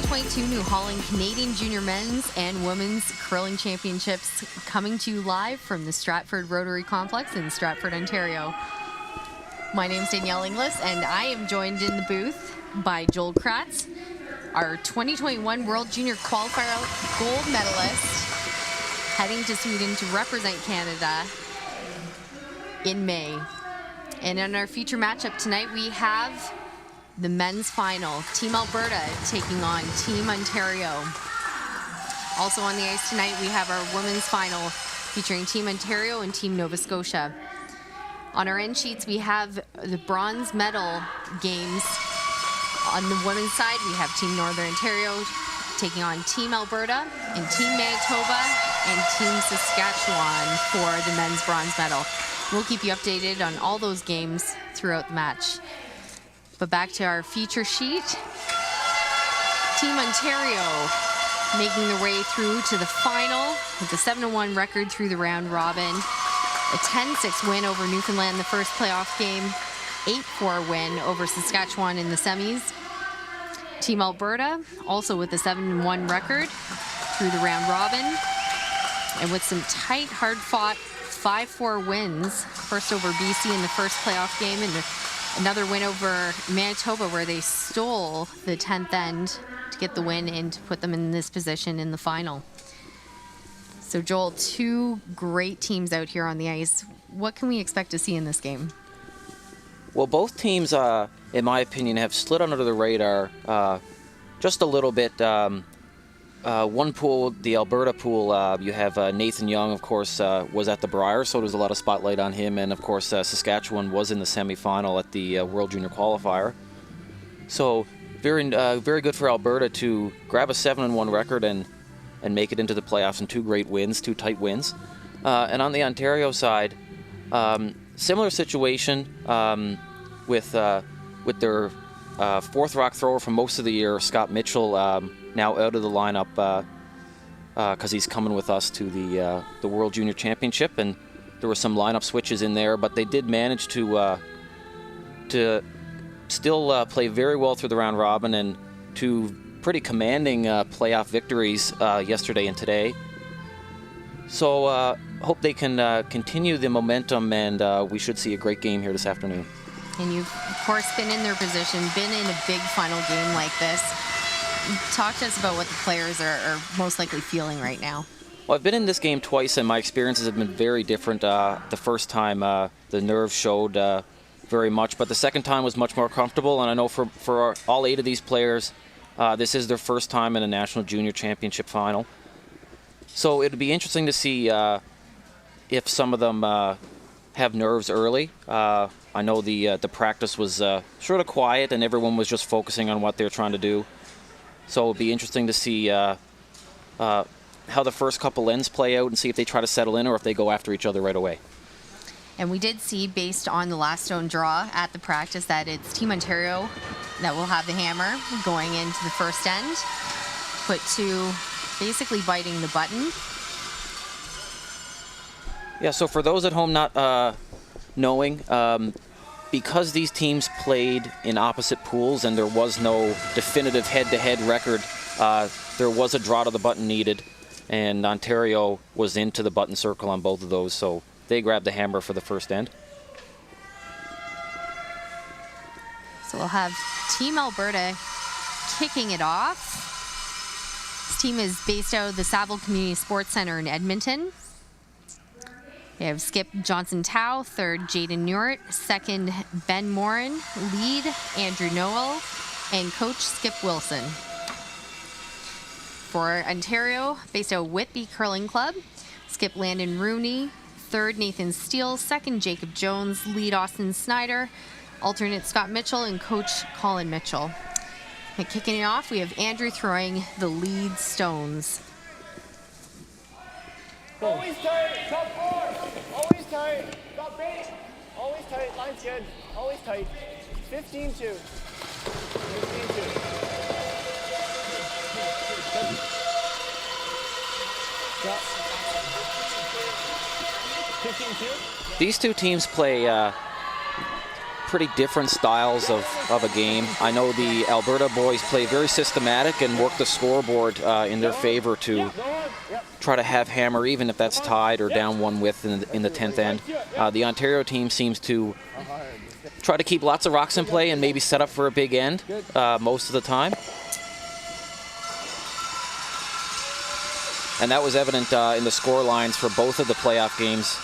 2022 New Holland Canadian Junior Men's and Women's Curling Championships coming to you live from the Stratford Rotary Complex in Stratford, Ontario. My name is Danielle Inglis, and I am joined in the booth by Joel Kratz, our 2021 World Junior Qualifier gold medalist, heading to Sweden to represent Canada in May. And in our feature matchup tonight, we have the men's final, Team Alberta taking on Team Ontario. Also on the ice tonight, we have our women's final featuring Team Ontario and Team Nova Scotia. On our end sheets, we have the bronze medal games. On the women's side, we have Team Northern Ontario taking on Team Alberta and Team Manitoba and Team Saskatchewan for the men's bronze medal. We'll keep you updated on all those games throughout the match. But back to our feature sheet. Team Ontario making their way through to the final with a 7-1 record through the round robin. A 10-6 win over Newfoundland in the first playoff game. 8-4 win over Saskatchewan in the semis. Team Alberta also with a 7-1 record through the round robin. And with some tight, hard-fought 5-4 wins. First over BC in the first playoff game, and another win over Manitoba where they stole the 10th end to get the win and to put them in this position in the final. So Joel, two great teams out here on the ice. What can we expect to see in this game? Well, both teams, in my opinion, have slid under the radar just a little bit. One pool, the Alberta pool, you have Nathan Young, of course, was at the Brier, so there's a lot of spotlight on him. And, of course, Saskatchewan was in the semifinal at the World Junior Qualifier. So very good for Alberta to grab a 7-1 record and make it into the playoffs in two great wins, two tight wins. And on the Ontario side, similar situation with their fourth rock thrower for most of the year, Scott Mitchell, now out of the lineup because he's coming with us to the World Junior Championship, and there were some lineup switches in there, but they did manage to still play very well through the round robin and two pretty commanding playoff victories yesterday and today. So hope they can continue the momentum, and we should see a great game here this afternoon. And you've, of course, been in their position, been in a big final game like this. Talk to us about what the players are most likely feeling right now. Well, I've been in this game twice, and my experiences have been very different. The first time, the nerves showed very much, but the second time was much more comfortable, and I know for all 8 of these players, this is their first time in a National Junior Championship final. So it'll be interesting to see if some of them have nerves early. I know the practice was sort of quiet, and everyone was just focusing on what they're trying to do. So it'll be interesting to see how the first couple ends play out and see if they try to settle in or if they go after each other right away. And we did see, based on the last stone draw at the practice, that it's Team Ontario that will have the hammer going into the first end. Put to basically biting the button. Yeah, so for those at home not knowing, because these teams played in opposite pools and there was no definitive head-to-head record, there was a draw to the button needed, and Ontario was into the button circle on both of those, so they grabbed the hammer for the first end. So we'll have Team Alberta kicking it off. This team is based out of the Saville Community Sports Centre in Edmonton. We have Skip Johnson-Tao, third Jaden Newart, second Ben Morin, lead Andrew Noel, and coach Skip Wilson. For Ontario, based out of Whitby Curling Club, Skip Landon Rooney, third Nathan Steele, second Jacob Jones, lead Austin Snyder, alternate Scott Mitchell, and coach Colin Mitchell. And kicking it off, we have Andrew throwing the lead stones. Always tight, top 4, always tight, top 8, always tight, line's good, always tight, 15-2, 15-2. Yeah. 15-2? These two teams play pretty different styles of a game. I know the Alberta boys play very systematic and work the scoreboard in their favor to try to have hammer, even if that's tied or down one width in the 10th end. The Ontario team seems to try to keep lots of rocks in play and maybe set up for a big end most of the time. And that was evident in the score lines for both of the playoff games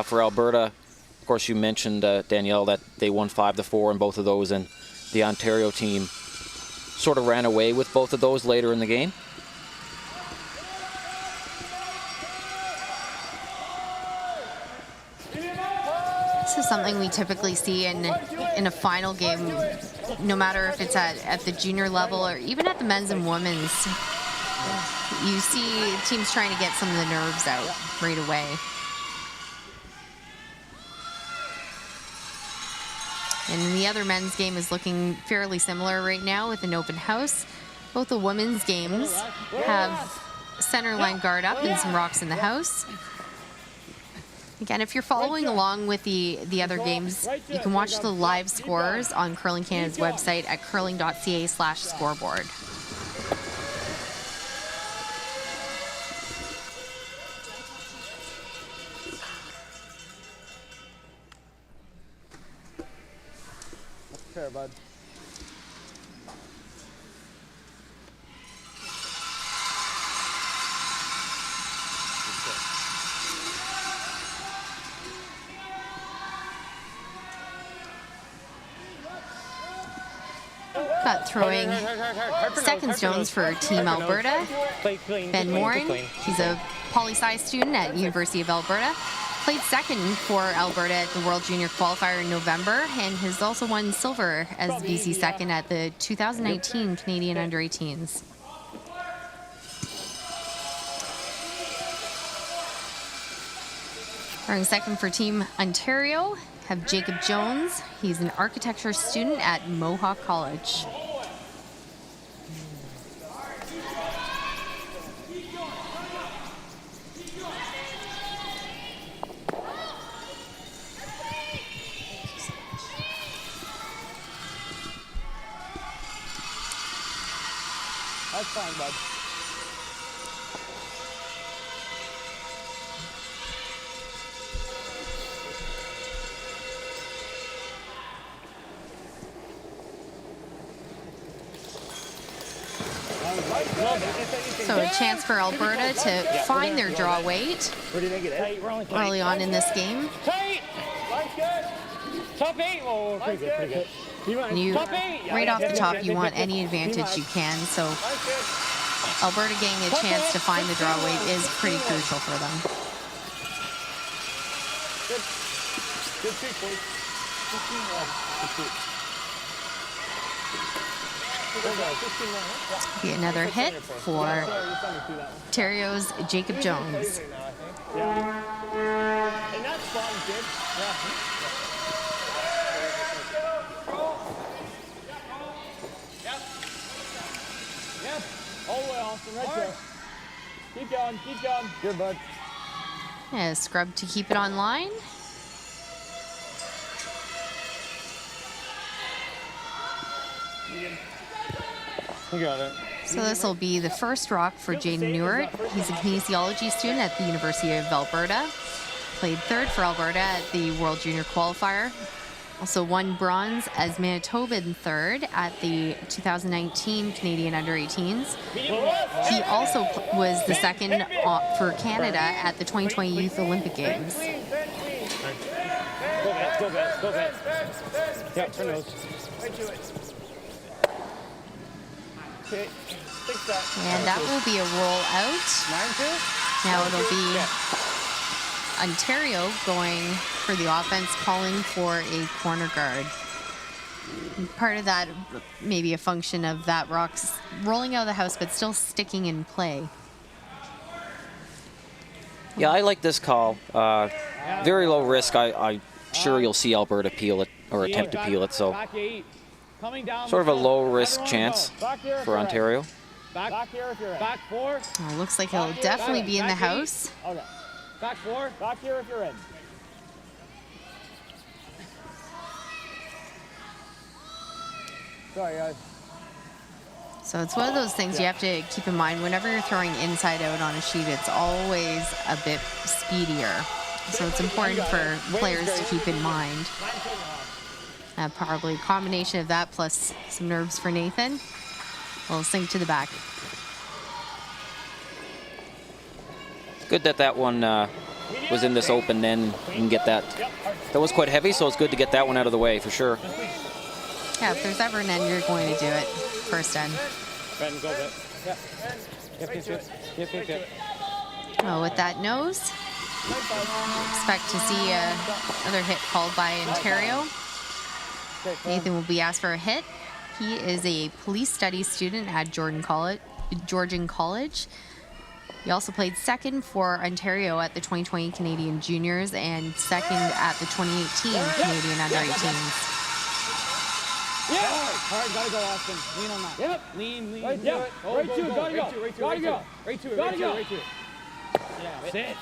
for Alberta. Of course, you mentioned, Danielle, that they won 5-4 in both of those, and the Ontario team sort of ran away with both of those later in the game. This is something we typically see in a final game, no matter if it's at the junior level or even at the men's and women's. You see teams trying to get some of the nerves out right away. And the other men's game is looking fairly similar right now with an open house. Both the women's games have center line guard up and some rocks in the house. Again, if you're following along with the other games, you can watch the live scores on Curling Canada's website at curling.ca/scoreboard. Fair, bud. Got throwing second stones for Team Alberta. Ben Morin, he's a poli-sci student at University of Alberta. Played second for Alberta at the World Junior Qualifier in November and has also won silver as BC second at the 2019 Canadian Under-18s. Running second for Team Ontario have Jacob Jones. He's an architecture student at Mohawk College. That's fine, bud. So a chance for Alberta to find their draw weight early on in this game. Tight! Line's good. Top 8. Oh, pretty good, pretty good. You, right off the top, you want any advantage you can. So Alberta getting a chance to find the draw weight is pretty crucial for them. Good shoot, boys. Be another hit for Ontario's Jacob Jones. And that spot is good. Yeah. All the way, Austin, right there. Keep going, keep going. Good, bud. Yeah, scrub to keep it on line. You got it. So this will be the first rock for Jaden Newart. He's a kinesiology student at the University of Alberta. Played third for Alberta at the World Junior Qualifier. Also won bronze as Manitoban third at the 2019 Canadian Under-18s. He also was the second for Canada at the 2020 Youth Olympic Games. Go back, go back, go back. Yeah, turn those. Right to it. Okay, fix that. And that will be a roll out. 9-2? Now it'll be Ontario going for the offense, calling for a corner guard. And part of that may be a function of that rock's rolling out of the house, but still sticking in play. Yeah, I like this call. Very low risk. I'm sure you'll see Alberta peel it or attempt to peel it. So sort of a low risk chance for Ontario. Back here if you're in. Back 4. Oh, looks like he'll definitely be in the house. Okay. Back 4. Back here if you're in. Sorry, guys. So it's one of those things you have to keep in mind. Whenever you're throwing inside out on a sheet, it's always a bit speedier. So it's important for players to keep in mind. Probably a combination of that plus some nerves for Nathan will sink to the back. Good that that one was in this open, then you can get that. That was quite heavy, so it's good to get that one out of the way for sure. Yeah, if there's ever an end, you're going to do it. First end. Ben, go bit. Yep. Well, with that nose, expect to see another hit called by Ontario. Nathan will be asked for a hit. He is a police studies student at Georgian College. He also played second for Ontario at the 2020 Canadian Juniors and second at the 2018 Canadian Under-18s. Yeah. Hard, gotta go, Austin. Lean on that. Yep. Lean. Right to it. Right to it. Gotta go. Right to it. Yeah. Sit.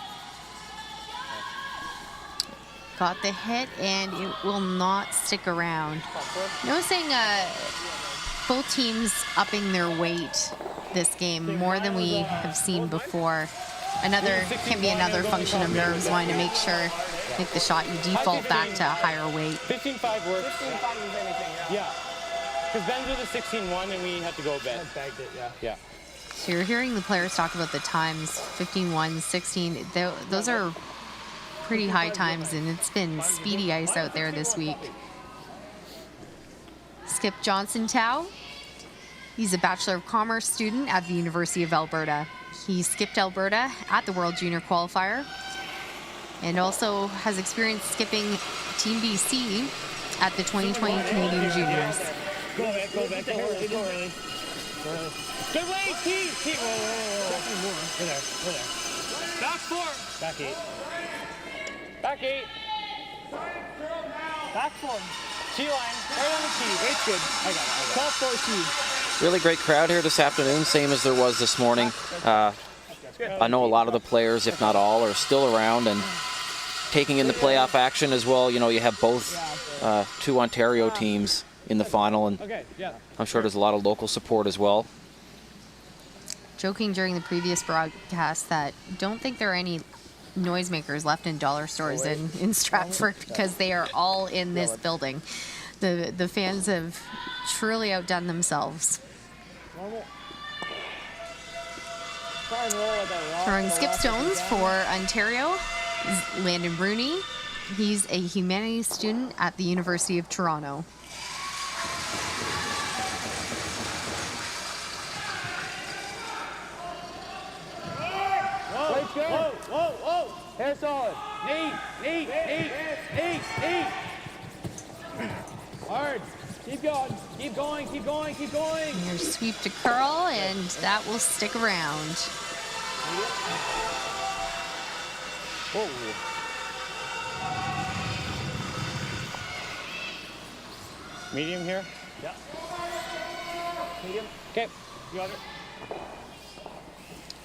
Got the hit, and it will not stick around. Noticing both teams upping their weight this game more than we have seen before. Can be another function of nerves, wanting to make sure, make the shot, you default back to a higher weight. 15-5 works. 15-5 is anything, yeah. Because Ben's with a 16-1 and we had to go bet. Bagged it, yeah. So you're hearing the players talk about the times, 15-1, 16. Those are pretty high times, and it's been speedy ice out there this week. Skip Johnson-Tao. He's a Bachelor of Commerce student at the University of Alberta. He skipped Alberta at the World Junior Qualifier and also has experience skipping Team BC at the 2020 Canadian Juniors. Go early. Good way, T. Whoa. We're there. Back 4. Back 8. Back 8. Back 4. T line. Right on the T. 8's good. I got it. Top 4 T. Really great crowd here this afternoon, same as there was this morning. I know a lot of the players, if not all, are still around and taking in the playoff action as well. You know, you have both two Ontario teams in the final, and I'm sure there's a lot of local support as well. Joking during the previous broadcast that don't think there are any noisemakers left in dollar stores in Stratford because they are all in this building. The fans have truly outdone themselves. Throwing skip stones for Ontario is Landon Rooney. He's a humanities student at the University of Toronto. Whoa. Hair solid. Nate. Hard. Keep going. Your sweep to curl, and that will stick around. Whoa. Medium here? Yeah. Medium? Okay. You got it.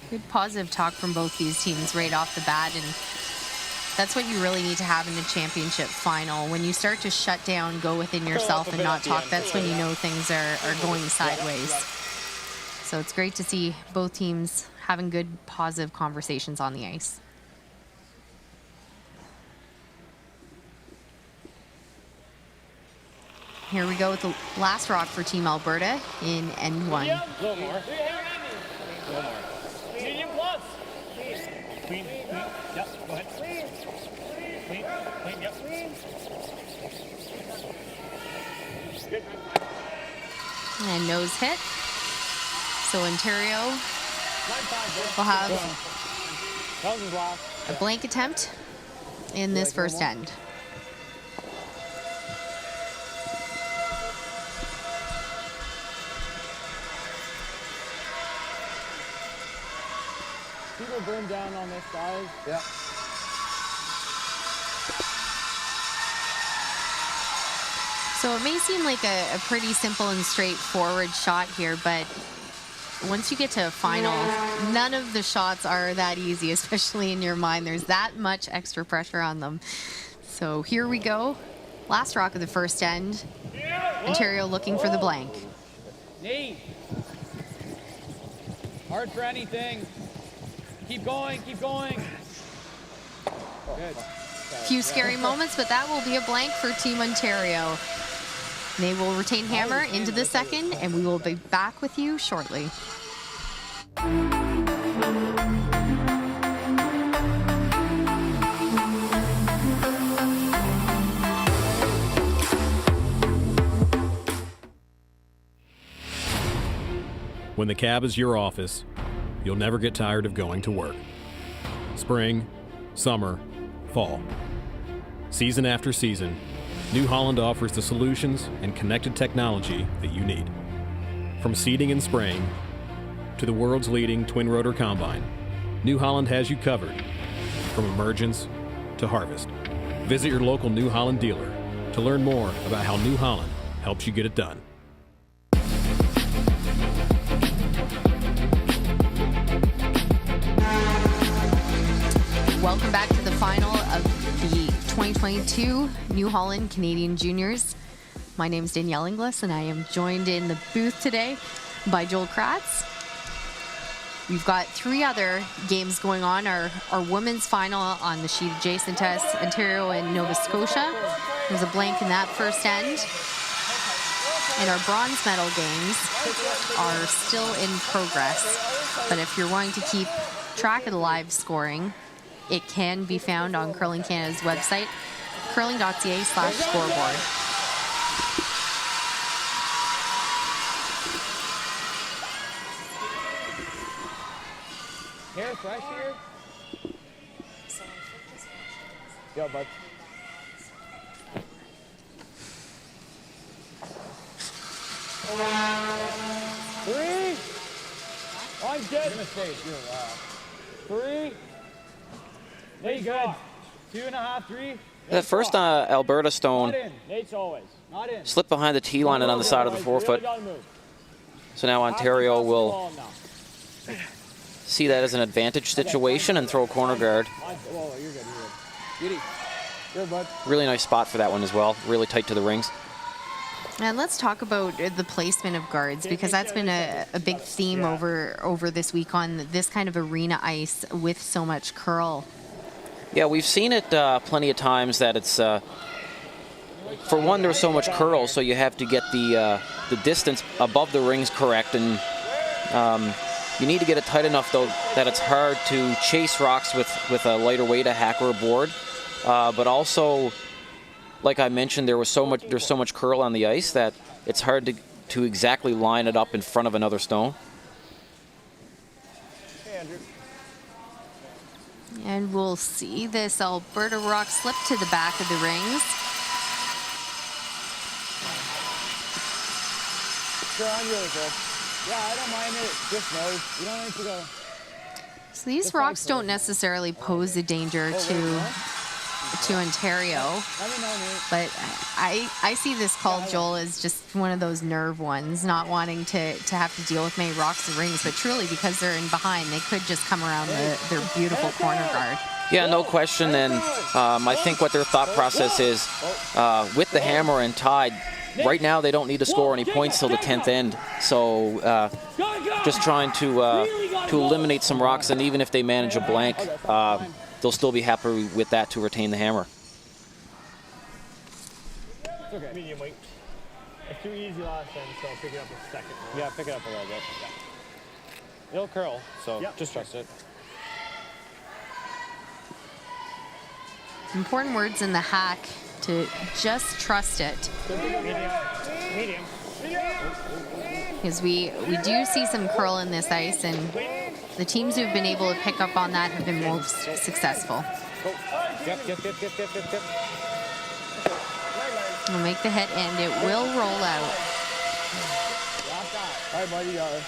Good positive talk from both these teams right off the bat, and that's what you really need to have in a championship final. When you start to shut down, go within yourself and not talk, that's when you know things are going sideways. So it's great to see both teams having good, positive conversations on the ice. Here we go with the last rock for Team Alberta in N1. A little more. Medium plus. Clean. Yep, go ahead. Clean, yep. Good. And nose hit. So Ontario will have a blank attempt in this first end. People burn down on this side. Yeah. So it may seem like a pretty simple and straightforward shot here, but once you get to a final, none of the shots are that easy, especially in your mind. There's that much extra pressure on them. So here we go. Last rock of the first end. Ontario looking for the blank. Nate. Hard for anything. Keep going, keep going. Good. Few scary moments, but that will be a blank for Team Ontario. They will retain hammer into the second, and we will be back with you shortly. When the cab is your office, you'll never get tired of going to work. Spring, summer, fall. Season after season, New Holland offers the solutions and connected technology that you need. From seeding and spraying to the world's leading twin-rotor combine, New Holland has you covered from emergence to harvest. Visit your local New Holland dealer to learn more about how New Holland helps you get it done. Welcome back to the final of the 2022 New Holland Canadian Juniors. My name is Danielle Inglis, and I am joined in the booth today by Joel Kratz. We've got 3 other games going on. Our women's final on the sheet adjacent to us, Ontario and Nova Scotia. There's a blank in that first end. And our bronze medal games are still in progress. But if you're wanting to keep track of the live scoring, it can be found on Curling Canada's website, curling.ca/scoreboard. Hair fresh here? Yeah, bud. Three. I'm good. Mistake. Three. There you go. 2.5, 3. The first Alberta stone Not in. Nate's always. Not in. slipped behind the tee line and on the side of the forefoot. So now Ontario will see that as an advantage situation and throw a corner guard. Oh, you're good. You're good. Good, bud. Really nice spot for that one as well. Really tight to the rings. And let's talk about the placement of guards, because that's been a big theme over this week on this kind of arena ice with so much curl. Yeah, we've seen it plenty of times that it's, for one, there's so much curl, so you have to get the distance above the rings correct, and you need to get it tight enough, though, that it's hard to chase rocks with a lighter weight, a hack or a board, but also, like I mentioned, there's so much curl on the ice that it's hard to exactly line it up in front of another stone. Hey, Andrew. And we'll see this Alberta rock slip to the back of the rings. Sure, I'm really good. Yeah, I don't mind it. Just nose. You don't need to go. So these rocks don't necessarily pose a danger to Ontario, Let me know, Nate. but I see this call, Joel, as just one of those nerve ones, not wanting to have to deal with many rocks and rings, but truly because they're in behind, they could just come around their beautiful corner guard. Yeah, no question, and I think what their thought process is, with the hammer and tied, right now they don't need to score any points till the 10th end, so just trying to eliminate some rocks, and even if they manage a blank, they'll still be happy with that to retain the hammer. It's okay. Medium weight. It's too easy last time, so pick it up a second. Yeah, pick it up a little bit. Yeah. It'll curl, so just trust it. Important words in the hack to just trust it. Medium. Because we do see some curl in this ice, and the teams who've been able to pick up on that have been most successful. Yep. We'll make the hit, and it will roll out. All right, buddy, got it.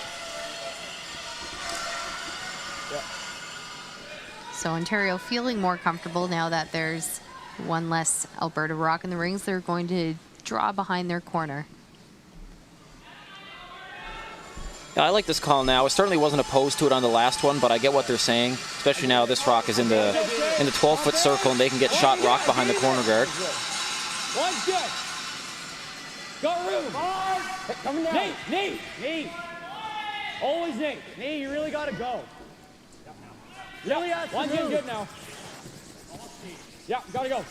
So Ontario feeling more comfortable now that there's one less Alberta rock in the rings. They're going to draw behind their corner. Yeah, I like this call now. I certainly wasn't opposed to it on the last one, but I get what they're saying, especially now this rock is in the 12-foot circle and they can get shot rock behind the corner guard. One's good. Got room. Hey, coming down. Nate. Always Nate. Nate, you really got to go. Really has to move. One's good now. Yeah, gotta go.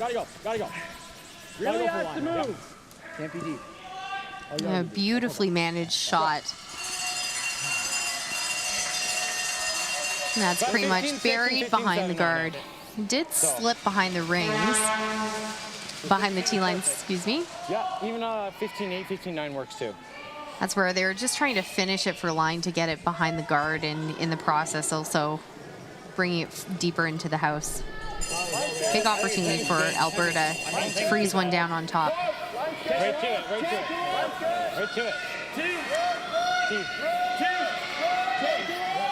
Really has to move. Yep. Can't be deep. A beautifully managed shot. And that's pretty much buried behind the guard. It did slip behind the rings. Behind the tee lines, excuse me. Yeah, even 15-8, 15-9 works too. That's where they were just trying to finish it for line to get it behind the guard, and in the process also bringing it deeper into the house. Big opportunity for Alberta to freeze one down on top. Right to it.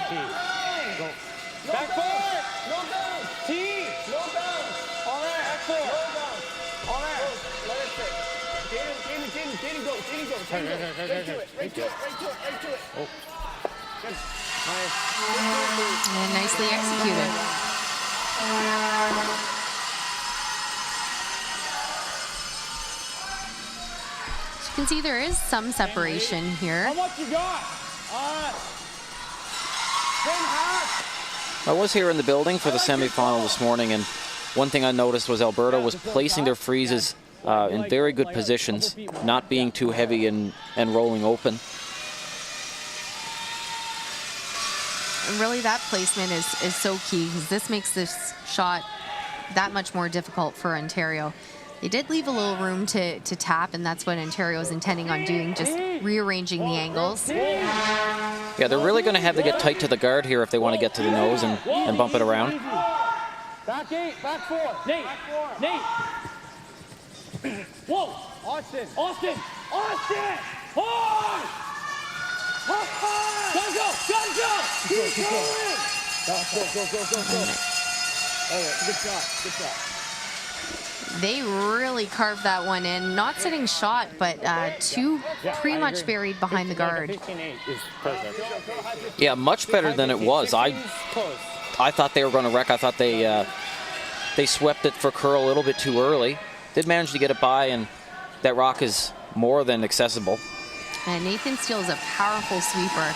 T. Go. Back forward. No down. T. No down. All right. Back forward. All right. Let it sit. Jaden, go. Right to it. Oh. Good. Nice. And nicely executed. As you can see, there is some separation here. How much you got? I was here in the building for the semifinal this morning, and one thing I noticed was Alberta was placing their freezes in very good positions, not being too heavy and rolling open. And really, that placement is so key, because this makes this shot that much more difficult for Ontario. They did leave a little room to tap, and that's what Ontario is intending on doing, just rearranging the angles. Yeah, they're really going to have to get tight to the guard here if they want to get to the nose and bump it around. Back 8, back 4. Nate. Whoa. Austin. Hard. Gotta go. Keep going. Go. All right, good shot. They really carved that one in. Not sitting shot, but two pretty much buried behind the guard. 15-8 is perfect. Yeah, much better than it was. I thought they were going to wreck. I thought they swept it for curl a little bit too early. Did manage to get it by, and that rock is more than accessible. And Nathan Steele is a powerful sweeper.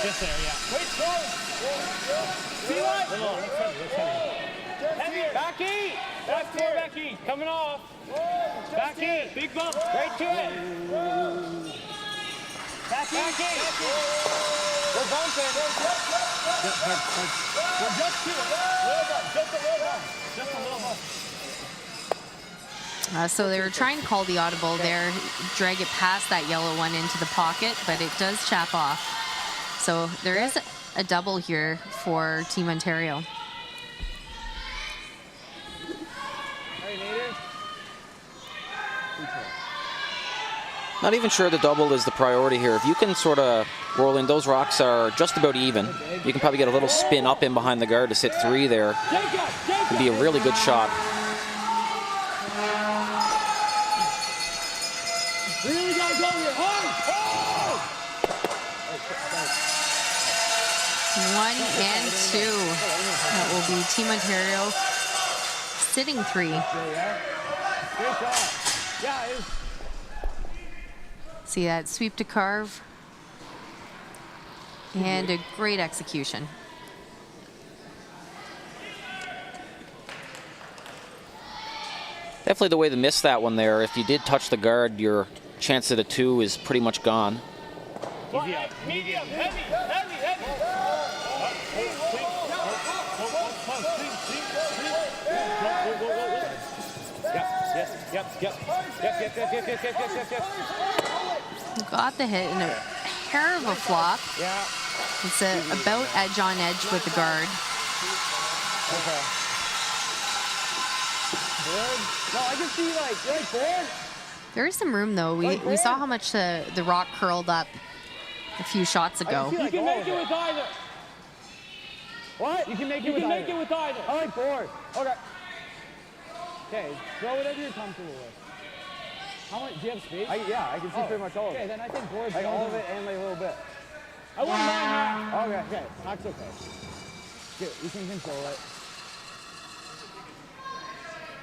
Just there, yeah. Back 8. Back 8. Coming off. Back 8. Big bump. Right to it. Back 8. We're bumping. Just to it. Just a little bump. So they were trying to call the audible there, drag it past that yellow one into the pocket, but it does chap off. So there is a double here for Team Ontario. Not even sure the double is the priority here. If you can sort of roll in, those rocks are just about even. You can probably get a little spin up in behind the guard to sit 3 there. It'd be a really good shot. Really gotta go here. Hard. 1 and 2. That will be Team Ontario sitting 3. Great shot. Yeah, it is. See that sweep to carve. And a great execution. Definitely the way to miss that one there. If you did touch the guard, your chance at a 2 is pretty much gone. Medium, heavy. Yep. Got the hit in a hair of a flop. Yeah. It's about edge on edge with the guard. Okay. Good. No, I can see like board. There is some room though. We saw how much the rock curled up a few shots ago. You can make it with either. What? You can make it with either. I like board. Okay. Okay, throw whatever you're comfortable with. How much, do you have space? Yeah, I can see pretty much all of it. Okay, then I think board's like all of it and like a little bit. I wouldn't mind that. Okay, that's okay. Good, you can control it.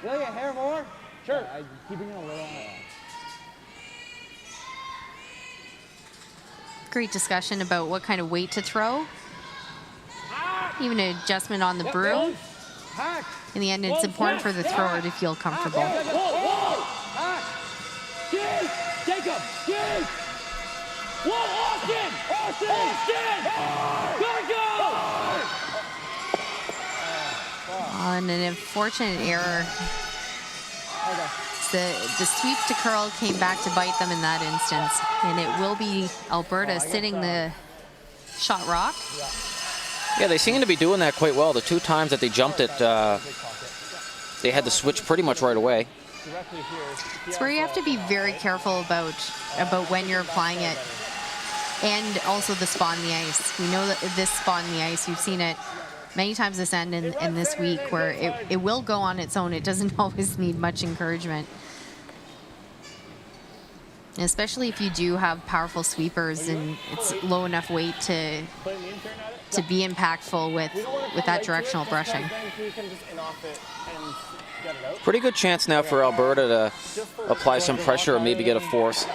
Really, a hair more? Sure. Yeah, I'm keeping it a little high. Great discussion about what kind of weight to throw. Even an adjustment on the broom. In the end, it's important for the thrower to feel comfortable. Jacob! Whoa, Austin! On an unfortunate error. The sweep to curl came back to bite them in that instance. And it will be Alberta sitting the shot rock. Yeah, they seem to be doing that quite well. The 2 times that they jumped it, they had the switch pretty much right away. It's where you have to be very careful about when you're applying it, and also the spot in the ice. We know that this spot in the ice, you've seen it many times this end and this week, where it will go on its own. It doesn't always need much encouragement. And especially if you do have powerful sweepers and it's low enough weight to be impactful with that directional brushing. Pretty good chance now for Alberta to apply some pressure and maybe get a force.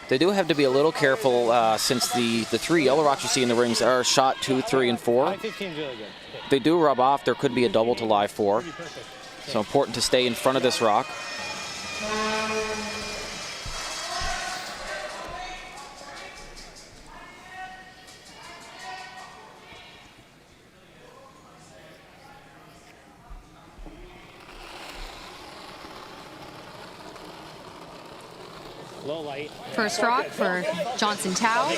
They do have to be a little careful since the 3 yellow rocks you see in the rings are shot 2, 3, and 4. If they do rub off, there could be a double to live 4. So important to stay in front of this rock. Low light. First rock for Johnson Tao. You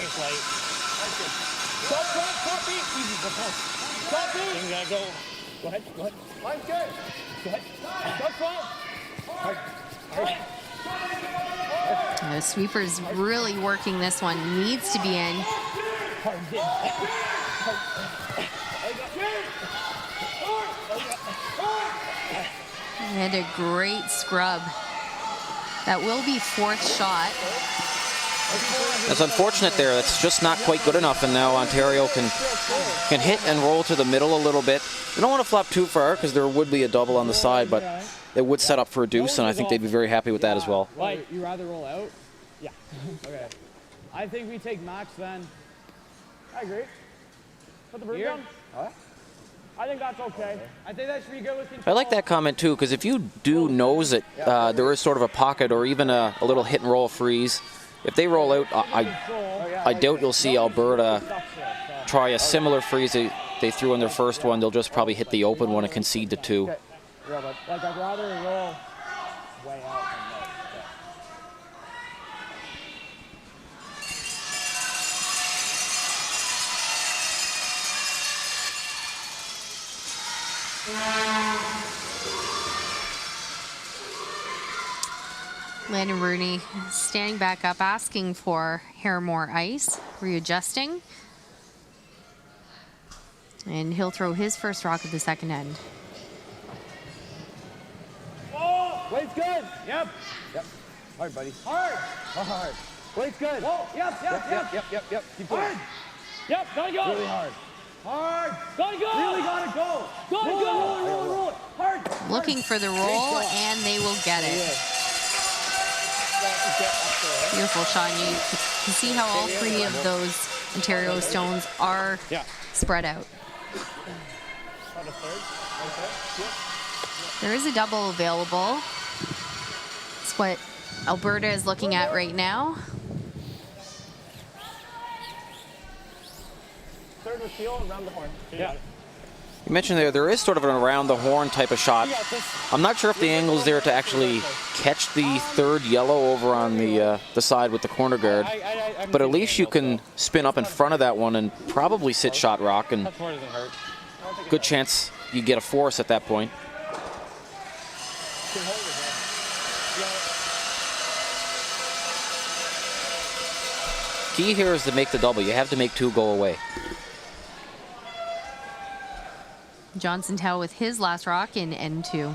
gotta go. Go ahead. Line's good. Go ahead. The sweeper's really working this one. Needs to be in. And a great scrub. That will be 4th shot. It's unfortunate there. It's just not quite good enough, and now Ontario can hit and roll to the middle a little bit. They don't want to flop too far because there would be a double on the side, but it would set up for a deuce, and I think they'd be very happy with that as well. You rather roll out? Yeah. Okay. I think we take max then. I agree. Put the broom down. What? I think that's okay. I think that should be good with control. I like that comment too, because if you do nose it, there is sort of a pocket or even a little hit and roll freeze. If they roll out, I doubt you'll see Alberta try a similar freeze they threw in their first one. They'll just probably hit the open one and concede the 2. Yeah, but I'd rather roll way out than low. Landon Rooney standing back up, asking for hair more ice, readjusting. And he'll throw his first rock at the second end. Oh, weight's good. Yep. Hard, buddy. Hard. Weight's good. Whoa. Yep. Keep going. Hard. Yep, gotta go. Really hard. Gotta go. Really gotta go. Roll it. Hard. Looking for the roll, and they will get it. Beautiful shot. And you can see how all 3 of those Ontario stones are spread out. There is a double available. It's what Alberta is looking at right now. Third with heel around the horn. Yeah. You mentioned there is sort of an around the horn type of shot. I'm not sure if the angle's there to actually catch the 3rd yellow over on the side with the corner guard, but at least you can spin up in front of that one and probably sit shot rock, and good chance you get a force at that point. Key here is to make the double. You have to make 2 go away. Johnson Tao with his last rock in N2.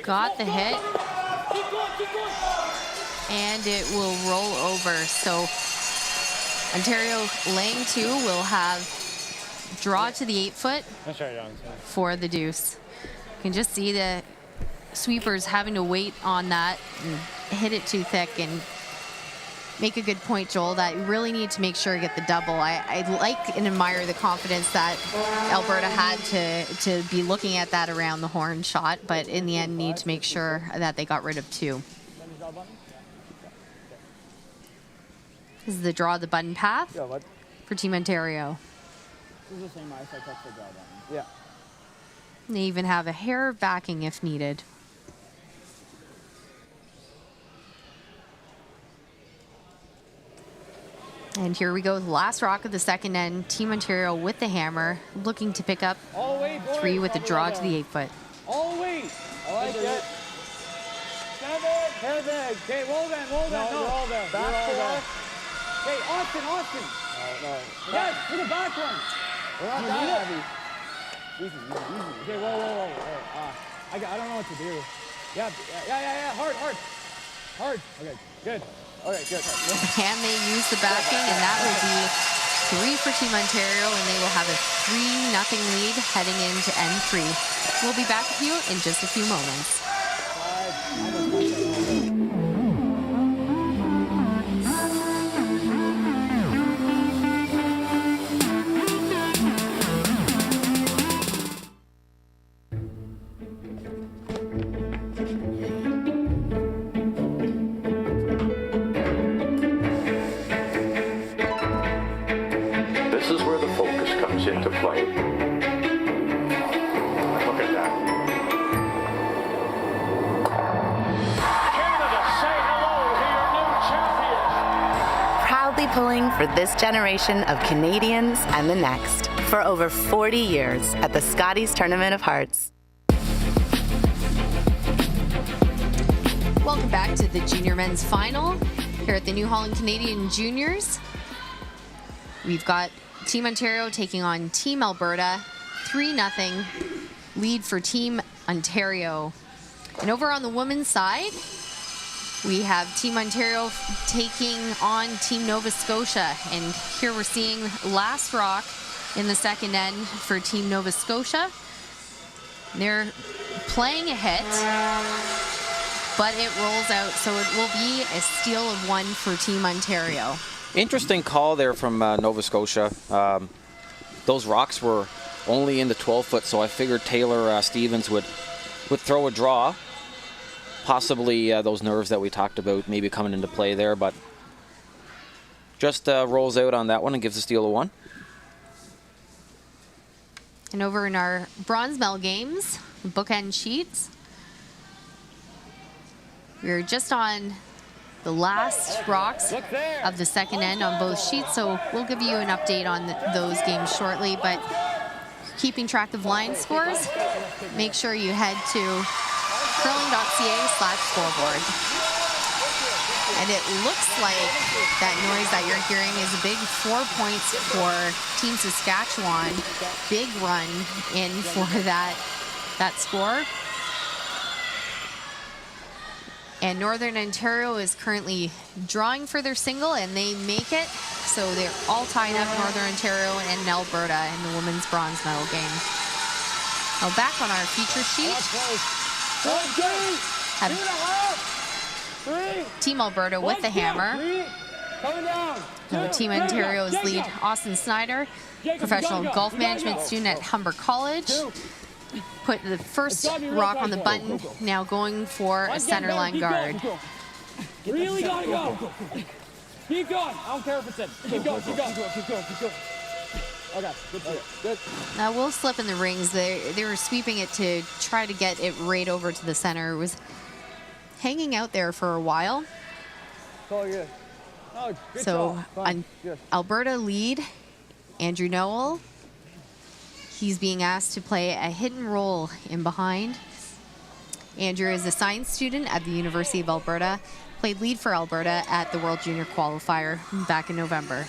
Got the hit. And it will roll over. So Ontario laying 2 will have draw to the 8-foot for the deuce. You can just see the sweepers having to wait on that and hit it too thick, and make a good point, Joel, that you really need to make sure you get the double. I like and admire the confidence that Alberta had to be looking at that around the horn shot, but in the end need to make sure that they got rid of 2. This is the draw the button path for Team Ontario. This is the same ice I touched the draw button. Yeah. They even have a hair of backing if needed. And here we go, the last rock of the second end. Team Ontario with the hammer, looking to pick up 3 with the draw to the 8-foot. All weight. I like it. 7. Okay, roll then. No, you're all there. Back 4. Okay, Austin. No. Yes, for the back one. We're not that heavy. Easy. Okay, whoa. I don't know what to do. Yeah. Hard. Okay, good. Okay, good. And they use the backing, and that will be 3 for Team Ontario, and they will have a 3-0 lead heading into N3. We'll be back with you in just a few moments. Into play. Look at that. Canada, say hello to your new champions. Proudly pulling for this generation of Canadians and the next for over 40 years at the Scotties Tournament of Hearts. Welcome back to the Junior Men's Final here at the New Holland Canadian Juniors. We've got Team Ontario taking on Team Alberta, 3-0 lead for Team Ontario. And over on the women's side, we have Team Ontario taking on Team Nova Scotia. And here we're seeing last rock in the second end for Team Nova Scotia. They're playing a hit, but it rolls out, so it will be a steal of 1 for Team Ontario. Interesting call there from Nova Scotia. Those rocks were only in the 12-foot, so I figured Taylor Stevens would throw a draw. Possibly those nerves that we talked about maybe coming into play there, but just rolls out on that one and gives a steal of 1. And over in our bronze medal games, bookend sheets, we're just on the last rocks of the second end on both sheets, so we'll give you an update on those games shortly. But keeping track of line scores, make sure you head to curling.ca/scoreboard. And it looks like that noise that you're hearing is a big 4 points for Team Saskatchewan. Big run in for that score. And Northern Ontario is currently drawing for their single, and they make it. So they're all tied up, Northern Ontario and Alberta, in the women's bronze medal game. Now back on our feature sheet, Team Alberta with the hammer. So Team Ontario's lead, Austin Snyder, professional golf management student at Humber College. Put the first rock on the button, now going for a center line guard. Really gotta go. Keep going. I don't care if it's in. Keep going. Okay, good. Now we'll slip in the rings. They were sweeping it to try to get it right over to the center. It was hanging out there for a while. Good. So Alberta lead, Andrew Noel. He's being asked to play a hit and roll in behind. Andrew is a science student at the University of Alberta, played lead for Alberta at the World Junior Qualifier back in November.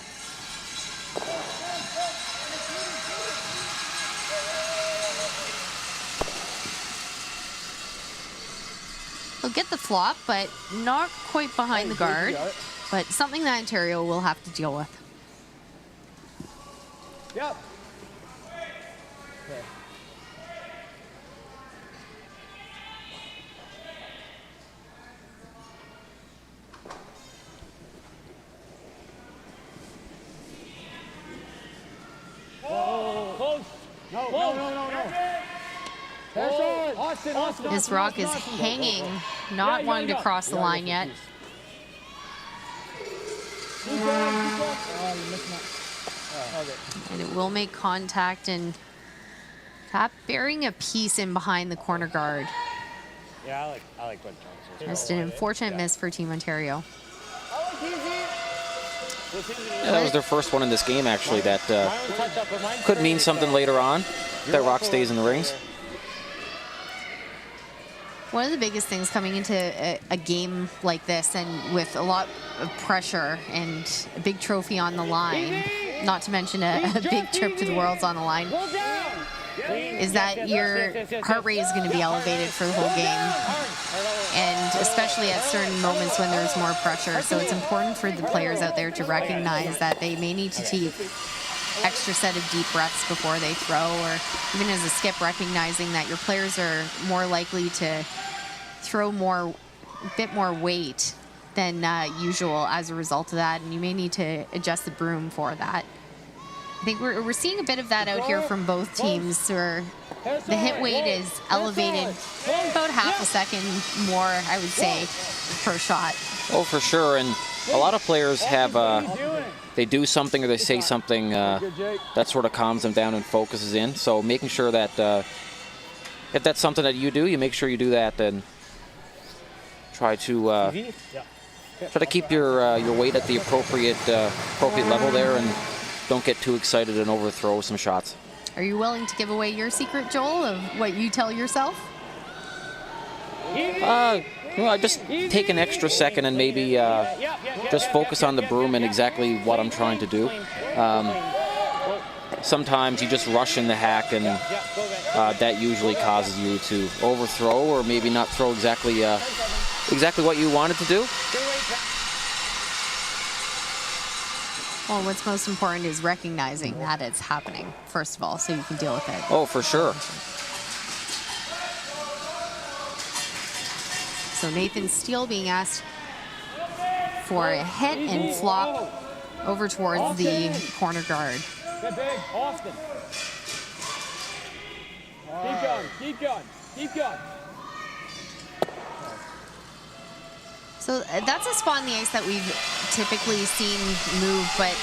He'll get the flop, but not quite behind the guard. But something that Ontario will have to deal with. Yep. Close. No. Austin. His rock is hanging, not wanting to cross the line yet. And it will make contact, and Tap burying a piece in behind the corner guard. Yeah, I like what John says. Just an unfortunate miss for Team Ontario. Yeah, that was their first one in this game, actually. That could mean something later on. That rock stays in the rings. One of the biggest things coming into a game like this, and with a lot of pressure and a big trophy on the line, not to mention a big trip to the Worlds on the line, is that your heart rate is going to be elevated for the whole game, and especially at certain moments when there's more pressure. So it's important for the players out there to recognize that they may need to take extra set of deep breaths before they throw, or even as a skip, recognizing that your players are more likely to throw a bit more weight than usual as a result of that, and you may need to adjust the broom for that. I think we're seeing a bit of that out here from both teams, where the hit weight is elevated about half a second more, I would say, per shot. Oh, for sure. And a lot of players have, they do something or they say something that sort of calms them down and focuses in. So making sure that if that's something that you do, you make sure you do that, and try to keep your weight at the appropriate level there, and don't get too excited and overthrow some shots. Are you willing to give away your secret, Joel, of what you tell yourself? I just take an extra second and maybe just focus on the broom and exactly what I'm trying to do. Sometimes you just rush in the hack, and that usually causes you to overthrow, or maybe not throw exactly what you wanted to do. Well, what's most important is recognizing that it's happening, first of all, so you can deal with it. Oh, for sure. So Nathan Steele being asked for a hit and flop over towards the corner guard. Get big, Austin. Keep going. So that's a spot on the ice that we've typically seen move, but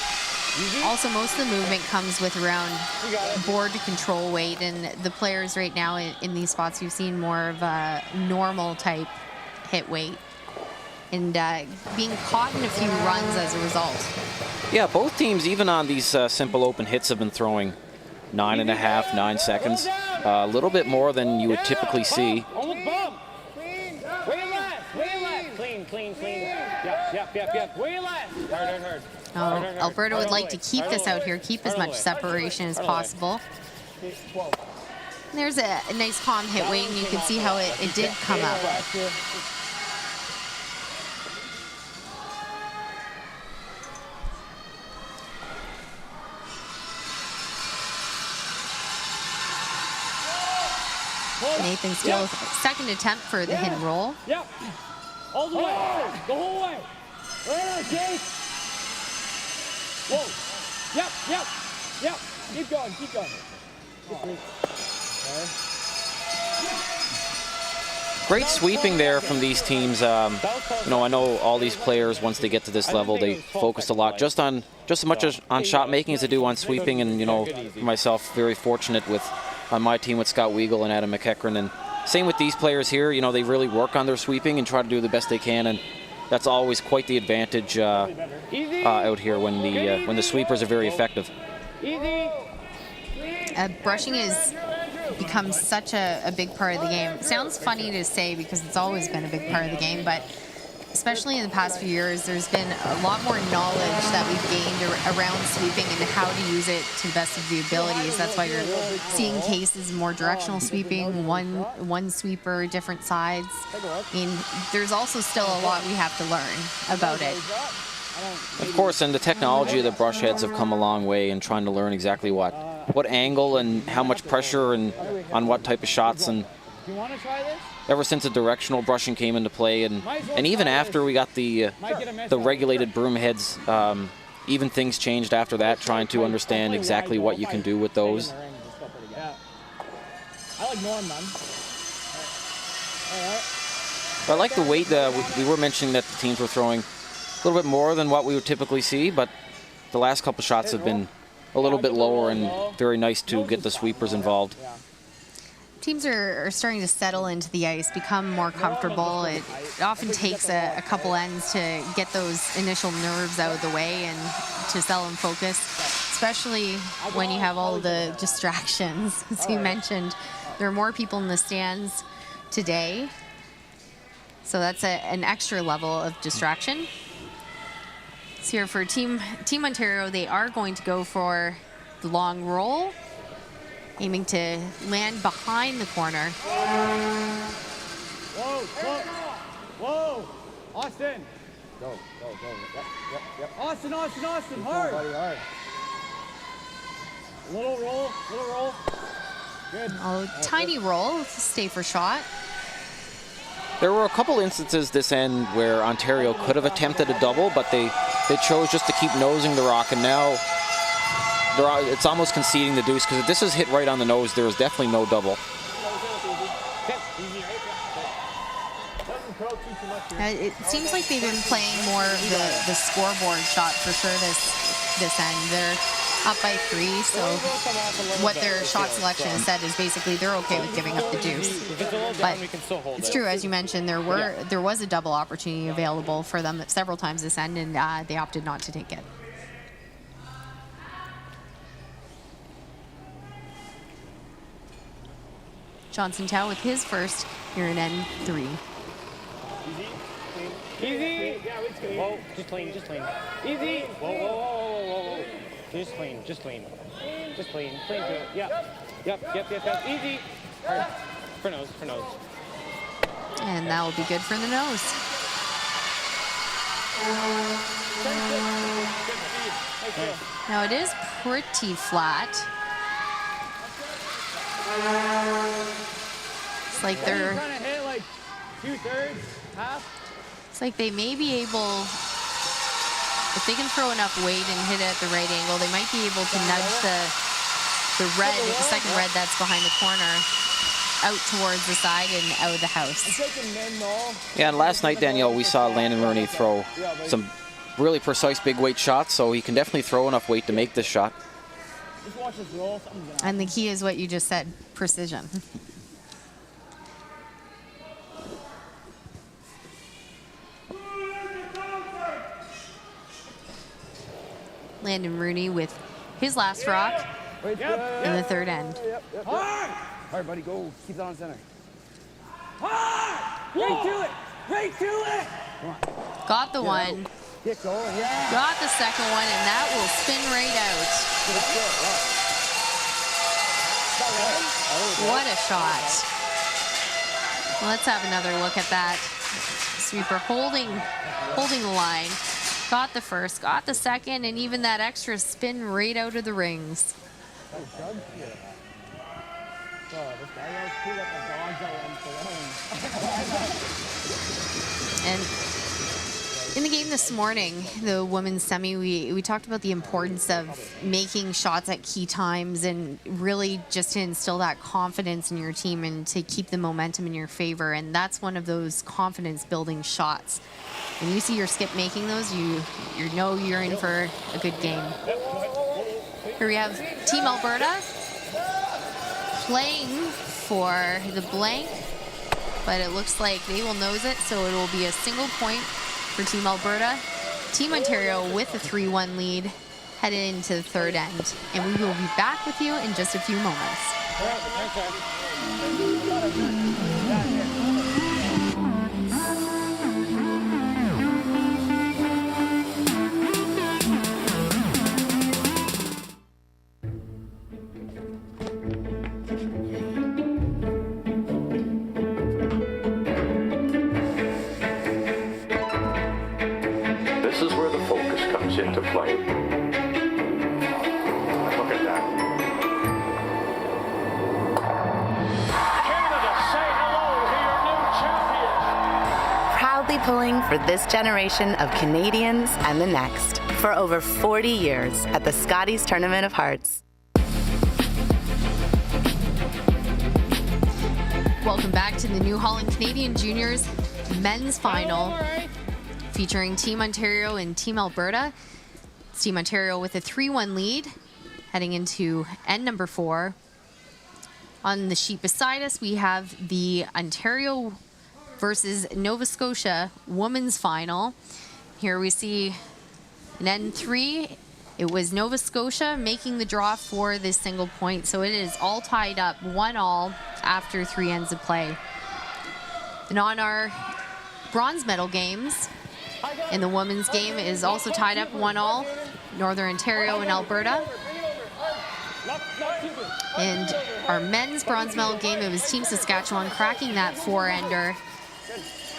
also most of the movement comes with around board to control weight, and the players right now in these spots, you've seen more of a normal type hit weight, and being caught in a few runs as a result. Yeah, both teams, even on these simple open hits, have been throwing 9.5, 9 seconds. A little bit more than you would typically see. Clean. Yep. Where you left? Hard. Oh, Alberta would like to keep this out here, keep as much separation as possible. There's a nice calm hit weight, and you can see how it did come up. Nathan Steele's second attempt for the hit and roll. Yep. All the way. The whole way. Right on, Jake. Whoa. Yep. Keep going. Great sweeping there from these teams. I know all these players, once they get to this level, they focused a lot just as much as on shot making as they do on sweeping. And myself, very fortunate on my team with Scott Weigel and Adam McEachran, and same with these players here. They really work on their sweeping and try to do the best they can, and that's always quite the advantage out here when the sweepers are very effective. Brushing has become such a big part of the game. It sounds funny to say because it's always been a big part of the game, but especially in the past few years, there's been a lot more knowledge that we've gained around sweeping and how to use it to the best of the abilities. That's why you're seeing cases of more directional sweeping, one sweeper, different sides. I mean, there's also still a lot we have to learn about it. Of course, and the technology of the brush heads have come a long way in trying to learn exactly what angle and how much pressure and on what type of shots. And You want to try this? ever since the directional brushing came into play, and even after we got the regulated broom heads, even things changed after that, trying to understand exactly what you can do with those. Yeah. I like Norm, man. All right. I like the weight. We were mentioning that the teams were throwing a little bit more than what we would typically see, but the last couple shots have been a little bit lower, and very nice to get the sweepers involved. Teams are starting to settle into the ice, become more comfortable. It often takes a couple ends to get those initial nerves out of the way and to settle and focus, especially when you have all the distractions. As you mentioned, there are more people in the stands today, so that's an extra level of distraction. So here for Team Ontario, they are going to go for the long roll, aiming to land behind the corner. Whoa, whoa, whoa. Austin. Go. Yep. Austin, hard. Buddy, hard. Little roll. Good. Tiny roll, safer shot. There were a couple instances this end where Ontario could have attempted a double, but they chose just to keep nosing the rock, and now it's almost conceding the deuce, because if this is hit right on the nose, there is definitely no double. It seems like they've been playing more of the scoreboard shot for sure this end. They're up by 3, so what their shot selection has said is basically they're okay with giving up the deuce. But it's true, as you mentioned, there was a double opportunity available for them several times this end, and they opted not to take it. Johnson Tao with his first here in N3. Easy. Whoa, just clean. Easy. Whoa. Just clean. Clean to it. Yep. Easy. Hard. For nose. And that will be good for the nose. Now it is pretty flat. It's like they're trying to hit like 2/3, half. It's like they may be able, if they can throw enough weight and hit it at the right angle, they might be able to nudge the second red that's behind the corner out towards the side and out of the house. Yeah, and last night, Danielle, we saw Landon Rooney throw some really precise big weight shots, so he can definitely throw enough weight to make this shot. And the key is what you just said, precision. Landon Rooney with his last rock in the third end. Hard, buddy, go. Keep that on center. Hard! Right to it! Come on. Got the one. Get going, yeah. Got the second one, and that will spin right out. What a shot. Let's have another look at that. Sweeper holding the line. Got the first, got the second, and even that extra spin right out of the rings. And in the game this morning, the women's semi, we talked about the importance of making shots at key times and really just to instill that confidence in your team and to keep the momentum in your favor. And that's one of those confidence-building shots. When you see your skip making those, you know you're in for a good game. Here we have Team Alberta playing for the blank, but it looks like they will nose it, so it will be a single point for Team Alberta. Team Ontario with a 3-1 lead headed into the third end. And we will be back with you in just a few moments. flame. Look at that. Canada, say hello to your new champions. Proudly pulling for this generation of Canadians and the next for over 40 years at the Scotties Tournament of Hearts. Welcome back to the New Holland Canadian Juniors men's final, featuring Team Ontario and Team Alberta. It's Team Ontario with a 3-1 lead heading into end number 4. On the sheet beside us, we have the Ontario versus Nova Scotia women's final. Here we see in end 3, it was Nova Scotia making the draw for this single point. So it is all tied up 1-1 after 3 ends of play. And on our bronze medal games, in the women's game is also tied up 1-1, Northern Ontario and Alberta. And our men's bronze medal game, it was Team Saskatchewan cracking that 4-ender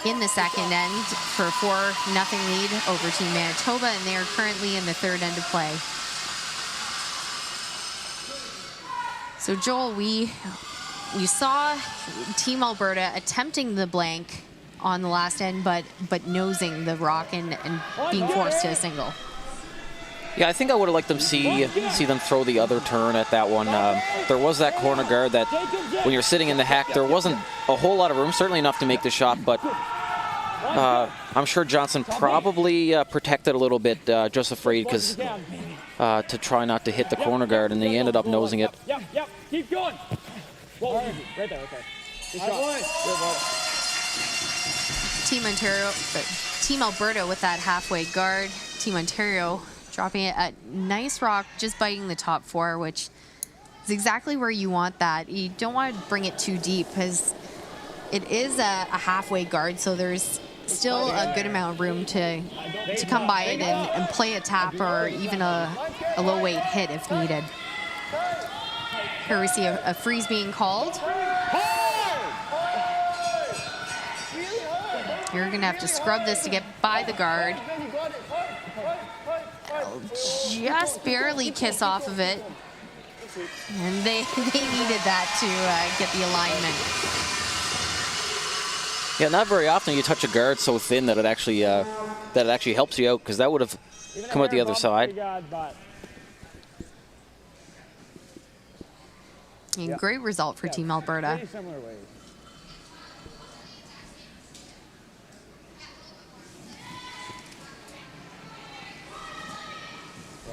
in the second end for a 4-0 lead over Team Manitoba, and they are currently in the third end of play. So Joel, we saw Team Alberta attempting the blank on the last end, but nosing the rock and being forced to a single. Yeah, I think I would have liked them see them throw the other turn at that one. There was that corner guard that when you're sitting in the hack, there wasn't a whole lot of room, certainly enough to make the shot, but I'm sure Johnson probably protected a little bit, just afraid because to try not to hit the corner guard, and they ended up nosing it. Yep, keep going. Whoa, right there, okay. Good shot. Team Ontario, but Team Alberta with that halfway guard. Team Ontario dropping it at nice rock, just biting the top 4, which is exactly where you want that. You don't want to bring it too deep because it is a halfway guard, so there's still a good amount of room to come by it and play a tap or even a low weight hit if needed. Here we see a freeze being called. You're going to have to scrub this to get by the guard. Just barely kiss off of it. And they needed that to get the alignment. Yeah, not very often you touch a guard so thin that it actually helps you out, because that would have come out the other side. And great result for Team Alberta.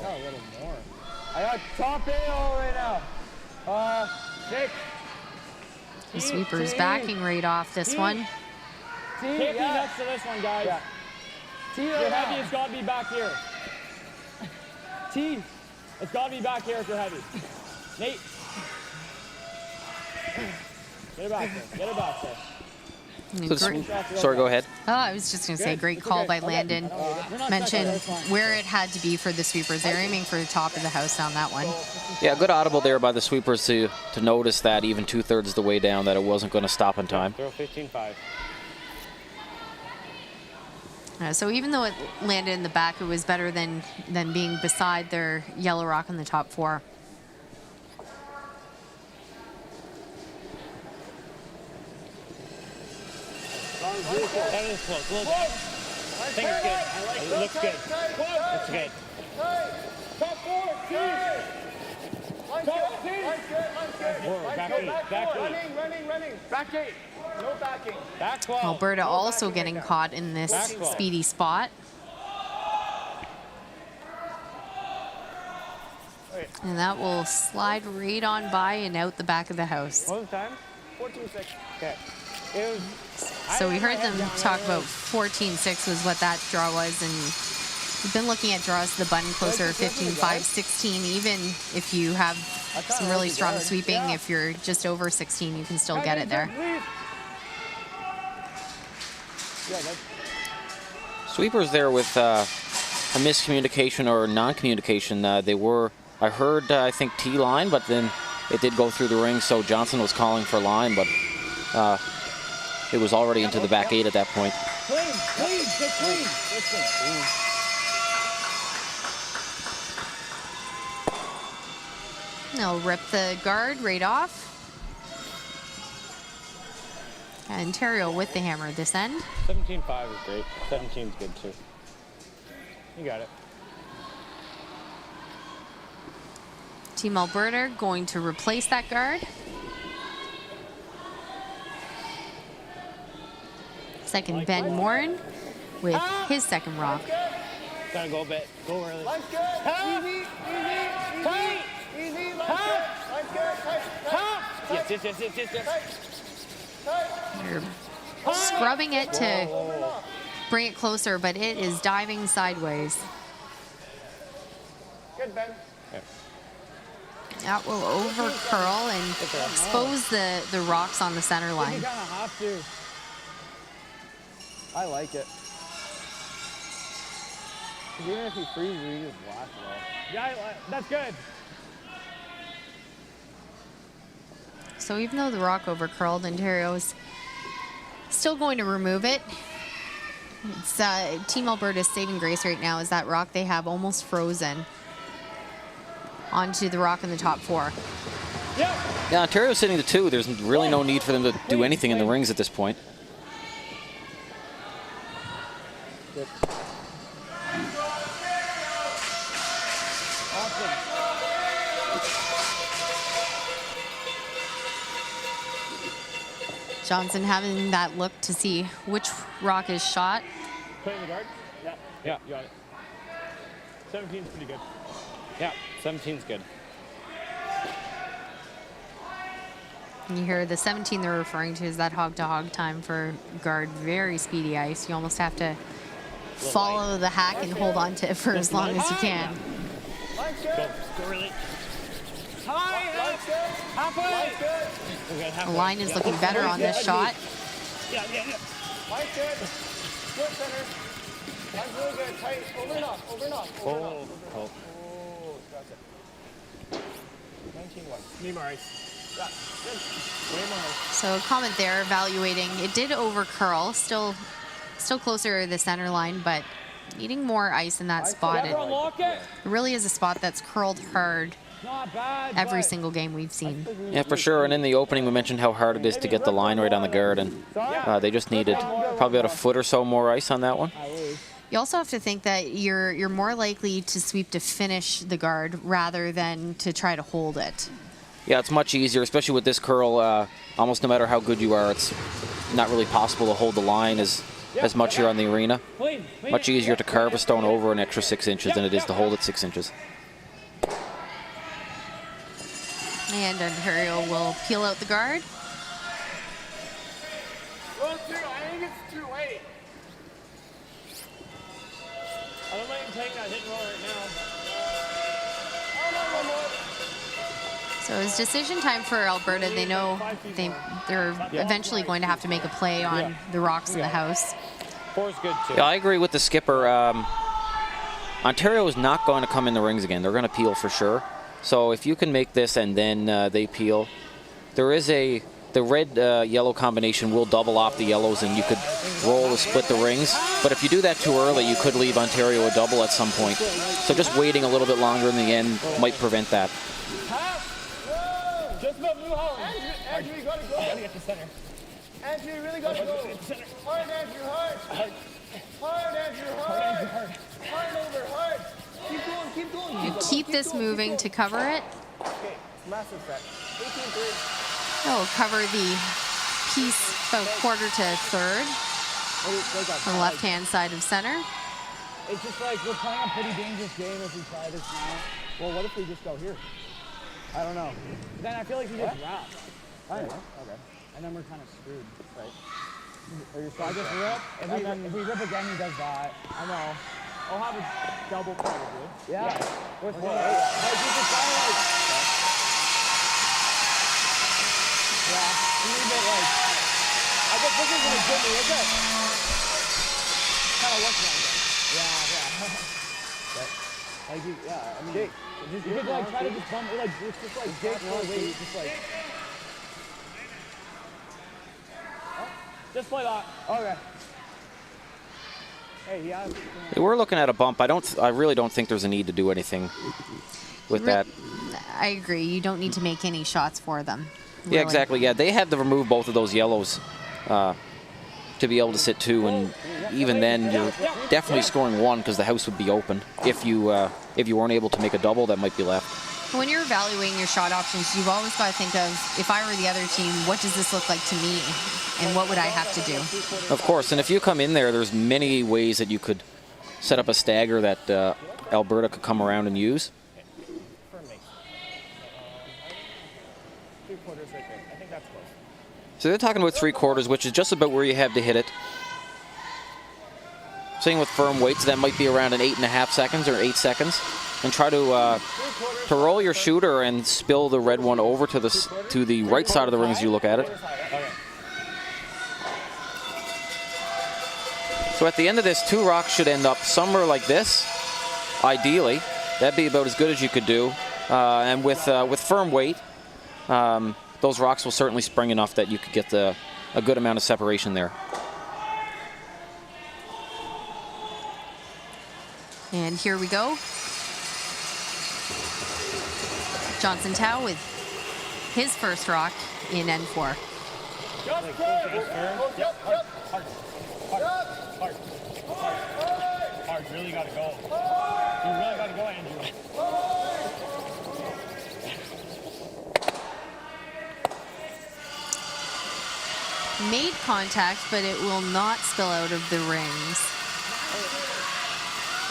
A little more. I got top AO right now. 6. The sweeper's backing right off this one. Can't be next to this one, guys. Your heavy has got to be back here. T. It's got to be back here if you're heavy. Nate. Get it back there. Get it back there. Sorry, go ahead. Oh, I was just going to say, great call by Landon. Mentioned where it had to be for the sweepers. They're aiming for the top of the house on that one. Yeah, good audible there by the sweepers to notice that even 2/3 the way down that it wasn't going to stop in time. 15-5. So even though it landed in the back, it was better than being beside their yellow rock in the top 4. That is close. Look. I think it's good. It looks good. Looks good. Top 4, Back 8. Running. Back 8. No backing. Back 12. Alberta also getting caught in this speedy spot. And that will slide right on by and out the back of the house. What was the time? 14-6. Okay. So we heard them talk about 14-6 was what that draw was, and we've been looking at draws to the button closer, 15-5, 16, even if you have some really strong sweeping. If you're just over 16, you can still get it there. Sweepers there with a miscommunication or non-communication. They were, I heard, I think T-line, but then it did go through the ring, so Johnson was calling for line, but it was already into the back 8 at that point. They'll rip the guard right off. Ontario with the hammer this end. 17-5 is great. 17's good too. You got it. Team Alberta going to replace that guard. Second, Ben Morin with his second rock. Gotta go a bit. Go early. Line's good. Easy, Tight. easy. Line's good. Line's good. Tight. Yes. They're scrubbing it to bring it closer, but it is diving sideways. Good, Ben. That will over curl and expose the rocks on the center You line. kind of have to. I like it. Even if he freezes, he just blast it off. Yeah, that's good. So even though the rock over curled, Ontario is still going to remove it. It's Team Alberta's saving grace right now is that rock they have almost frozen onto the rock in the top four. Yeah, Ontario's sitting to 2. There's really no need for them to do anything in the rings at this point. Johnson having that look to see which rock is shot. Put it in the guard? Yeah, you got it. 17's pretty good. Yeah, 17's good. You hear the 17 they're referring to is that hog-to-hog time for guard. Very speedy ice. You almost have to follow the hack and hold on to it for as long as you can. Line's good. Go really. Line's good. Halfway. Line's good. The line is looking better on this shot. Yeah. Line's good. Good, center. Line's really good. Tight. Over and off. Over and off. Over and off. Oh. Oh, that's it. 19-1. Need more ice. Yeah, good. Way more ice. So a comment there evaluating. It did over curl. Still closer to the center line, but needing more ice in that spot. It Everyone lock it. really is a spot that's curled hard Not bad. every but- single game we've seen. Yeah, for sure. And in the opening, we mentioned how hard it is to get the line right on the guard, and they just needed probably about a foot or so more ice on that one. You also have to think that you're more likely to sweep to finish the guard rather than to try to hold it. Yeah, it's much easier, especially with this curl. Almost no matter how good you are, it's not really possible to hold the line as much here on the arena. Much easier to carve a stone over an extra 6 inches than it is to hold it 6 inches. And Ontario will peel out the guard. Well, I think it's too late. I don't mind taking that hit and roll right now. Oh, no, more. So it's decision time for Alberta. They know they're eventually going to have to make a play on the rocks in the house. 4's good too. Yeah, I agree with the skipper. Ontario is not going to come in the rings again. They're going to peel for sure. So if you can make this and then they peel, there is the red-yellow combination will double off the yellows and you could roll to split the rings. But if you do that too early, you could leave Ontario a double at some point. So just waiting a little bit longer in the end might prevent that. Just about New Holland. Andrew, you gotta go. Gotta get to center. Andrew, you really gotta go. Hard, Andrew, hard. Hard, Andrew, hard. Hard over, hard. Keep going. You keep this moving to cover it. Okay, massive set. 18-3. They'll cover the piece about quarter to third on the left-hand side of center. It's just like we're playing a pretty dangerous game if we try this now. Well, what if we just go here? I don't know. Then I feel like we just wrap. I know. Okay. And then we're kind of screwed, right? So I just rip. If we rip again, he does that. I know. I'll have a double probably. Yeah. With what? Like you just kind of like. Yeah. A little bit like. I guess this isn't a good look at. Kind of looks like it. Yeah. Like you, I mean, Jake, you could like try to just bump, like it's just like Jake, weight, just like. Just play that. Okay. Hey, yeah. We're looking at a bump. I really don't think there's a need to do anything with that. I agree. You don't need to make any shots for them. Yeah, really. exactly. Yeah, they had to remove both of those yellows to be able to sit 2, and even then you're definitely scoring 1 because the house would be open. If you weren't able to make a double that might be left. When you're evaluating your shot options, you've always got to think of, if I were the other team, what does this look like to me, and what would I have to do? Of course, and if you come in there's many ways that you could set up a stagger that Alberta could come around and use. So they're talking about 3/4, which is just about where you have to hit it. Same with firm weights, that might be around an 8.5 seconds or 8 seconds. And try to roll your shooter and spill the red one over to the right side of the ring as you look at it. So at the end of this, 2 rocks should end up somewhere like this, ideally. That'd be about as good as you could do. And with firm weight, those rocks will certainly spring enough that you could get a good amount of separation there. And here we go. Johnson Tao with his first rock in N4. Hard, really gotta go. You really gotta go, Andrew. Made contact, but it will not spill out of the rings.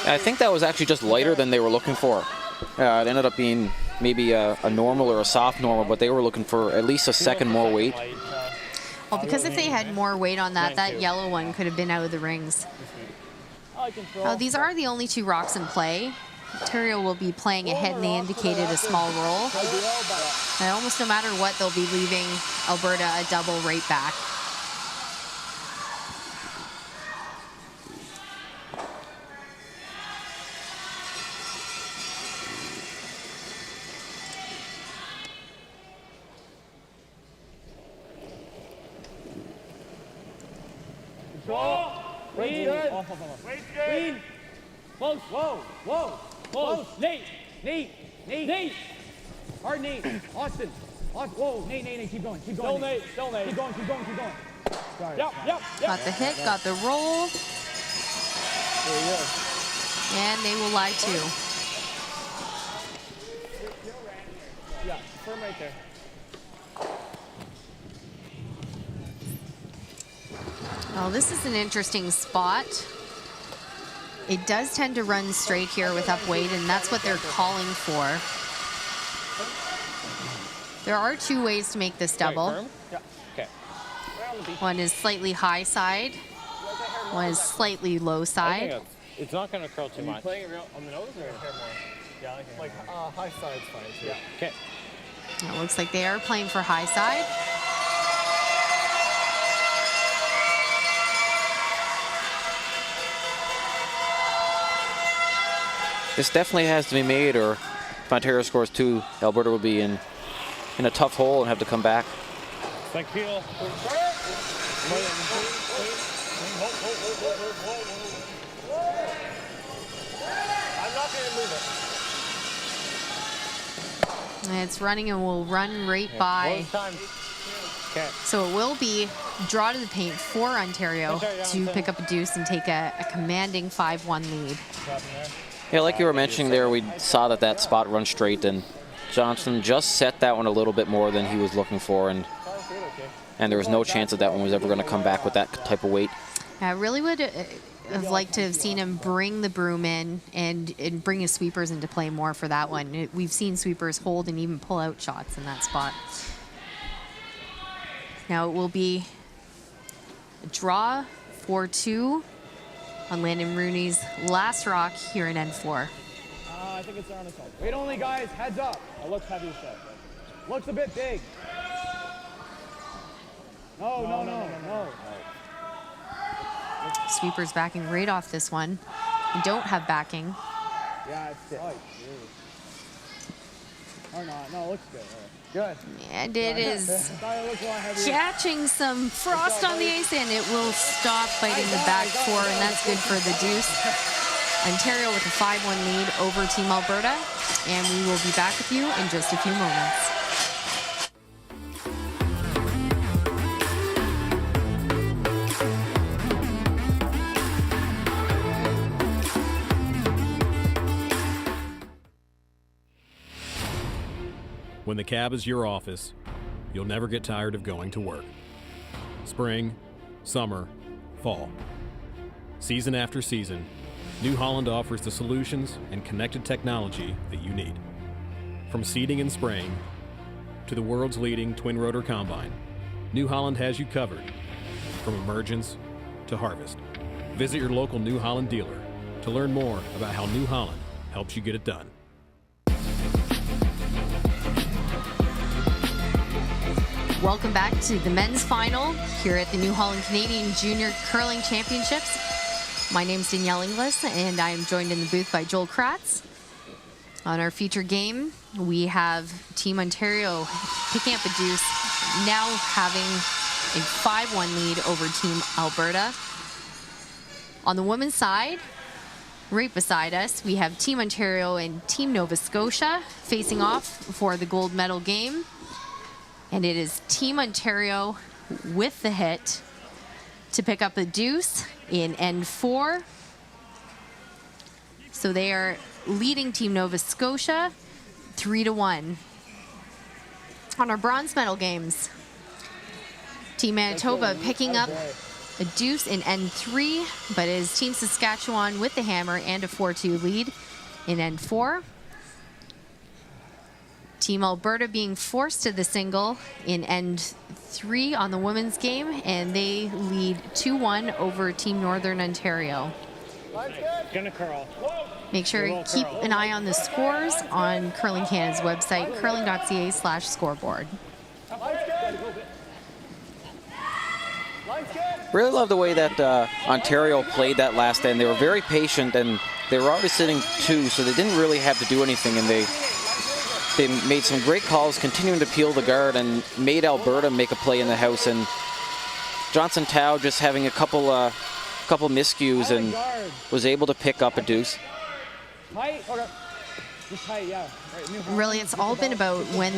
I think that was actually just lighter than they were looking for. It ended up being maybe a normal or a soft normal, but they were looking for at least a second more weight. Well, because if they had more weight on that yellow one could have been out of the rings. These are the only 2 rocks in play. Ontario will be playing ahead, and they indicated a small roll. And almost no matter what, they'll be leaving Alberta a double right back. Clean. Close. Whoa. Close. Nate. Hard Nate. Austin. Whoa. Nate. Keep going. Still Nate. Keep going. Yep. Got the hit, got the roll. There you go. And they will lie too. Yeah, firm right there. Well, this is an interesting spot. It does tend to run straight here with up weight, and that's what they're calling for. There are 2 ways to make this double. Yeah. Okay. One is slightly high side. One is slightly low side. It's not going to curl too much. Playing it real on the nose or hair more? Yeah, like high side's fine too. Yeah. Okay. It looks like they are playing for high side. This definitely has to be made, or if Ontario scores 2, Alberta will be in a tough hole and have to come back. Like peel. I'm not going to move it. And it's running and will run right by. Okay. So it will be draw to the paint for Ontario to pick up a deuce and take a commanding 5-1 lead. Yeah, like you were mentioning there, we saw that spot run straight, and Johnson just set that one a little bit more than he was looking for, and there was no chance that one was ever going to come back with that type of weight. I really would have liked to have seen him bring the broom in and bring his sweepers into play more for that one. We've seen sweepers hold and even pull out shots in that spot. Now it will be a draw 4-2 on Landon Rooney's last rock here in N4. I think it's on its own. Wait only, guys. Heads up. It looks heavy set. Looks a bit big. No. Sweepers backing right off this one. We don't have backing. Yeah, it's tight. Or not. No, it looks good. Good. And it is Thought it looked a lot heavier. catching some frost on the ice, and it will stop biting the back four, and that's good for the deuce. Ontario with a 5-1 lead over Team Alberta, and we will be back with you in just a few moments. When the cab is your office, you'll never get tired of going to work. Spring, summer, fall. Season after season, New Holland offers the solutions and connected technology that you need. From seeding and spraying to the world's leading twin-rotor combine, New Holland has you covered from emergence to harvest. Visit your local New Holland dealer to learn more about how New Holland helps you get it done. Welcome back to the men's final here at the New Holland Canadian Junior Curling Championships. My name's Danielle Inglis, and I am joined in the booth by Joel Kratz. On our feature game, we have Team Ontario picking up a deuce, now having a 5-1 lead over Team Alberta. On the women's side, right beside us, we have Team Ontario and Team Nova Scotia facing off for the gold medal game. And it is Team Ontario with the hit to pick up a deuce in end 4. So they are leading Team Nova Scotia 3-1. On our bronze medal games, Team Manitoba picking up a deuce in end 3, but it is Team Saskatchewan with the hammer and a 4-2 lead in end 4. Team Alberta being forced to the single in end 3 on the women's game, and they lead 2-1 over Team Northern Ontario. Gonna curl. Make sure you keep an eye on the scores on Curling Canada's website, curling.ca/scoreboard. Really love the way that Ontario played that last end. They were very patient, and they were already sitting 2, so they didn't really have to do anything, and they made some great calls, continuing to peel the guard, and made Alberta make a play in the house. And Johnson Tao just having a couple miscues and was able to pick up a deuce. Really, it's all been about when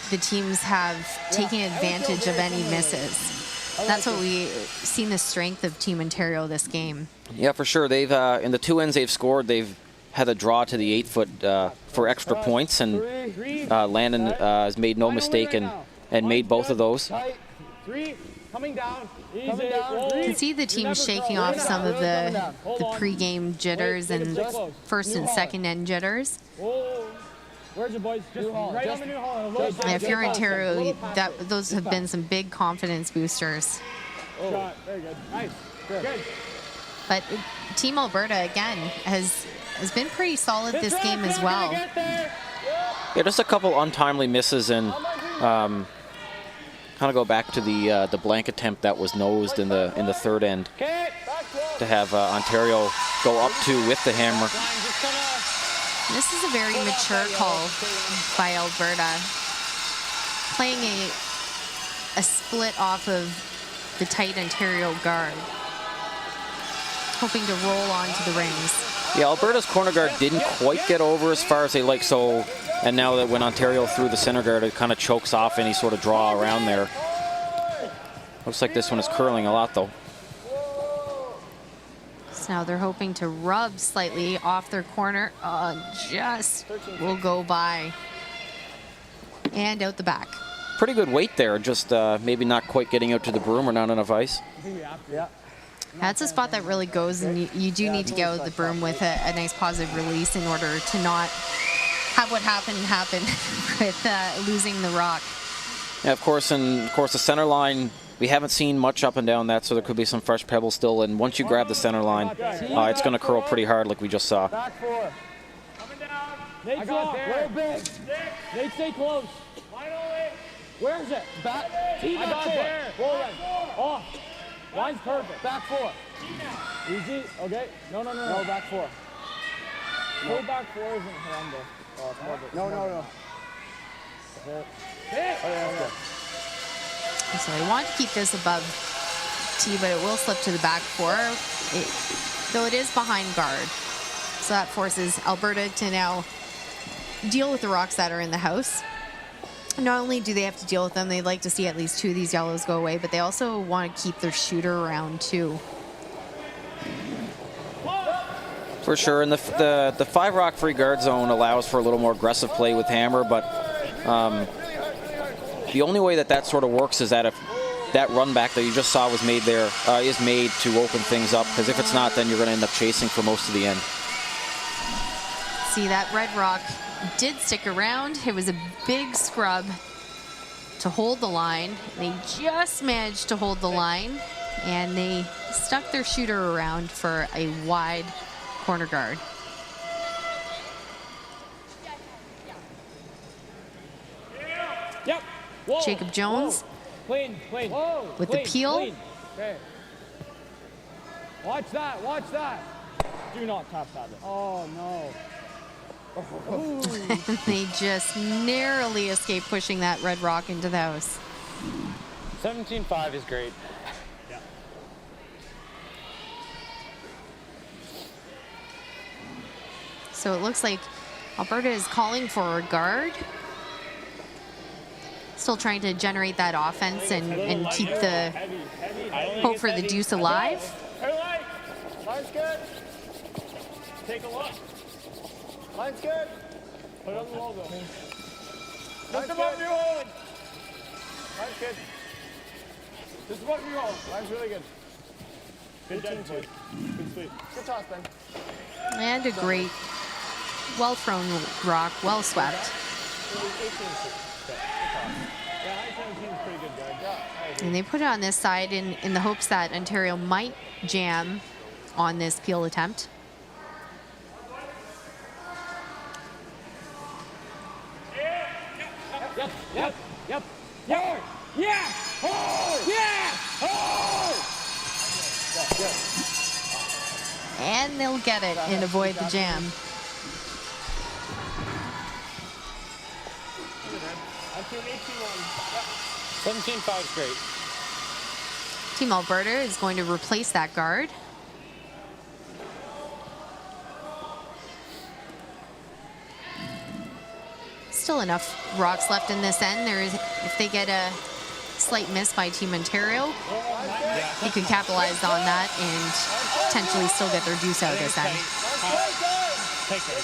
the teams have taken advantage of any misses. That's what we've seen, the strength of Team Ontario this game. Yeah, for sure. They've in the 2 ends they've scored, they've had a draw to the 8-foot for extra points, and Landon has made no mistake and made both of those. Coming down. You can see the team shaking off some of the pre-game jitters and first and second end jitters. Where's your boys? Just right on the New Holland. And if you're Ontario, those have been some big confidence boosters. Shot. Very good. Nice. Good. But Team Alberta, again, has been pretty solid this game as well. Yeah, just a couple untimely misses, and kind of go back to the blank attempt that was nosed in the third end to have Ontario go up 2 with the hammer. This is a very mature call by Alberta, playing a split off of the tight Ontario guard, hoping to roll onto the rings. Yeah, Alberta's corner guard didn't quite get over as far as they like, so, and now that when Ontario threw the center guard, it kind of chokes off any sort of draw around there. Looks like this one is curling a lot, though. So now they're hoping to rub slightly off their corner. Just will go by. And out the back. Pretty good weight there, just maybe not quite getting out to the broom or not enough ice. Yeah. That's a spot that really goes, and you do need to get out of the broom with a nice positive release in order to not have what happened with losing the rock. Yeah, of course the center line, we haven't seen much up and down that, so there could be some fresh pebbles still, and once you grab the center line, it's going to curl pretty hard like we just saw. Back 4. Coming down. Nate's off. Real big. Nate, stay close. Finally. Where is it? Back. I got there. Forward. Off. Line's perfect. Back 4. Easy. Okay. No. No, back 4. Pull back 4 isn't horrendous. Oh, it's horrible. No. Hit. Okay. So I want to keep this above T, but it will slip to the back 4, though it is behind guard. So that forces Alberta to now deal with the rocks that are in the house. Not only do they have to deal with them, they'd like to see at least 2 of these yellows go away, but they also want to keep their shooter around too. For sure, and the 5 rock free guard zone allows for a little more aggressive play with hammer, but the only way that sort of works is that if that run back that you just saw was made there is made to open things up, because if it's not, then you're going to end up chasing for most of the end. See, that red rock did stick around. It was a big scrub to hold the line. They just managed to hold the line, and they stuck their shooter around for a wide corner guard. Yep. Whoa. Jacob Jones. Whoa. Clean. Whoa. With the peel. Clean. Okay. Watch that. Do not tap that. Oh, no. They just narrowly escaped pushing that red rock into the house. 17-5 is great. Yeah. So it looks like Alberta is calling for a guard. Still trying to generate that offense and keep the hope for the deuce alive. Line's good. Take a look. Line's good. Put it on the logo. Line's above good. your hold. Line's good. Just above your hold. Line's really good. Good dead play. Good sweep. Good toss, Ben. And a great, well-thrown rock, well swept. Yeah, I-17 is pretty good, guard. Yeah. And they put it on this side in the hopes that Ontario might jam on this peel attempt. Yep. Hard. Yeah. Hard. Yeah. Hard. And they'll get it and avoid the jam. That's your 17-5 is great. Team Alberta is going to replace that guard. Still enough rocks left in this end. If they get a slight miss by Team Ontario, they could capitalize on that and potentially still get their deuce out of this end. Take it.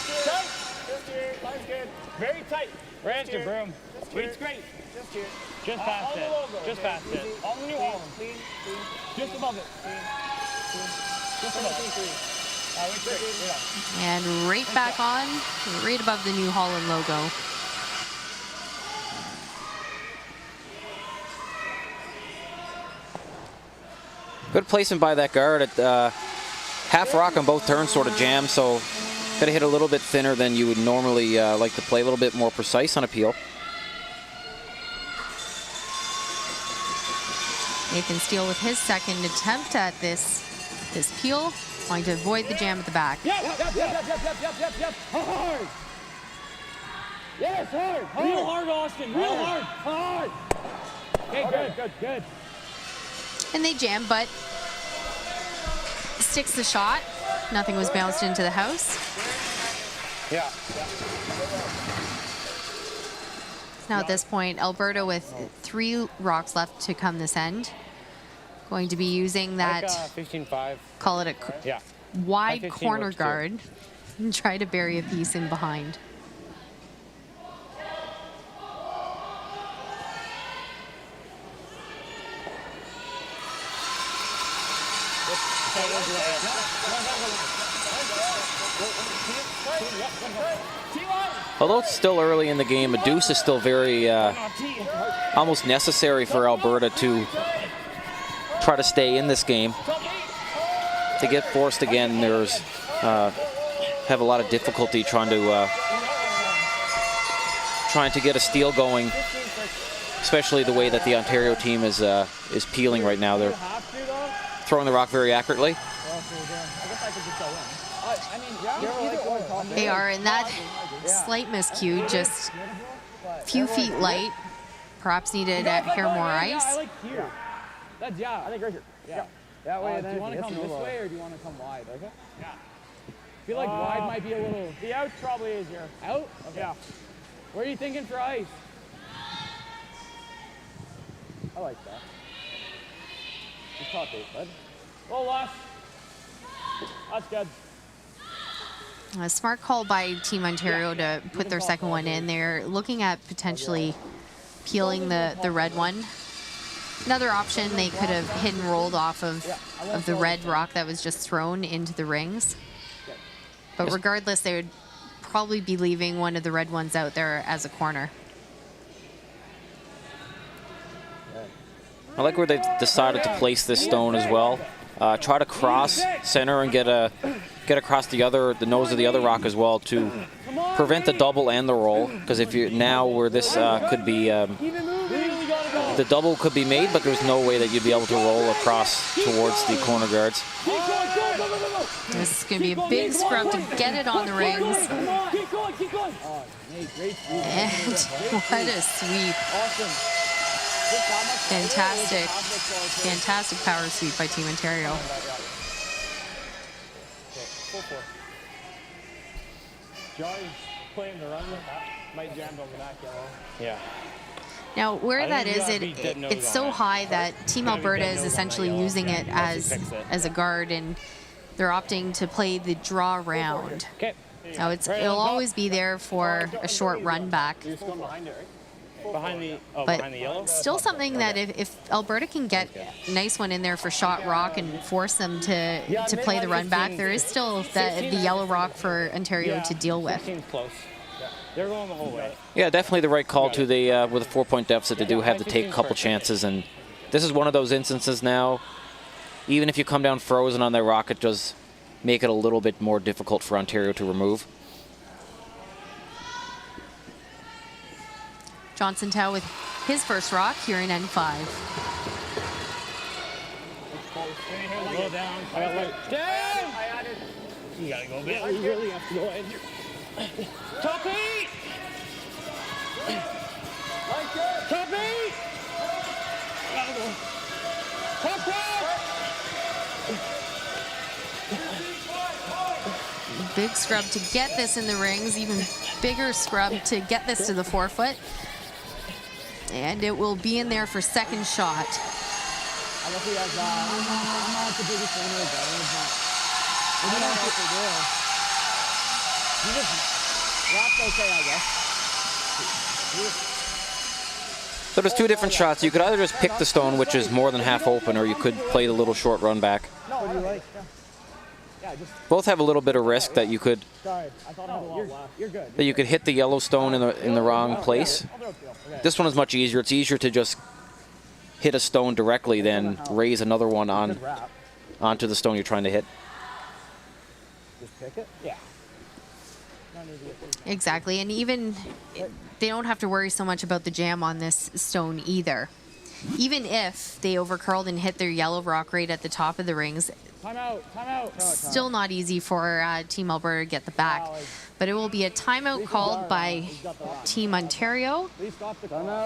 Line's good. Very tight. Ranch your broom. Weight's great. Just here. Just past it. Just past it. On the New Holland. Clean. Just above it. Just above it. Weight's great. And right back on, right above the New Holland logo. Good placement by that guard. At half rock on both turns, sort of jam, so got to hit a little bit thinner than you would normally like to play, a little bit more precise on a peel. Nathan Steele with his second attempt at this peel, trying to avoid the jam at the back. Yep. Hard. Yes, hard. Real hard, Austin. Real hard. Hard. Okay, good. And they jam, but sticks the shot. Nothing was bounced into the house. Yeah. Now at this point, Alberta with 3 rocks left to come this end. Going to be using that, 15-5. call it a Yeah. wide 15 corner works too. guard, and try to bury a piece in behind. Although it's still early in the game, a deuce is still very almost necessary for Alberta to try to stay in this game. To get forced again, there's have a lot of difficulty trying to get a steal going, especially the way that the Ontario team is peeling right now. They're throwing the rock very accurately. They are in that slight miscue, just a few feet light. Perhaps needed a hair more ice. I like here. That's, I think right here. Yeah. That way, Do you want to come this way or do you want to come wide? Okay. Yeah. feel like wide might be a little... The out's probably easier. Out? Okay. Yeah. Where are you thinking for ice? I like that. Just top 8, bud. A little less. That's good. A smart call by Team Ontario to put their second one in. They're looking at potentially peeling the red one. Another option, they could have hit and rolled off of the red rock that was just thrown into the rings. But regardless, they would probably be leaving one of the red ones out there as a corner. I like where they've decided to place this stone as well. Try to cross center and get across the nose of the other rock as well to prevent the double and the roll. Because if you now where this could be, the double could be made, but there's no way that you'd be able to roll across towards the corner guards. This is going to be a big scrub to get it on the rings. And what a sweep. Fantastic power sweep by Team Ontario. John's playing the run with that. Might jam over that yellow. Yeah. Now, where that is, it's so high that Team Alberta is essentially using it as a guard, and they're opting to play the draw round. Now, it'll always be there for a short run back. Behind the yellow? Still something that if Alberta can get a nice one in there for shot rock and force them to play the run back, there is still the yellow rock for Ontario to deal with. They're going the whole way. Yeah, definitely the right call to the with a 4-point deficit. They do have to take a couple chances, and this is one of those instances now. Even if you come down frozen on that rock, it does make it a little bit more difficult for Ontario to remove. Johnson Tao with his first rock here in N5. Go down. Down! You gotta go bit. You really have to go in. Top 8! Top 8! Gotta go. Top 12! Big scrub to get this in the rings, even bigger scrub to get this to the forefoot. And it will be in there for second shot. I don't know if he has I'm not the biggest fan of the guy. I don't know what they're doing. He just rocked okay, I guess. So there's two different shots. You could either just pick the stone, which is more than half open, or you could play the little short run back. What do you like? Yeah, Both have a little bit of risk that you could you're good. Hit the yellow stone in the wrong place. This one is much easier. It's easier to just hit a stone directly than raise another one onto the stone you're trying to hit. Just pick it? Yeah. Exactly, and even they don't have to worry so much about the jam on this stone either. Even if they overcurled and hit their yellow rock right at the top of the rings, Time out. still not easy for Team Alberta to get the back. But it will be a timeout called by Team Ontario.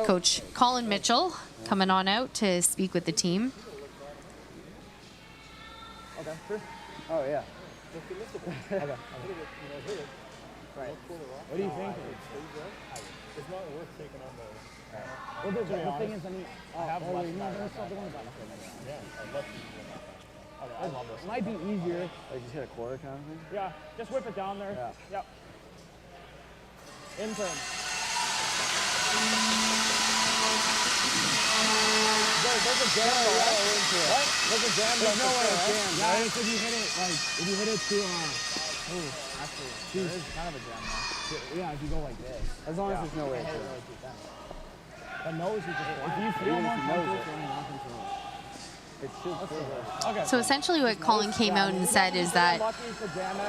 Coach Colin Mitchell coming on out to speak with the team. Okay, sure. Oh, yeah. Okay. Right. What do you think? It's not worth taking on the... Well, the thing is, I mean, I have less than that. Yeah, I'd love to. I love this. It might be easier. Like just hit a quarter kind of thing? Yeah, just whip it down there. Yeah. Yep. In turn. There's a jam though. What? There's a jam though. There's no way it's jammed. Yeah, right? If you hit it, like, if you hit it to, actually, there is kind of a jam though. Yeah, if you go like this. As long as there's no way to hit it like that. The nose is just, if you feel more comfortable, So essentially what Colin came out and said is that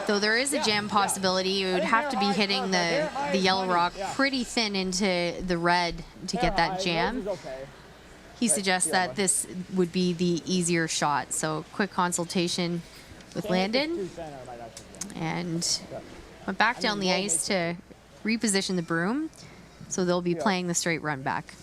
though there is a jam possibility, you would have to be hitting the yellow rock pretty thin into the red to get that jam. He suggests that this would be the easier shot. So quick consultation with Landon and went back down the ice to reposition the broom. So they'll be playing the straight run back.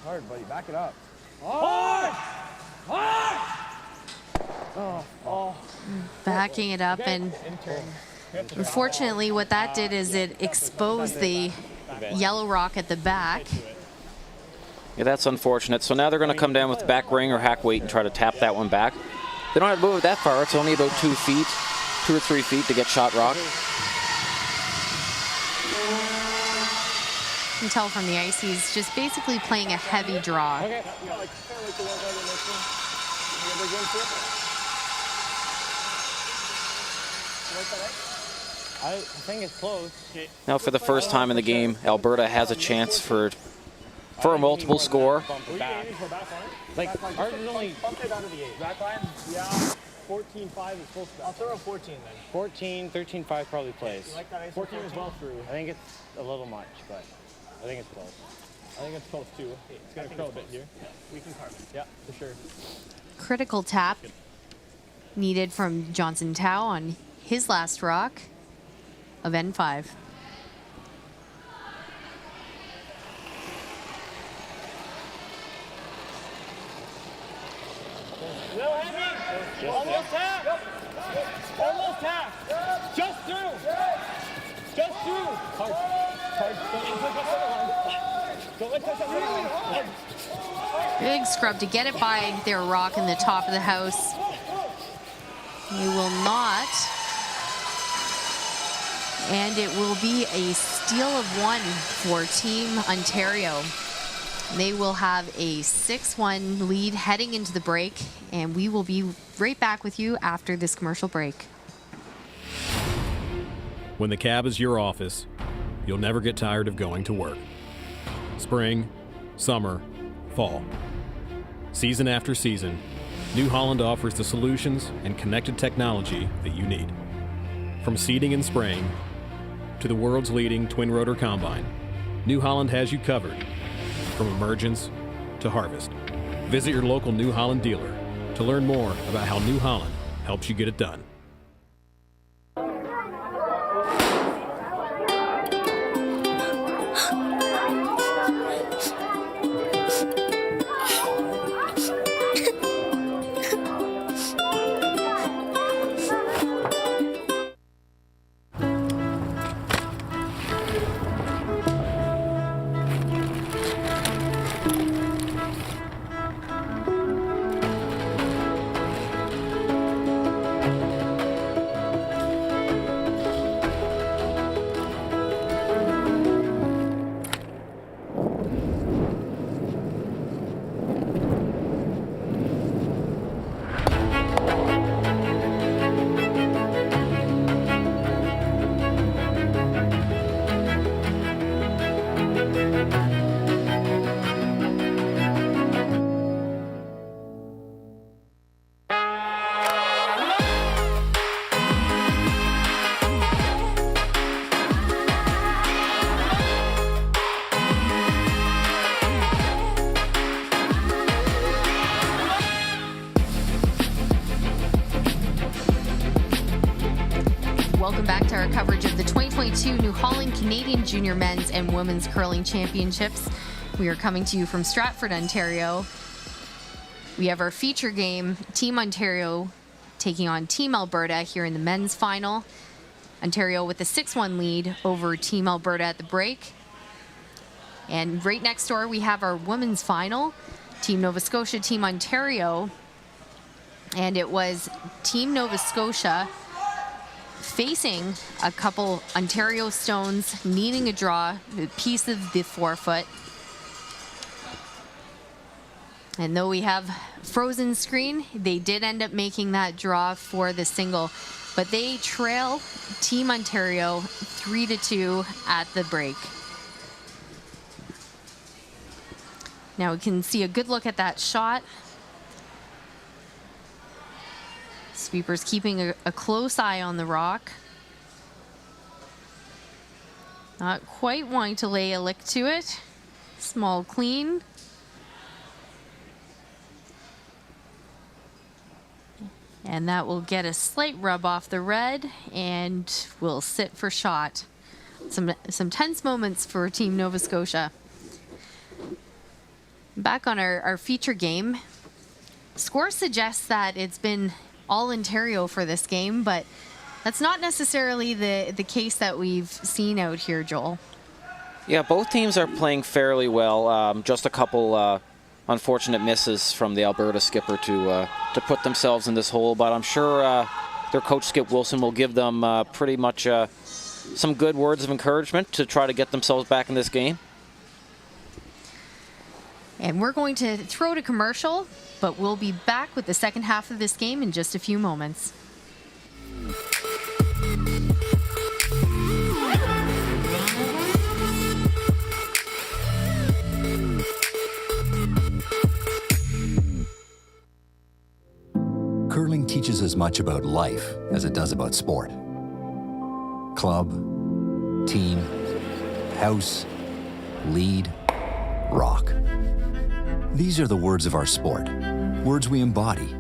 Hard, buddy. Back it up. Hard! Hard! Backing it up, and unfortunately what that did is it exposed the yellow rock at the back. Yeah, that's unfortunate. So now they're going to come down with back ring or hack weight and try to tap that one back. They don't have to move it that far. It's only about 2 feet, 2 or 3 feet to get shot rock. You can tell from the ice he's just basically playing a heavy draw. Okay. I think it's close. Now for the first time in the game, Alberta has a chance for a multiple score. Like, ours is only... Bump it under the 8. Back line? Yeah. 14-5 is close. I'll throw a 14 then. 14, 13-5 probably plays. You like that ice? 14 is well through. I think it's a little much, but I think it's close. I think it's close too. It's going to curl a bit here. Yeah, we can carve it. Yeah, for sure. Critical tap needed from Johnson Tao on his last rock of N5. Little heavy. Almost tap. Almost tap. Just through. Just through. Hard. Don't let touch that. Big scrub to get it by their rock in the top of the house. They will not. And it will be a steal of 1 for Team Ontario. They will have a 6-1 lead heading into the break, and we will be right back with you after this commercial break. When the cab is your office, you'll never get tired of going to work. Spring, summer, fall. Season after season, New Holland offers the solutions and connected technology that you need. From seeding and spraying to the world's leading twin-rotor combine, New Holland has you covered from emergence to harvest. Visit your local New Holland dealer to learn more about how New Holland helps you get it done. Welcome back to our coverage of the 2022 New Holland Canadian Junior Men's and Women's Curling Championships. We are coming to you from Stratford, Ontario. We have our feature game, Team Ontario taking on Team Alberta here in the men's final. Ontario with a 6-1 lead over Team Alberta at the break. And right next door, we have our women's final, Team Nova Scotia, Team Ontario. And it was Team Nova Scotia facing a couple Ontario Stones, needing a draw, a piece of the forefoot. And though we have frozen screen, they did end up making that draw for the single. But they trail Team Ontario 3-2 at the break. Now we can see a good look at that shot. Sweepers keeping a close eye on the rock. Not quite wanting to lay a lick to it. Small clean. And that will get a slight rub off the red and will sit for shot. Some tense moments for Team Nova Scotia. Back on our feature game, score suggests that it's been all Ontario for this game, but that's not necessarily the case that we've seen out here, Joel. Yeah, both teams are playing fairly well. Just a couple unfortunate misses from the Alberta skipper to put themselves in this hole, but I'm sure their coach Skip Wilson will give them pretty much some good words of encouragement to try to get themselves back in this game. And we're going to throw to commercial, but we'll be back with the second half of this game in just a few moments. Curling teaches as much about life as it does about sport. Club, team, house, lead, rock. These are the words of our sport, words we embody,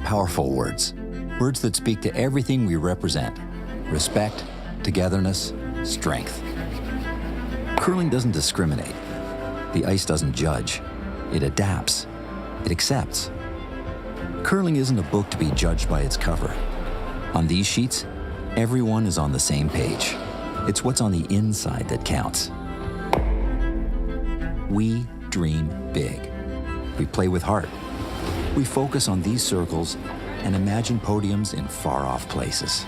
powerful words, words that speak to everything we represent: respect, togetherness, strength. Curling doesn't discriminate. The ice doesn't judge. It adapts. It accepts. Curling isn't a book to be judged by its cover. On these sheets, everyone is on the same page. It's what's on the inside that counts. We dream big. We play with heart. We focus on these circles and imagine podiums in far-off places.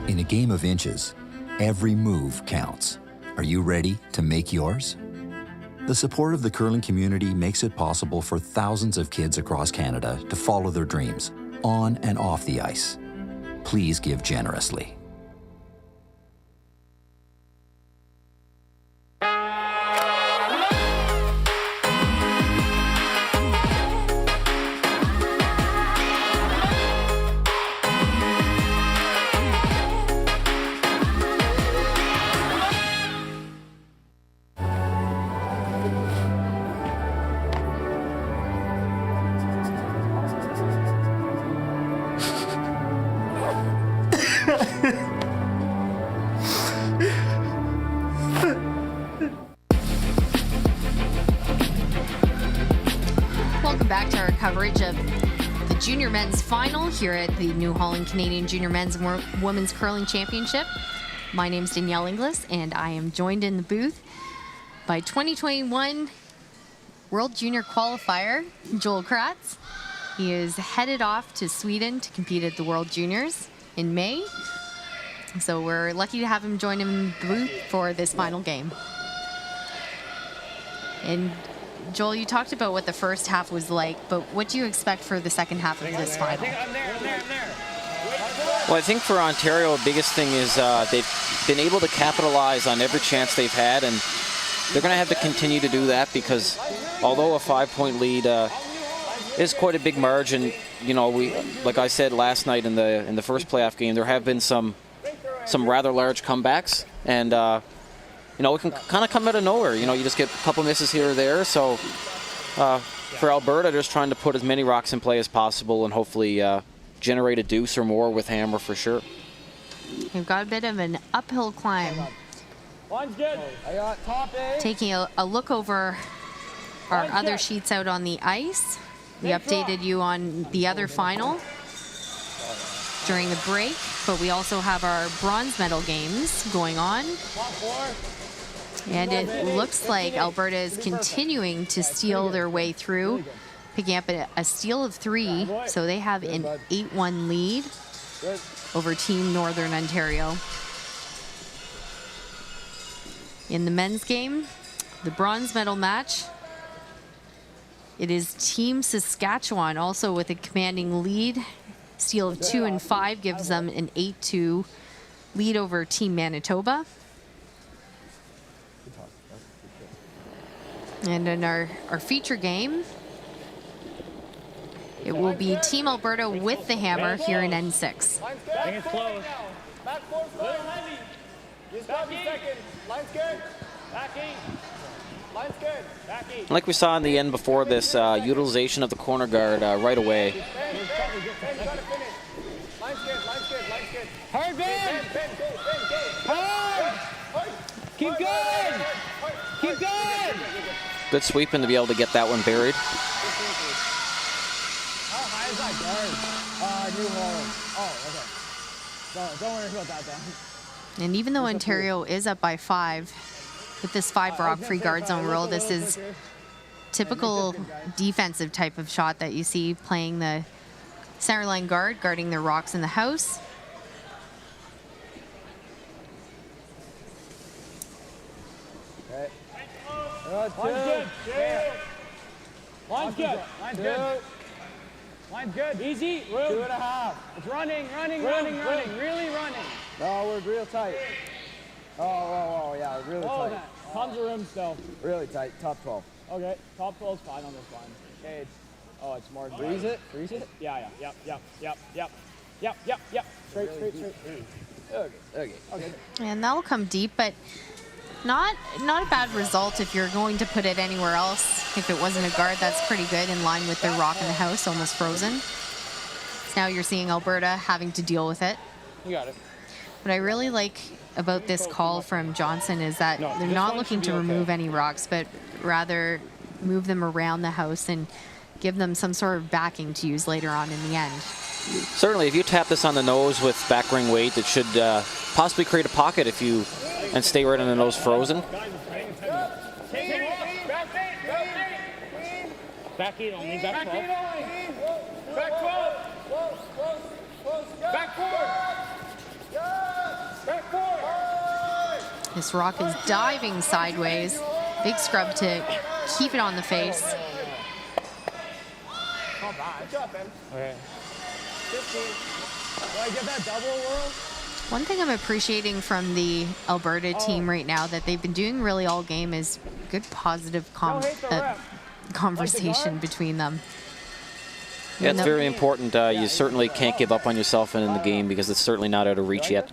In a game of inches, every move counts. Are you ready to make yours? The support of the curling community makes it possible for thousands of kids across Canada to follow their dreams, on and off the ice. Please give generously. Welcome back to our coverage of the Junior Men's Final here at the New Holland Canadian Junior Men's and Women's Curling Championship. My name's Danielle Inglis, and I am joined in the booth by 2021 World Junior Qualifier, Joel Kratz. He is headed off to Sweden to compete at the World Juniors in May. So we're lucky to have him join him in the booth for this final game. And Joel, you talked about what the first half was like, but what do you expect for the second half of this final? Well, I think for Ontario, the biggest thing is they've been able to capitalize on every chance they've had, and they're going to have to continue to do that because although a 5-point lead is quite a big margin, you know, like I said last night in the first playoff game, there have been some rather large comebacks, and you know, it can kind of come out of nowhere. You know, you just get a couple misses here or there. So for Alberta, just trying to put as many rocks in play as possible and hopefully generate a deuce or more with hammer for sure. We've got a bit of an uphill climb. Line's good. I got top A. Taking a look over our other sheets out on the ice. We updated you on the other final during the break, but we also have our bronze medal games going on. And it looks like Alberta is continuing to steal their way through, picking up a steal of 3, so they have an 8-1 lead over Team Northern Ontario. In the men's game, the bronze medal match, it is Team Saskatchewan also with a commanding lead. Steal of 2 and 5 gives them an 8-2 lead over Team Manitoba. And in our feature game, it will be Team Alberta with the hammer here in N6. I think it's close. Back 4 front. Just got me second. Line's good. Back 8. Line's good. Back 8. Like we saw in the end before this, utilization of the corner guard right away. Ben's got to finish. Line's good. Line's good. Line's good. Hard, Ben! Ben, go. Hard! Keep going! Keep going! Good sweeping to be able to get that one buried. How high is that guard? New Holland. Oh, okay. Don't worry about that then. And even though Ontario is up by 5, with this 5 rock free guard zone rule, this is typical defensive type of shot that you see playing the center line guard, guarding their rocks in the house. Okay. Line's good. Line's good. Line's good. Line's good. Easy. Room. 2.5. It's running. Really running. No, we're real tight. Oh, yeah, really tight. Tons of room still. Really tight. Top 12. Okay, top 12 is fine on this line. Okay, it's more. Freeze it? Yeah. Yep. Straight. Okay. And that'll come deep, but not a bad result if you're going to put it anywhere else. If it wasn't a guard, that's pretty good, in line with their rock in the house, almost frozen. So now you're seeing Alberta having to deal with it. You got it. What I really like about this call from Johnson is that they're not looking to remove any rocks, but rather move them around the house and give them some sort of backing to use later on in the end. Certainly, if you tap this on the nose with back ring weight, it should possibly create a pocket and stay right on the nose frozen. Back 8 only, back 12. Back 12. Back 4. Back 4. This rock is diving sideways. Big scrub to keep it on the face. Not bad. Good job, Ben. Okay. 15. Do I get that double whirl? One thing I'm appreciating from the Alberta team right now that they've been doing really all game is good positive conversation between them. Yeah, it's very important. You certainly can't give up on yourself in the game because it's certainly not out of reach yet.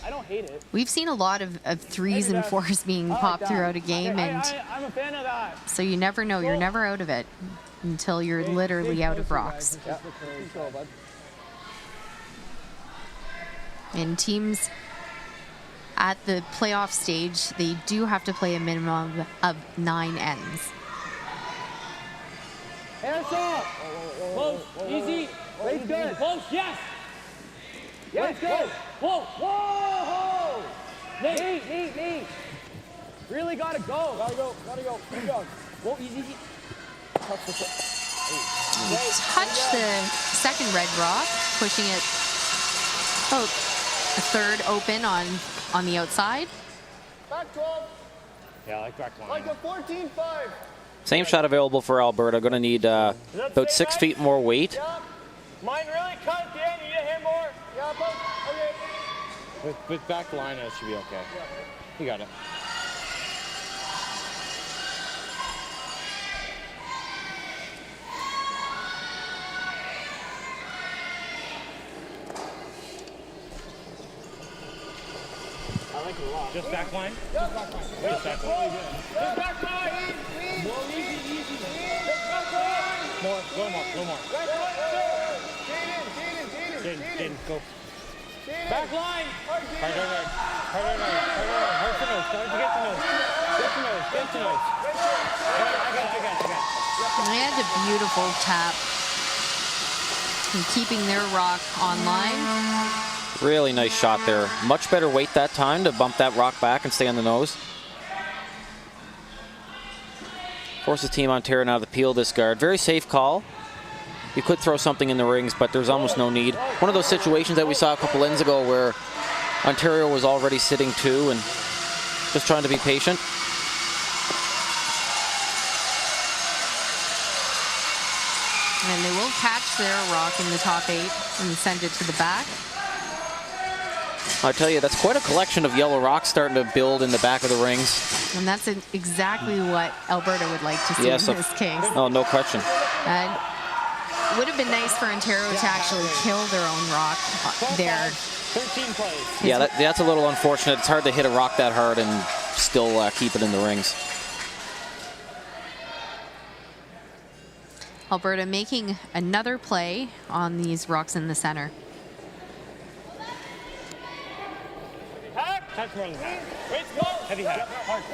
I don't hate it. We've seen a lot of 3s and 4s being popped throughout a game, and I'm a fan of that. so you never know. You're never out of it until you're literally out of rocks. And teams at the playoff stage, they do have to play a minimum of 9 ends. Hands up. Close. Easy. Raise good. Close. Yes. Yes. Good. Whoa. Nate. Really gotta go. Gotta go. Keep going. Whoa, easy. Touch the Touch the second red rock, pushing it about a third open on the outside. Back 12. Yeah, I like back line. Like a 14-5. Same shot available for Alberta. Going to need about 6 feet more weight. Yeah. Mine really cut at the end. You need to hit more. Yeah, okay. With back line, it should be okay. You got it. I like it a lot. Just back line? Yep. Just back line. Just back line. Just back line. More easy. Just back line. More. Go more. Jaden, go. Back line. Hard. Hard for nose. Start to get to nose. Get to nose. I got it. And they had a beautiful tap and keeping their rock online. Really nice shot there. Much better weight that time to bump that rock back and stay on the nose. Forces Team Ontario now to peel this guard. Very safe call. You could throw something in the rings, but there's almost no need. One of those situations that we saw a couple ends ago where Ontario was already sitting 2 and just trying to be patient. And they will catch their rock in the top 8 and send it to the back. I tell you, that's quite a collection of yellow rocks starting to build in the back of the rings. And that's exactly what Alberta would like to see in this case. Oh, no question. And it would have been nice for Ontario to actually kill their own rock there. 13 plays. Yeah, that's a little unfortunate. It's hard to hit a rock that hard and still keep it in the rings. Alberta making another play on these rocks in the center. Touch more than that. Heavy head. Hard.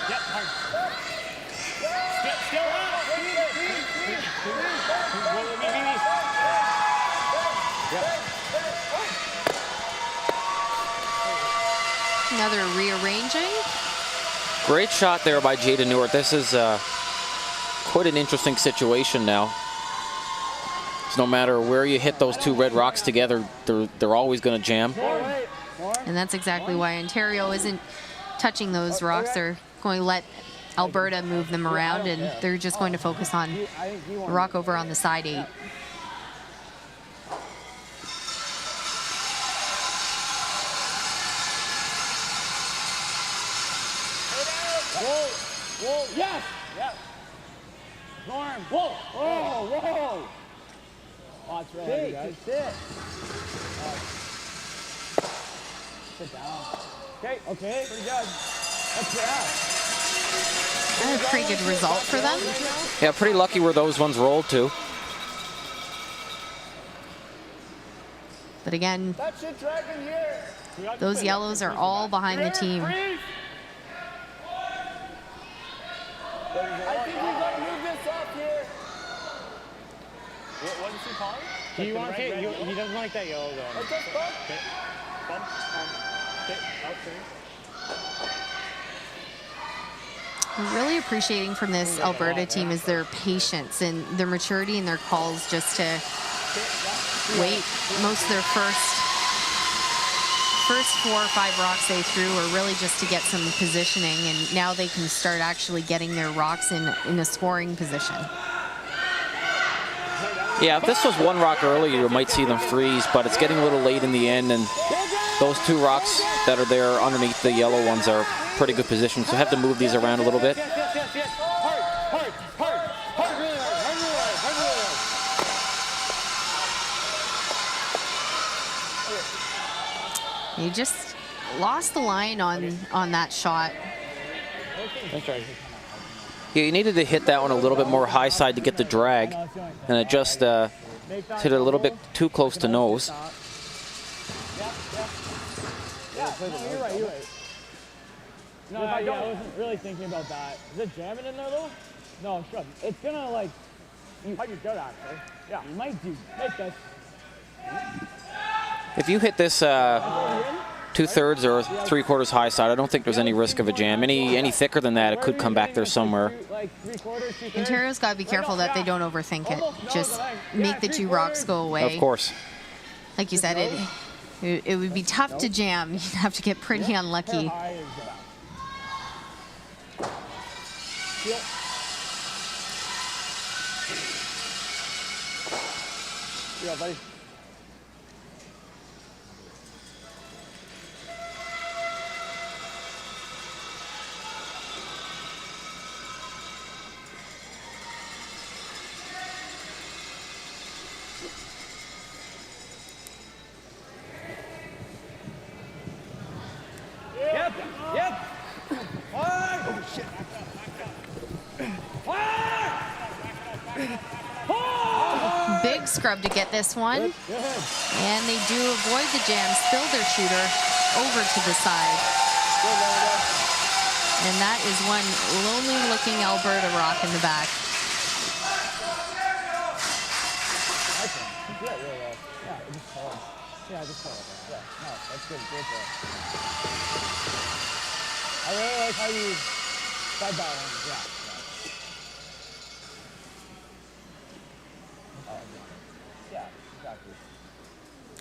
Yep, hard. Still up. Another rearranging. Great shot there by Jada Newart. This is quite an interesting situation now. So no matter where you hit those two red rocks together, they're always going to jam. And that's exactly why Ontario isn't touching those rocks. They're going to let Alberta move them around, and they're just going to focus on the rock over on the side 8. Whoa, yes! Yes. Norm, whoa! Oh, that's really heavy, guys. Sit down. Okay, pretty good. That's And a pretty good result for them. Yeah, pretty lucky where those ones rolled to. But again, That shit dragging here. those yellows are all behind the team. I think we gotta move this up here. What is he calling? He wants it. He doesn't like that yellow though. Let's just bump. Bump. Okay, I'm really appreciating from this Alberta team is their patience and their maturity and their calls just to wait. Most of their first 4 or 5 rocks they threw were really just to get some positioning, and now they can start actually getting their rocks in a scoring position. Yeah, if this was one rock earlier, you might see them freeze, but it's getting a little late in the end, and those 2 rocks that are there underneath the yellow ones are pretty good position, so have to move these around a little bit. Hard, really hard. He just lost the line on that shot. Yeah, you needed to hit that one a little bit more high side to get the drag, and it just hit it a little bit too close to nose. You're right. No, I wasn't really thinking about that. Is it jamming in there though? No, sure. It's gonna like. You good actually. Yeah, you might do. Make this. If you hit this 2/3 or 3/4 high side, I don't think there's any risk of a jam. Any thicker than that, it could come back there somewhere. Ontario's got to be careful that they don't overthink it. Just make the 2 rocks go away. Of course. Like you said, it would be tough to jam. You'd have to get pretty unlucky. Yeah, buddy. Yep. Hard. Oh, shit. Big scrub to get this one. And they do avoid the jam, spill their shooter over to the side. And that is one lonely looking Alberta rock in the back. Yeah, just hold it. Yeah, no, that's good. I really like how you side balance. Yeah. Yeah, exactly.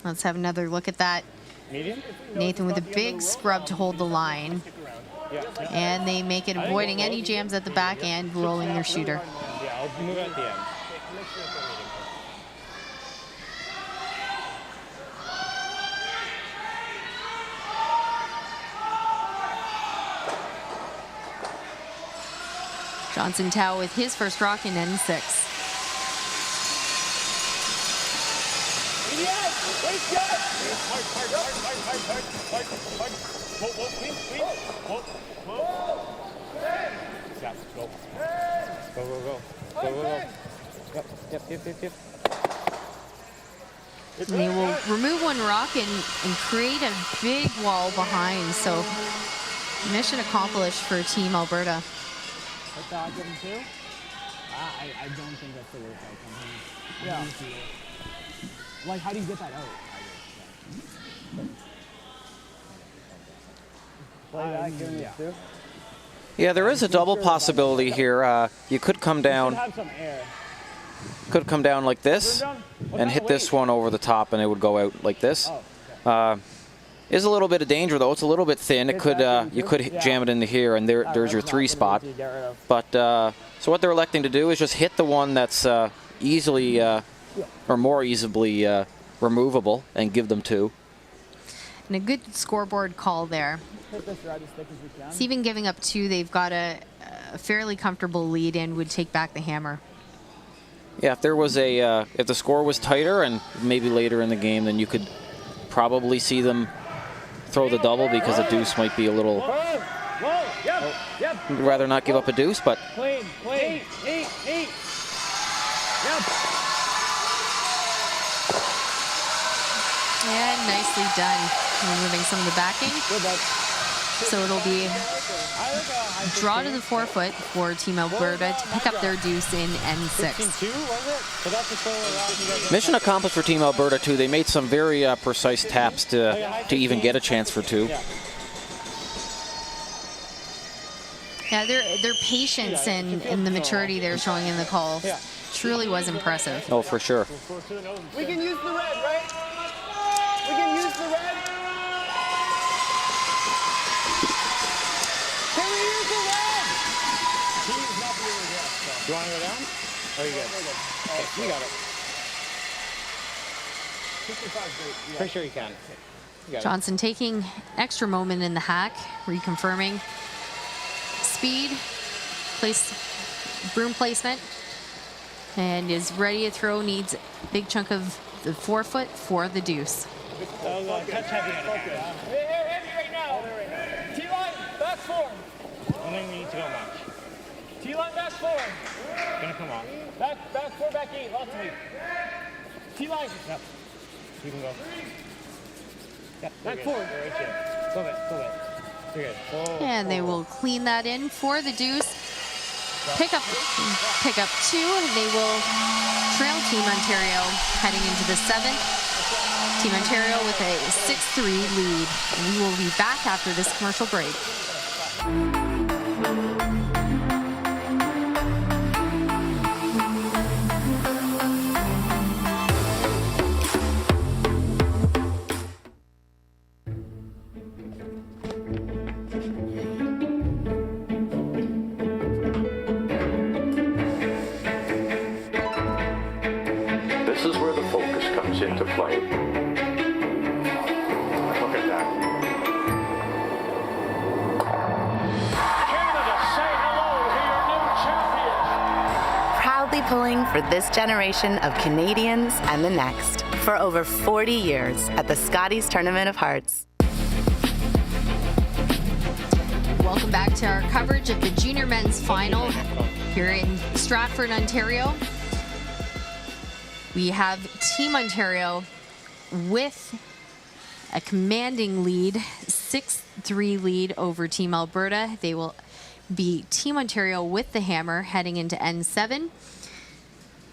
Let's have another look at that. Medium? Nathan with a big scrub to hold the line. And they make it avoiding any jams at the back end, rolling their shooter. Yeah, I'll move at the end. Johnson Tao with his first rock in N6. Go. Yep. And they will remove one rock and create a big wall behind. So mission accomplished for Team Alberta. Put that, give him 2. I don't think that's the worst outcome. Yeah. Like, how do you get that out? Play that, give him 2. Yeah, there is a double possibility here. You could come down. Have some air. Could come down like this and hit this one over the top, and it would go out like this. Is a little bit of danger though. It's a little bit thin. It could you could jam it into here, and there's your 3 spot. But so what they're electing to do is just hit the one that's easily or more easily removable, and give them 2. And a good scoreboard call there. Hit this right as thick as we can. So even giving up 2, they've got a fairly comfortable lead and would take back the hammer. Yeah, if there was if the score was tighter and maybe later in the game, then you could probably see them throw the double, because a deuce might be a little. Yep. I'd rather not give up a deuce, but. Clean. Neat. Yep. And nicely done. Removing some of the backing. So it'll be draw to the 4-foot for Team Alberta to pick up their deuce in N6. Mission accomplished for Team Alberta too. They made some very precise taps to even get a chance for 2. Yeah, their patience and the maturity they're showing in the call truly was impressive. Oh, for sure. We can use the red, right? We can use the red. Can we use the red? You want to go down? Oh, you good? Okay, you got it. 55 great. Pretty sure you can. Johnson taking extra moment in the hack, reconfirming speed, broom placement, and is ready to throw. Needs a big chunk of the 4-foot for the deuce. Touch heavy. Heavy right now. T-line, back 4. I don't think we need to go much. T-line, back 4. Gonna come on. Back 4, back 8. Lots of weight. T-line. Yep. You can go. Yep. Back 4. Right here. Flip it. You're good. And they will clean that in for the deuce. Pick up 2, and they will trail Team Ontario heading into the 7th. Team Ontario with a 6-3 lead. And we will be back after this commercial break. This is where the focus comes into play. Look at that. Canada, say hello to your new champions. Proudly pulling for this generation of Canadians and the next for over 40 years at the Scotties Tournament of Hearts. Welcome back to our coverage of the junior men's final here in Stratford, Ontario. We have Team Ontario with a commanding lead, 6-3 lead over Team Alberta. They will be Team Ontario with the hammer heading into N7.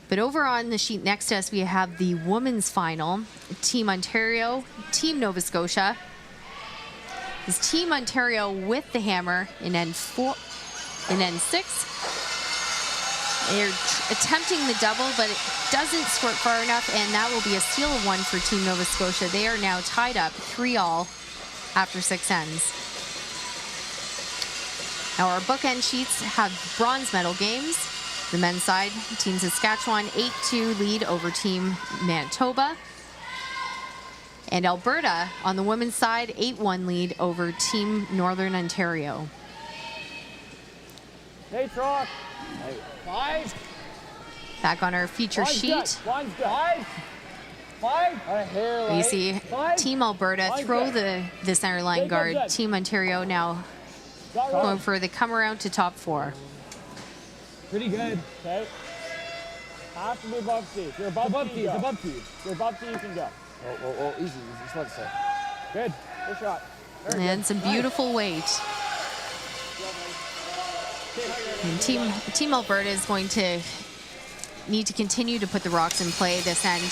But over on the sheet next to us, we have the women's final. Team Ontario, Team Nova Scotia. Is Team Ontario with the hammer in N6. They're attempting the double, but it doesn't squirt far enough, and that will be a steal of 1 for Team Nova Scotia. They are now tied up 3-all after 6 ends. Now our bookend sheets have bronze medal games. The men's side, Team Saskatchewan 8-2 lead over Team Manitoba. And Alberta on the women's side, 8-1 lead over Team Northern Ontario. Hey, Trock. 5. Back on our feature sheet, One's good. 5. you see Team Alberta throw the center line guard. Team Ontario now going for the come around to top 4. Pretty good. Okay. Have to be above T. If you're above T, it's above T. If you're above T, you can go. Oh, easy. Slow to say. Good. Good shot. And some beautiful weight. And Team Alberta is going to need to continue to put the rocks in play this end.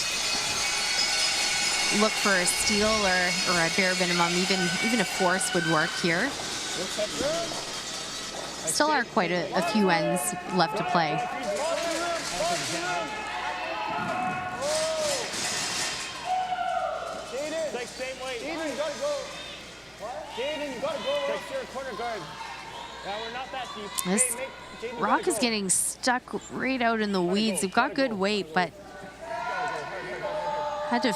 Look for a steal or a bare minimum. Even a force would work here. Still are quite a few ends left to play. Same weight. Jaden, you gotta go. Jaden, you gotta go. Take your corner guard. Yeah, we're not that deep. This rock is getting stuck right out in the weeds. They've got good weight, but had to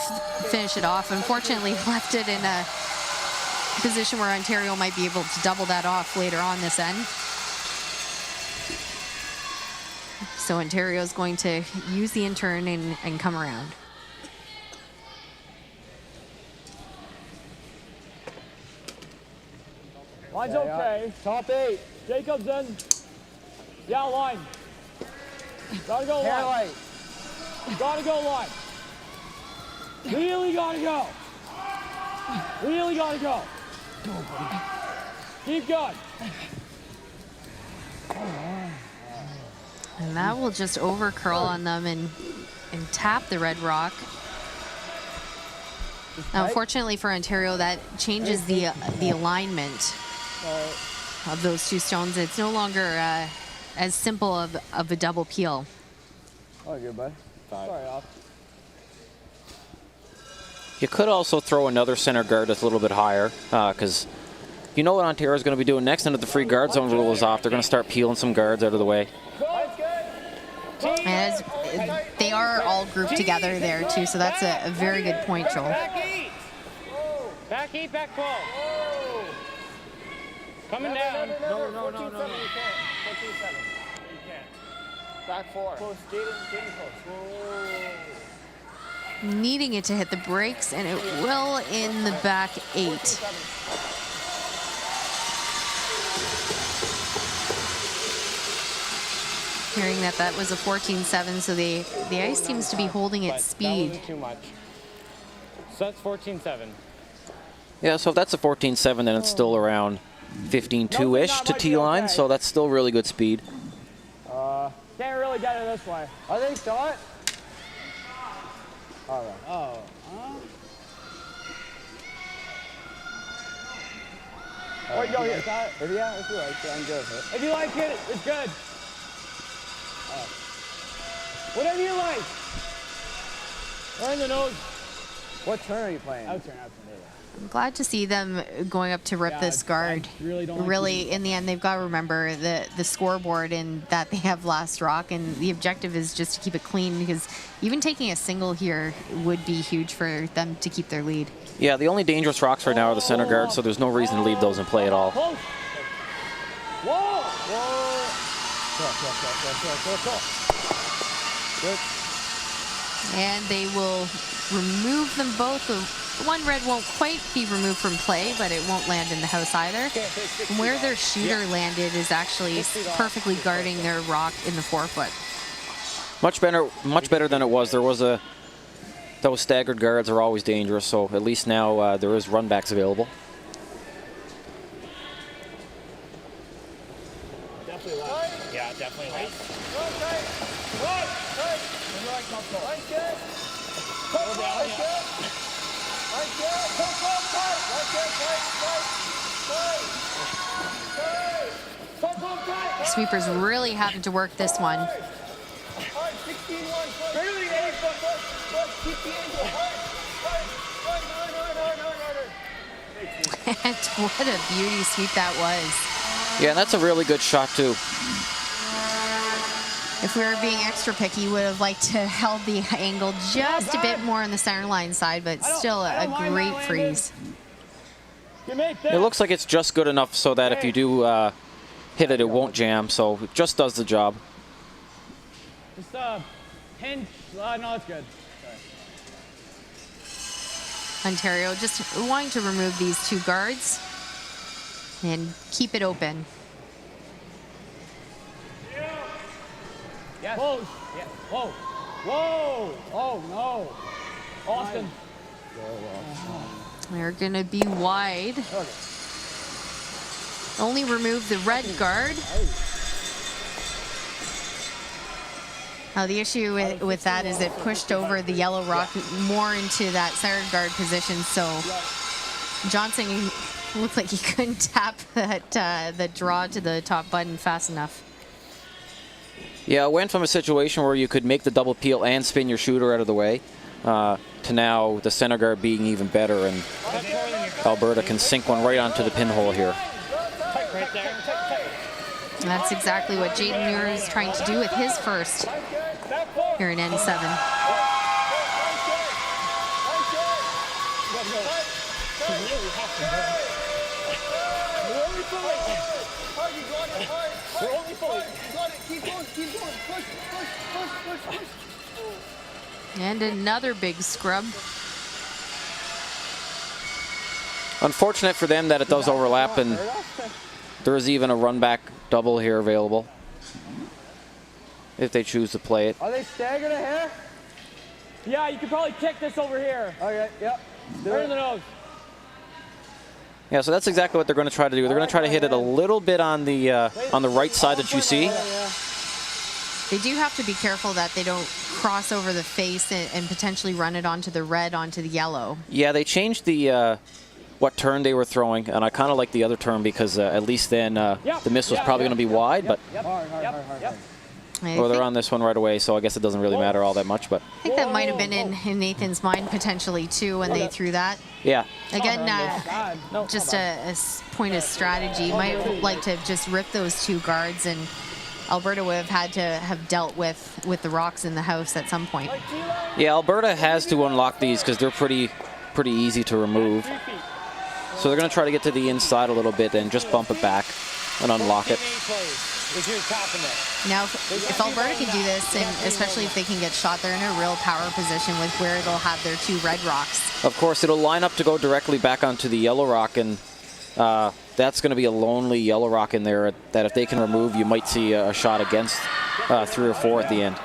finish it off. Unfortunately, left it in a position where Ontario might be able to double that off later on this end. So Ontario is going to use the in-turn and come around. Line's okay. Top 8. Jacobs in. Yeah, line. Gotta go line. Gotta go line. Really gotta go. Really gotta go. Keep going. And that will just over curl on them and tap the red rock. Now, unfortunately for Ontario, that changes the alignment of those two stones. It's no longer as simple of a double peel. Oh, good, bud. Sorry, off. You could also throw another center guard that's a little bit higher, because you know what Ontario is going to be doing next. Into the free guard zone rule is off. They're going to start peeling some guards out of the way. And they are all grouped together there too, so that's a very good point, Joel. Back 8, back 12. Coming down. No. You can't. 14-7. You can't. Back 4. Close, Jaden close. Needing it to hit the brakes, and it will in the back 8. Hearing that was a 14-7, so the ice seems to be holding its speed. That wasn't too much. So that's 14-7. Yeah, so if that's a 14-7, then it's still around 15-2-ish to T-line, so that's still really good speed. Can't really get it this way. Are they shot? All right. Oh. Wait, go here. If you like it, I'm good. If you like it, it's good. Whatever you like. Right in the nose. What turn are you playing? Out turn. I'm glad to see them going up to rip this guard. Really, in the end, they've got to remember the scoreboard and that they have last rock, and the objective is just to keep it clean, because even taking a single here would be huge for them to keep their lead. Yeah, the only dangerous rocks right now are the center guards, so there's no reason to leave those in play at all. Whoa! Good. And they will remove them both. The one red won't quite be removed from play, but it won't land in the house either. And where their shooter landed is actually perfectly guarding their rock in the 4-foot. Much better than it was. Those staggered guards are always dangerous, so at least now there is runbacks available. Definitely light. Yeah, definitely light. Sweepers really having to work this one. And what a beauty sweep that was. Yeah, and that's a really good shot too. If we were being extra picky, would have liked to held the angle just a bit more on the center line side, but still a great freeze. It looks like it's just good enough so that if you do hit it, it won't jam, so it just does the job. Just pinch. No, it's good. Ontario just wanting to remove these two guards and keep it open. Yes. Close. Yeah. Whoa. Whoa! Oh, no. Austin. They're going to be wide. Only remove the red guard. Now the issue with that is it pushed over the yellow rock more into that center guard position, so Johnson looked like he couldn't tap that the draw to the top button fast enough. Yeah, it went from a situation where you could make the double peel and spin your shooter out of the way to now the center guard being even better, and Alberta can sink one right onto the pinhole here. And that's exactly what Jaden Muir is trying to do with his first here in N7. And another big scrub. Unfortunate for them that it does overlap, and there is even a run back double here available if they choose to play it. Are they staggered ahead? Yeah, you could probably kick this over here. Okay, yep. Right in the nose. Yeah, so that's exactly what they're going to try to do. They're going to try to hit it a little bit on the right side that you see. They do have to be careful that they don't cross over the face and potentially run it onto the red, onto the yellow. Yeah, they changed the what turn they were throwing, and I kind of like the other turn because at least then the miss was probably going to be wide, but well, they're on this one right away, so I guess it doesn't really matter all that much. But I think that might have been in Nathan's mind potentially too when they threw that. Yeah. Again, just a point of strategy. Might like to have just ripped those two guards, and Alberta would have had to have dealt with the rocks in the house at some point. Yeah, Alberta has to unlock these because they're pretty easy to remove. So they're going to try to get to the inside a little bit and just bump it back and unlock it. Now, if Alberta can do this, and especially if they can get shot, they're in a real power position with where they'll have their two red rocks. Of course, it'll line up to go directly back onto the yellow rock, and that's going to be a lonely yellow rock in there that if they can remove, you might see a shot against 3 or 4 at the end.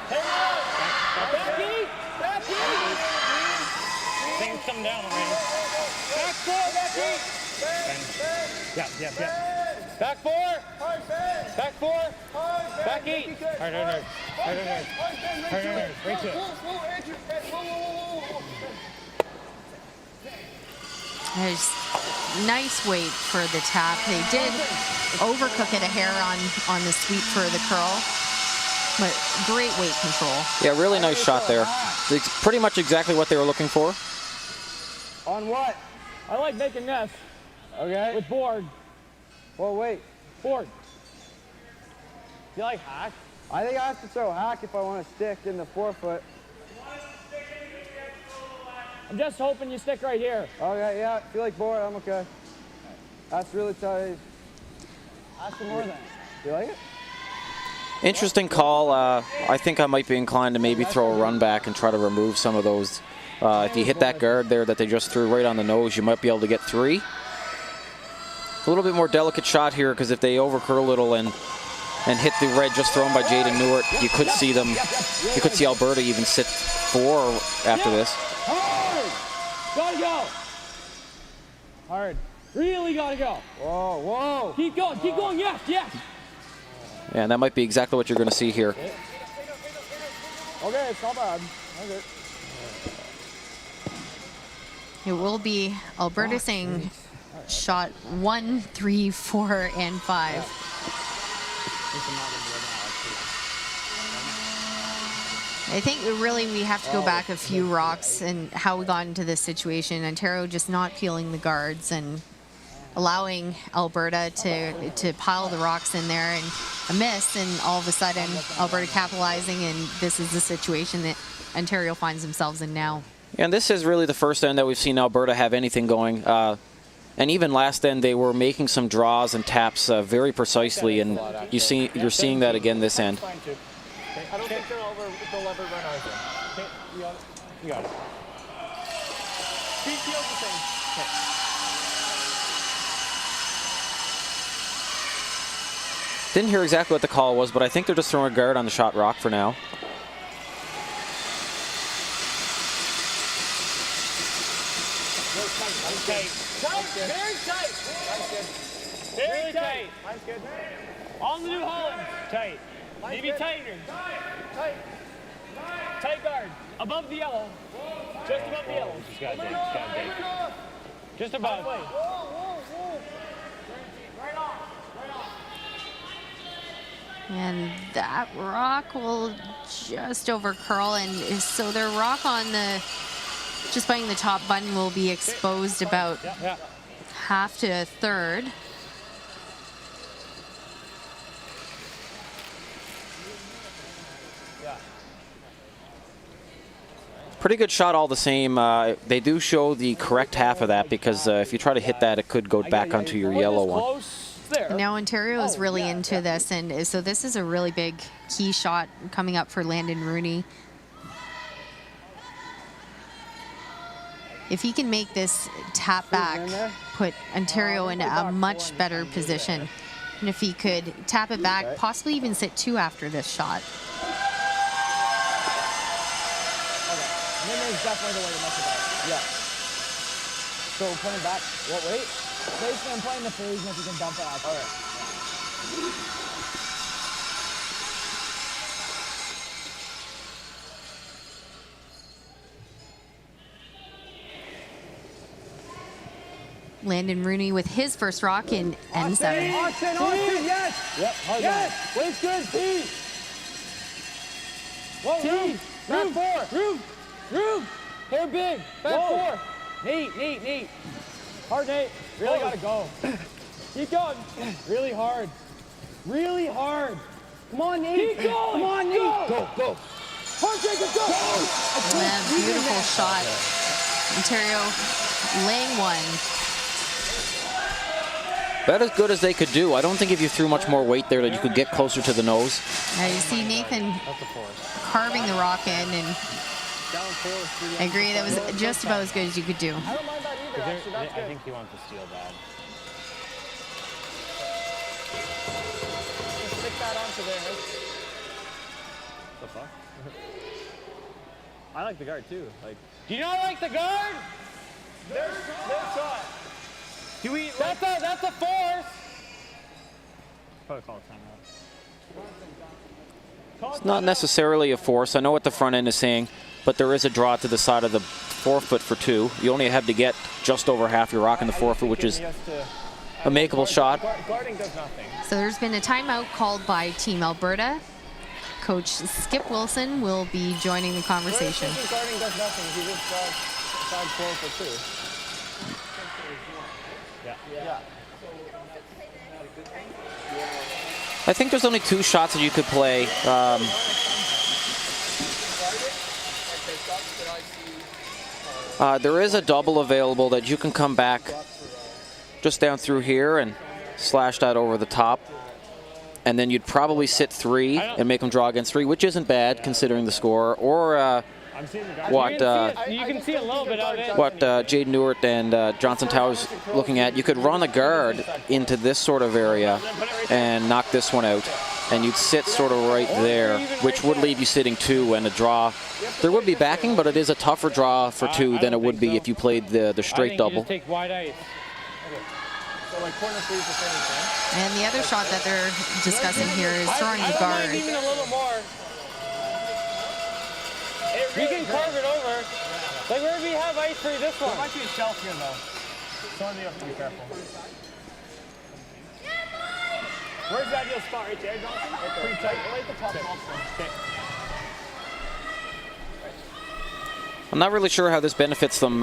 Things come down already. Yeah. Back 4. Back 4. Back 8. Hard. Right to it. There's nice weight for the tap. They did overcook it a hair on the sweep for the curl, but great weight control. Yeah, really nice shot there. It's pretty much exactly what they were looking for. On what? I like making this. Okay. With board. Well, wait. Board. You like hack? I think I have to throw hack if I want to stick in the 4-foot. I'm just hoping you stick right here. Okay, yeah. If you like board, I'm okay. That's really tight. Ask for more than. You like it? Interesting call. I think I might be inclined to maybe throw a run back and try to remove some of those. If you hit that guard there that they just threw right on the nose, you might be able to get 3. A little bit more delicate shot here because if they overcurl a little and hit the red just thrown by Jaden Newitt, you could see them. You could see Alberta even sit 4 after this. Gotta go. Hard. Really gotta go. Whoa. Keep going, yes. Yeah, and that might be exactly what you're going to see here. Okay, it's not bad. Okay. It will be Alberta saying shot 1, 3, 4, and 5. I think really we have to go back a few rocks and how we got into this situation. Ontario just not peeling the guards and allowing Alberta to pile the rocks in there and a miss, and all of a sudden Alberta capitalizing, and this is the situation that Ontario finds themselves in now. And this is really the first end that we've seen Alberta have anything going. And even last end, they were making some draws and taps very precisely, and you're seeing that again this end. I don't think they'll ever run ours in. Okay, you got it. Keep the thing. Didn't hear exactly what the call was, but I think they're just throwing a guard on the shot rock for now. tight. Tight, very tight. Very tight. Mine's good. On the New Holland. Tight. Maybe tighter. Tight. Tight guard. Above the yellow. Just above the yellow. Just got dig. Just above. Whoa, whoa, whoa. Right on. And that rock will just over curl, and so their rock on the just biting the top button will be exposed about half to a third. Pretty good shot all the same. They do show the correct half of that because if you try to hit that, it could go back onto your yellow one. Now Ontario is really into this, and so this is a really big key shot coming up for Landon Rooney. If he can make this tap back, put Ontario in a much better position. And if he could tap it back, possibly even sit 2 after this shot. And then there's definitely the way to mess it up. Yeah. So coming back, wait. Basically, I'm playing the freeze, and if you can dump it out. All right. Landon Rooney with his first rock in N7. Austin, yes! Yep, hard yes! Wait's good, P! Whoa, T! Back 4! Room! Hair big! Back 4! Neat! Hard, Nate. Really gotta go. Keep going. Really hard. Come on, Nate. Keep going. Come on, Nate. Go. Hard, Jacob, go. And a beautiful shot. Ontario laying one. About as good as they could do. I don't think if you threw much more weight there that you could get closer to the nose. Now you see Nathan carving the rock in, and I agree, that was just about as good as you could do. I don't mind that either, actually. That's good. I think he wants to steal bad. Just stick that onto there. The fuck? I like the guard too. Do you not like the guard? There's shot. Do we? That's a force. Probably call a timeout. It's not necessarily a force. I know what the front end is saying, but there is a draw to the side of the forefoot for 2. You only have to get just over half your rock in the forefoot, which is a makeable shot. Guarding does nothing. So there's been a timeout called by Team Alberta. Coach Skip Wilson will be joining the conversation. Guarding does nothing. He just side 4 for 2. Yeah. I think there's only 2 shots that you could play. There is a double available that you can come back just down through here and slash that over the top. And then you'd probably sit 3 and make them draw against 3, which isn't bad considering the score. Or what you can see a little bit of it. What Jade Newart and Johnson Towers looking at. You could run a guard into this sort of area and knock this one out. And you'd sit sort of right there, which would leave you sitting 2 and a draw. There would be backing, but it is a tougher draw for 2 than it would be if you played the straight double. Just take wide ice. So corner freeze the same thing. And the other shot that they're discussing here is throwing the guard. Even a little more. We can carve it over. Like where do we have ice for this one? There might be a shelf here though. So you have to be careful. Where's the ideal spot? Right there, Johnson? Pretty tight. Right at the top also. Okay. I'm not really sure how this benefits them.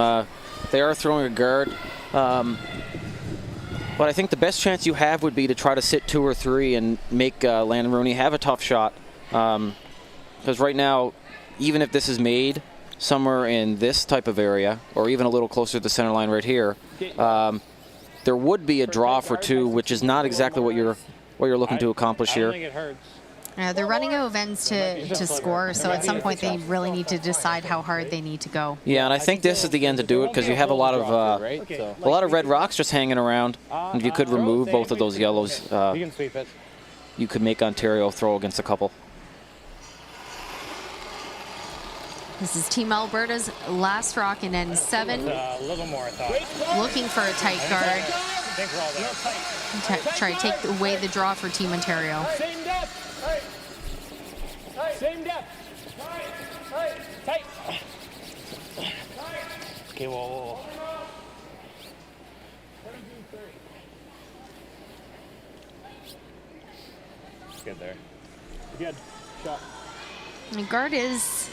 They are throwing a guard. But I think the best chance you have would be to try to sit 2 or 3 and make Landon Rooney have a tough shot. Because right now, even if this is made somewhere in this type of area, or even a little closer to the center line right here, there would be a draw for 2, which is not exactly what you're looking to accomplish here. I don't think it hurts. They're running out of ends to score, so at some point they really need to decide how hard they need to go. Yeah, and I think this is the end to do it because you have a lot of red rocks just hanging around. And if you could remove both of those yellows, You can sweep it. you could make Ontario throw against a couple. This is Team Alberta's last rock in end 7. A little more, I thought. Looking for a tight guard. I think we're all there. Try to take away the draw for Team Ontario. Same depth. Same depth. Tight. Okay, whoa. Good there. Good. Shot. The guard is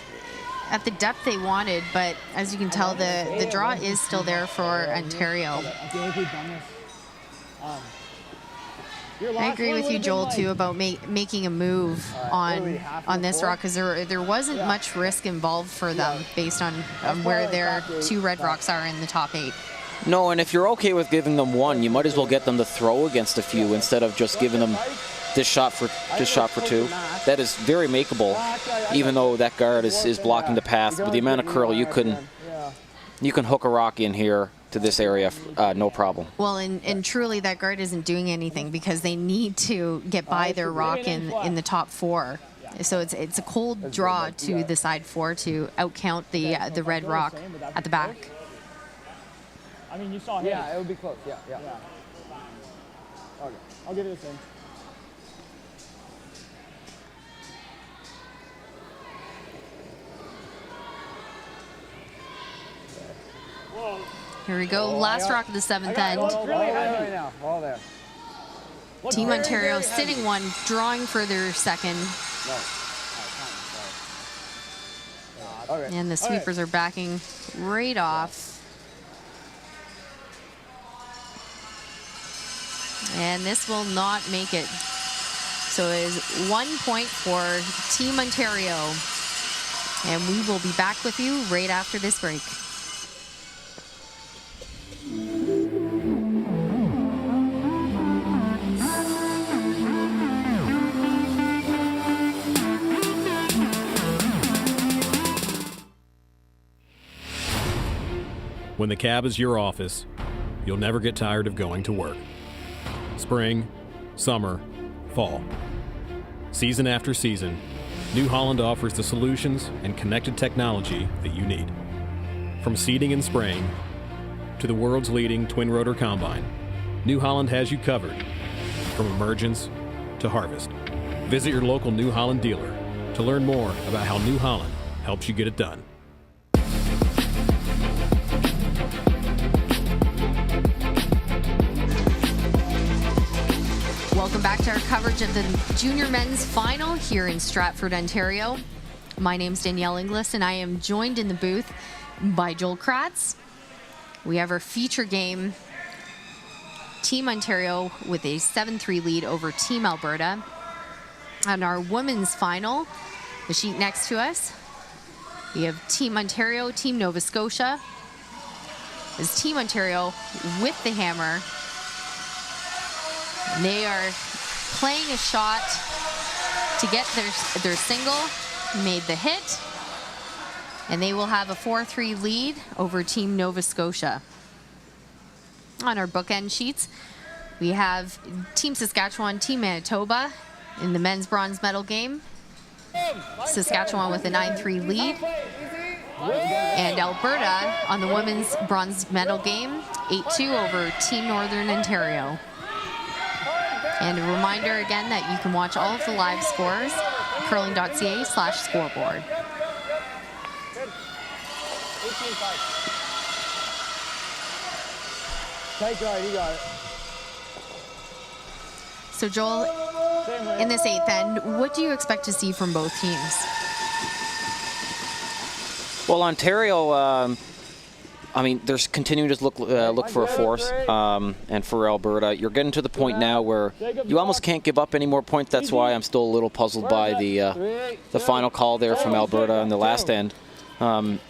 at the depth they wanted, but as you can tell, the draw is still there for Ontario. I feel like we've done this. I agree with you, Joel, too, about making a move on this rock, because there wasn't much risk involved for them based on where their 2 red rocks are in the top 8. No, and if you're okay with giving them 1, you might as well get them to throw against a few instead of just giving them this shot for 2. That is very makeable, even though that guard is blocking the path. With the amount of curl, you can hook a rock in here to this area, no problem. Well, and truly that guard isn't doing anything because they need to get by their rock in the top 4. So it's a cold draw to the side 4 to outcount the red rock at the back. I mean, you saw him. Yeah, it would be close. Yeah. Okay, I'll give it a thing. Here we go, last rock of the 7th end. Right now. All there. Team Ontario sitting 1, drawing for their 2nd. Okay. And the sweepers are backing right off. And this will not make it. So it is 1 point for Team Ontario. And we will be back with you right after this break. When the cab is your office, you'll never get tired of going to work. Spring, summer, fall. Season after season, New Holland offers the solutions and connected technology that you need. From seeding and spraying to the world's leading twin-rotor combine, New Holland has you covered from emergence to harvest. Visit your local New Holland dealer to learn more about how New Holland helps you get it done. Welcome back to our coverage of the junior men's final here in Stratford, Ontario. My name's Danielle Inglis, and I am joined in the booth by Joel Kratz. We have our feature game, Team Ontario with a 7-3 lead over Team Alberta. And our women's final, the sheet next to us, we have Team Ontario, Team Nova Scotia. Is Team Ontario with the hammer. They are playing a shot to get their single, made the hit, and they will have a 4-3 lead over Team Nova Scotia. On our bookend sheets, we have Team Saskatchewan, Team Manitoba in the men's bronze medal game. Saskatchewan with a 9-3 lead. And Alberta on the women's bronze medal game, 8-2 over Team Northern Ontario. And a reminder again that you can watch all of the live scores, curling.ca/scoreboard. Tight guard, you got it. So Joel, in this 8th end, what do you expect to see from both teams? Well, Ontario, I mean, they're continuing to look for a force, and for Alberta, you're getting to the point now where you almost can't give up any more points. That's why I'm still a little puzzled by the final call there from Alberta in the last end. But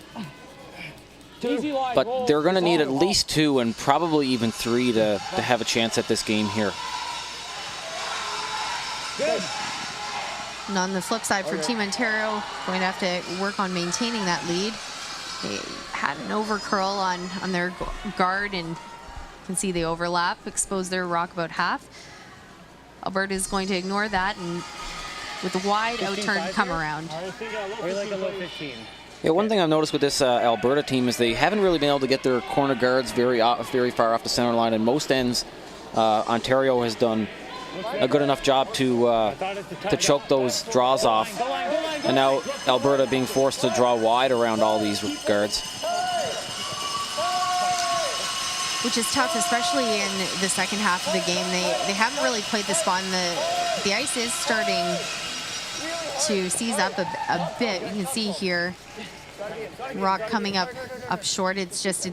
they're going to need at least 2 and probably even 3 to have a chance at this game here. And on the flip side for Team Ontario, going to have to work on maintaining that lead. They had an over curl on their guard, and you can see the overlap, exposed their rock about half. Alberta is going to ignore that, and with a wide outturned come around. Or like a low 15. Yeah, one thing I've noticed with this Alberta team is they haven't really been able to get their corner guards very far off the center line. And most ends, Ontario has done a good enough job to choke those draws off. And now Alberta being forced to draw wide around all these guards. Which is tough, especially in the second half of the game. They haven't really played the spot, and the ice is starting to seize up a bit. You can see here, Rock coming up short. It's the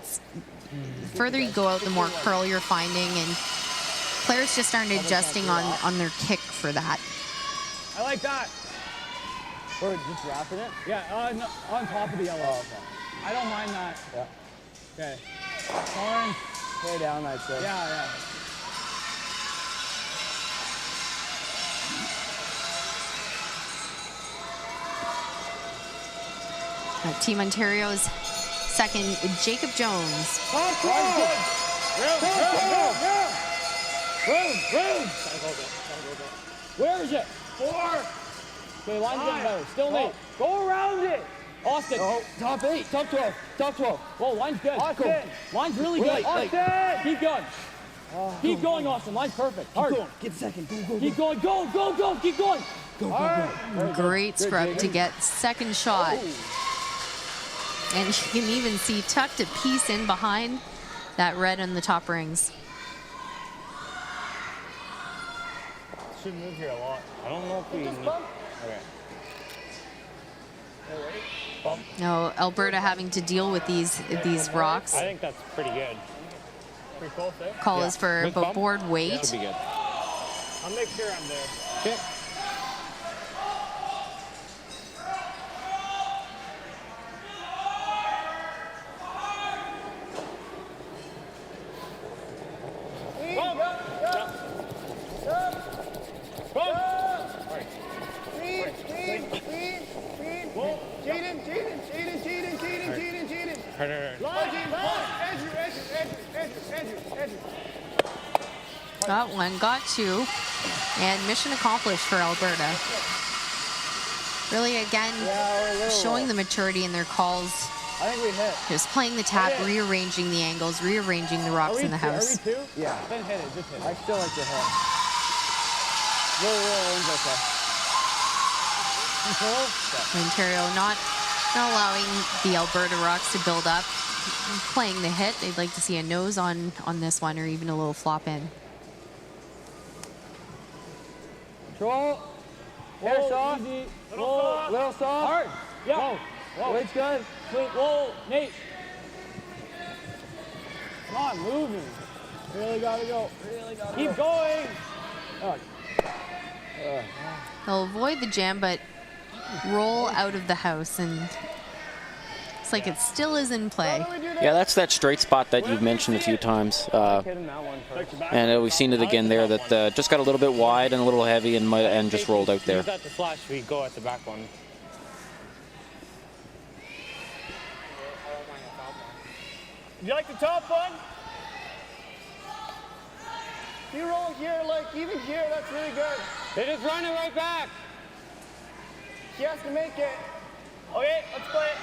further you go out, the more curl you're finding, and players just aren't adjusting on their kick for that. I like that. Or just wrapping it? Yeah, on top of the yellow. I don't mind that. Yeah. Okay. Orange. Way down, I'd say. Yeah. Team Ontario's second, Jacob Jones. Room. Where is it? 4. Okay, line's getting better. Still Nate. Go around it. Austin. Oh, top 8, top 12, top 12. Whoa, line's good. Austin. Cool. Line's really good. Austin. Keep going. Keep going, Austin. Line's perfect. Hard. Going. Get second. Go. Keep going. Go. Keep going. Go. Great scrub to get second shot. And you can even see tucked a piece in behind that red on the top rings. Should move here a lot. I don't know if we need... Okay. No, Alberta having to deal with these rocks. I think that's pretty good. Pretty close there. Call is for board weight. Should be good. I'll make sure I'm there. Okay. Got one, got two, and mission accomplished for Alberta. Really, again, showing the maturity in their calls. I think we hit. Just playing the tap, rearranging the angles, rearranging the rocks in the house. Are we 2? Yeah. Then hit it, just hit it. I still like to hit. Roll, okay. Ontario not allowing the Alberta rocks to build up. Playing the hit, they'd like to see a nose on this one, or even a little flop in. Control. Hair soft. Easy. Little soft. Hard. Yeah. Whoa. Weight's good. Whoa, Nate. Come on, moving. Really gotta go. Keep going. They'll avoid the jam, but roll out of the house, and it's like it still is in play. Yeah, that's that straight spot that you've mentioned a few times. And we've seen it again there, that just got a little bit wide and a little heavy and just rolled out there. Use that to flash, we go at the back one. You like the top one? You roll here, like even here, that's really good. They just run it right back. She has to make it. Okay, let's play it.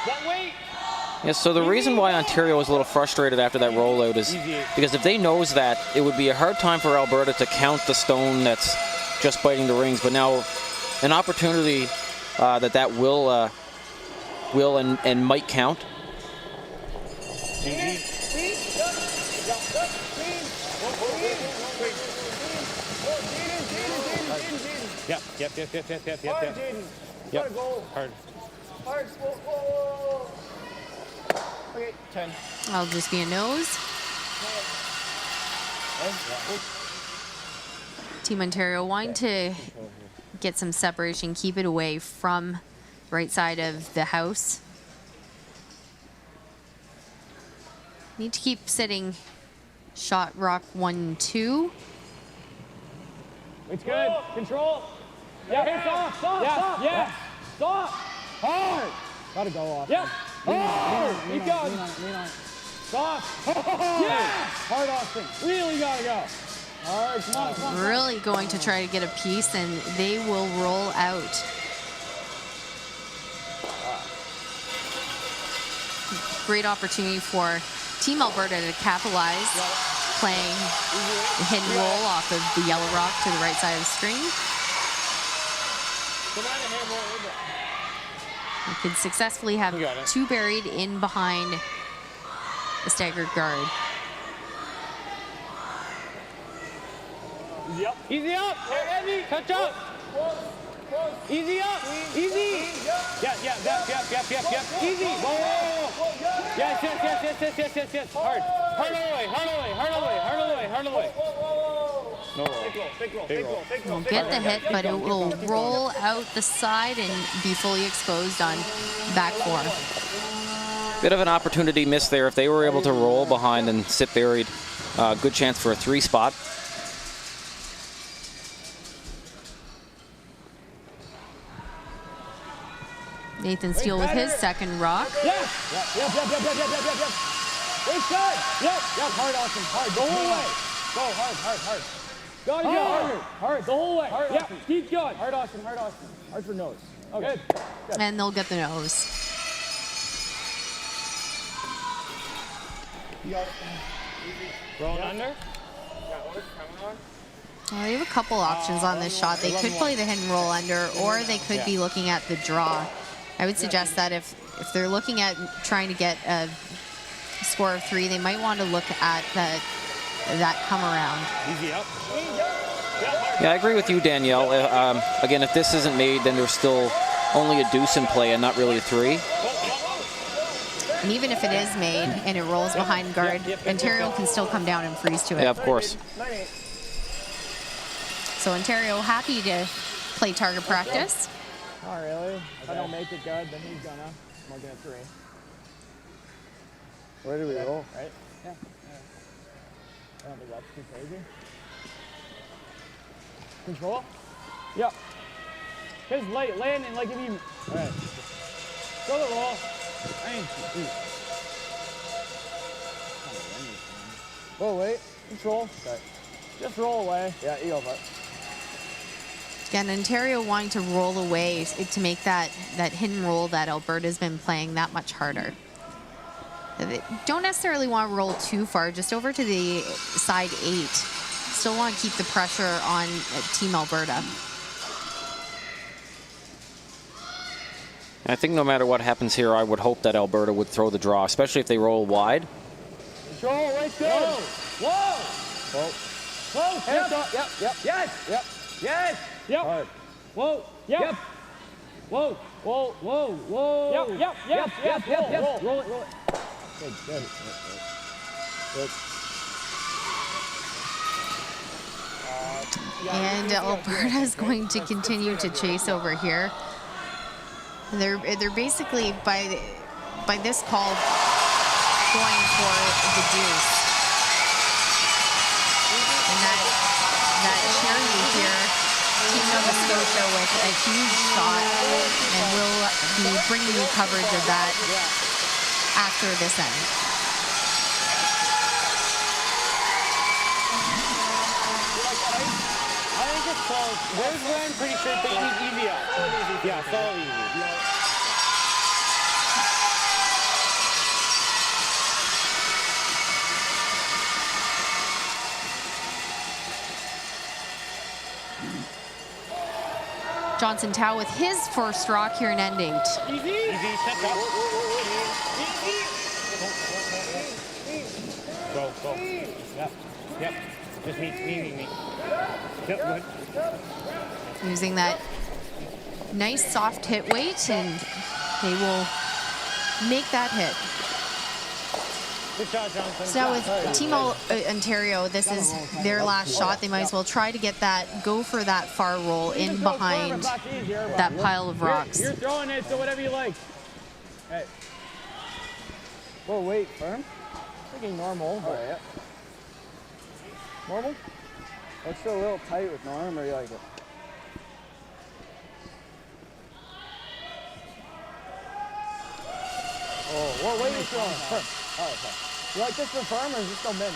That weight. Yeah, so the reason why Ontario was a little frustrated after that rollout is because if they nose that, it would be a hard time for Alberta to count the stone that's just biting the rings. But now, an opportunity that will and might count. Yep. Hard. Whoa. Okay, 10. I'll just be a nose. Team Ontario wanting to get some separation, keep it away from right side of the house. Need to keep sitting shot rock 1, 2. It's good. Control. Yeah, soft. Yeah. Soft. Hard. Gotta go off. Yep. Hard. Keep going. Lean on it. Soft. Yeah. Hard Austin. Really gotta go. Hard. Come on. Really going to try to get a piece, and they will roll out. great opportunity for Team Alberta to capitalize, playing the hidden roll off of the yellow rock to the right side of the screen. You could successfully have two buried in behind the staggered guard. Easy up. Easy up. Heavy. Touch up. Easy up. Easy. Yeah. Easy. Whoa. Yes. Hard. Hard away. No roll. Big roll. We'll get the hit, but it will roll out the side and be fully exposed on back four. Bit of an opportunity missed there. If they were able to roll behind and sit buried, good chance for a 3 spot. Nathan Steele with his second rock. Yep. It's good. Yep. Hard, Austin. Hard. The whole way. Go hard. Gotta get harder. Hard. The whole way. Hard, Austin. Keep going. Hard, Austin. Hard for nose. Okay. Good. And they'll get the nose. Rolling under. Well, they have a couple options on this shot. They could play the hidden roll under, or they could be looking at the draw. I would suggest that if they're looking at trying to get a score of 3, they might want to look at that come around. Easy up. Yeah, I agree with you, Danielle. Again, if this isn't made, then there's still only a deuce in play and not really a 3. And even if it is made and it rolls behind guard, Ontario can still come down and freeze to it. Yeah, of course. So Ontario happy to play target practice. Not really. If I don't make it good, then he's gonna. I'm looking at 3. Where do we roll? Right? Yeah. I don't think that's too crazy. Control? Yep. His landing, like if you. Alright. Go the roll. Whoa, wait. Control. Okay. Just roll away. Yeah, you go for it. Again, Ontario wanting to roll away to make that hidden roll that Alberta's been playing that much harder. They don't necessarily want to roll too far, just over to the side 8. Still want to keep the pressure on Team Alberta. I think no matter what happens here, I would hope that Alberta would throw the draw, especially if they roll wide. Control, right there. Whoa. Close. Hands up. Yep. Yes. Yep. Hard. Whoa. Yep. Whoa. Yep. Roll it. Good. And Alberta is going to continue to chase over here. They're basically by this call going for the deuce. And that charity here, Team Nova Scotia with a huge shot, and we'll be bringing you coverage of that after this ends. I think it's close. There's one pretty sure, but easy up. Yeah, it's all easy. Johnson Tao with his first rock here in end 8. Easy. Set up. Go. Yep. Just me. Yep, good. Using that nice soft hit weight, and they will make that hit. Good shot, Johnson. So with Team Ontario, this is their last shot. They might as well try to get that, go for that far roll in behind that pile of rocks. You're throwing it, so whatever you like. Hey. Whoa, wait, firm? Thinking normal. But... yeah. Normal? It's still a little tight with Norm, or you like it? Oh, whoa, wait, you're throwing. Firm. Oh, okay. You like this for firm, or is this still mid?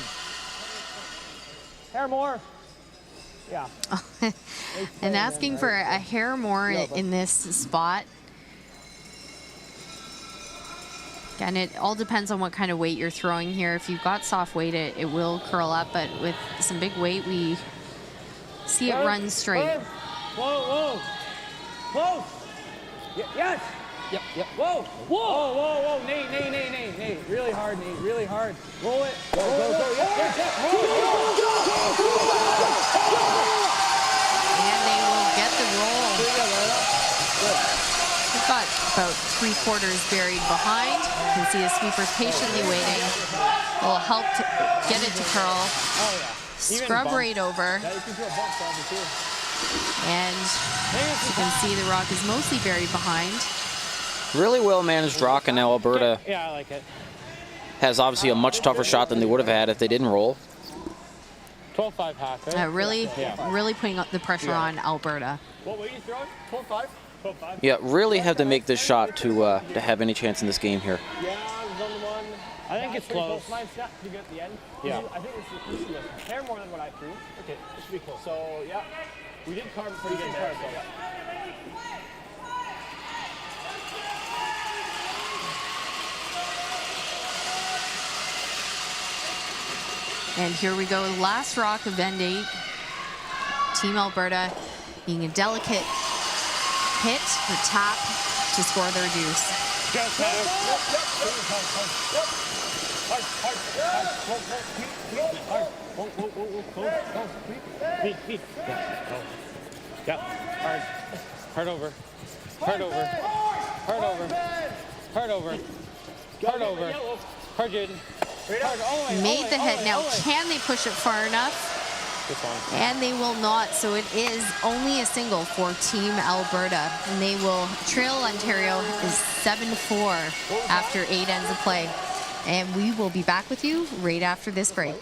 Hair more. Yeah. And asking for a hair more in this spot. And it all depends on what kind of weight you're throwing here. If you've got soft weight, it will curl up, but with some big weight, we see it run straight. Whoa, whoa. Whoa. Yes. Yep, yep. Whoa, whoa, whoa, whoa. Nate. Really hard, Nate. Really hard. Roll it. Go. Yes. And they will get the roll. We've got about 3/4 buried behind. You can see the sweepers patiently waiting. It will help to get it to curl. Oh, yeah. Scrub right over. Yeah, you can do a bump probably too. And you can see the rock is mostly buried behind. Really well managed rock, and now Alberta Yeah, I like it. has obviously a much tougher shot than they would have had if they didn't roll. 12-5 hack, right? Really putting up the pressure on Alberta. What were you throwing? 12-5? 12-5? Yeah, really have to make this shot to have any chance in this game here. Yeah, I was on the one. I think it's close. Mine's not pretty good at the end. Yeah. I think it's a hair more than what I threw. Okay, it should be close. So, yeah. We did carve pretty good there. So, yeah. And here we go, last rock of end 8. Team Alberta being a delicate hit or tap to score their deuce. Yep. Hard over. Hard Jaden. Made the hit. Now, can they push it far enough? And they will not, so it is only a single for Team Alberta. And they will trail Ontario is 7-4 after 8 ends of play. And we will be back with you right after this break.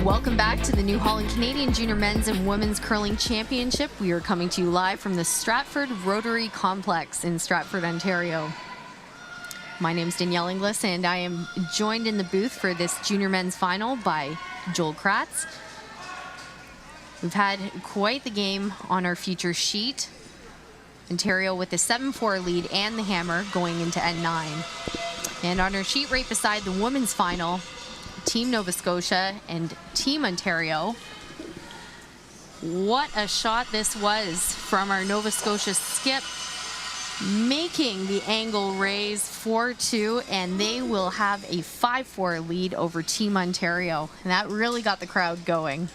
Welcome back to the New Holland Canadian Junior Men's and Women's Curling Championship. We are coming to you live from the Stratford Rotary Complex in Stratford, Ontario. My name is Danielle Inglis, and I am joined in the booth for this Junior Men's Final by Joel Kratz. We've had quite the game on our feature sheet. Ontario with a 7-4 lead and the hammer going into N9. And on our sheet right beside the women's final, Team Nova Scotia and Team Ontario. What a shot this was from our Nova Scotia skip, making the angle raise 4-2, and they will have a 5-4 lead over Team Ontario. And that really got the crowd going.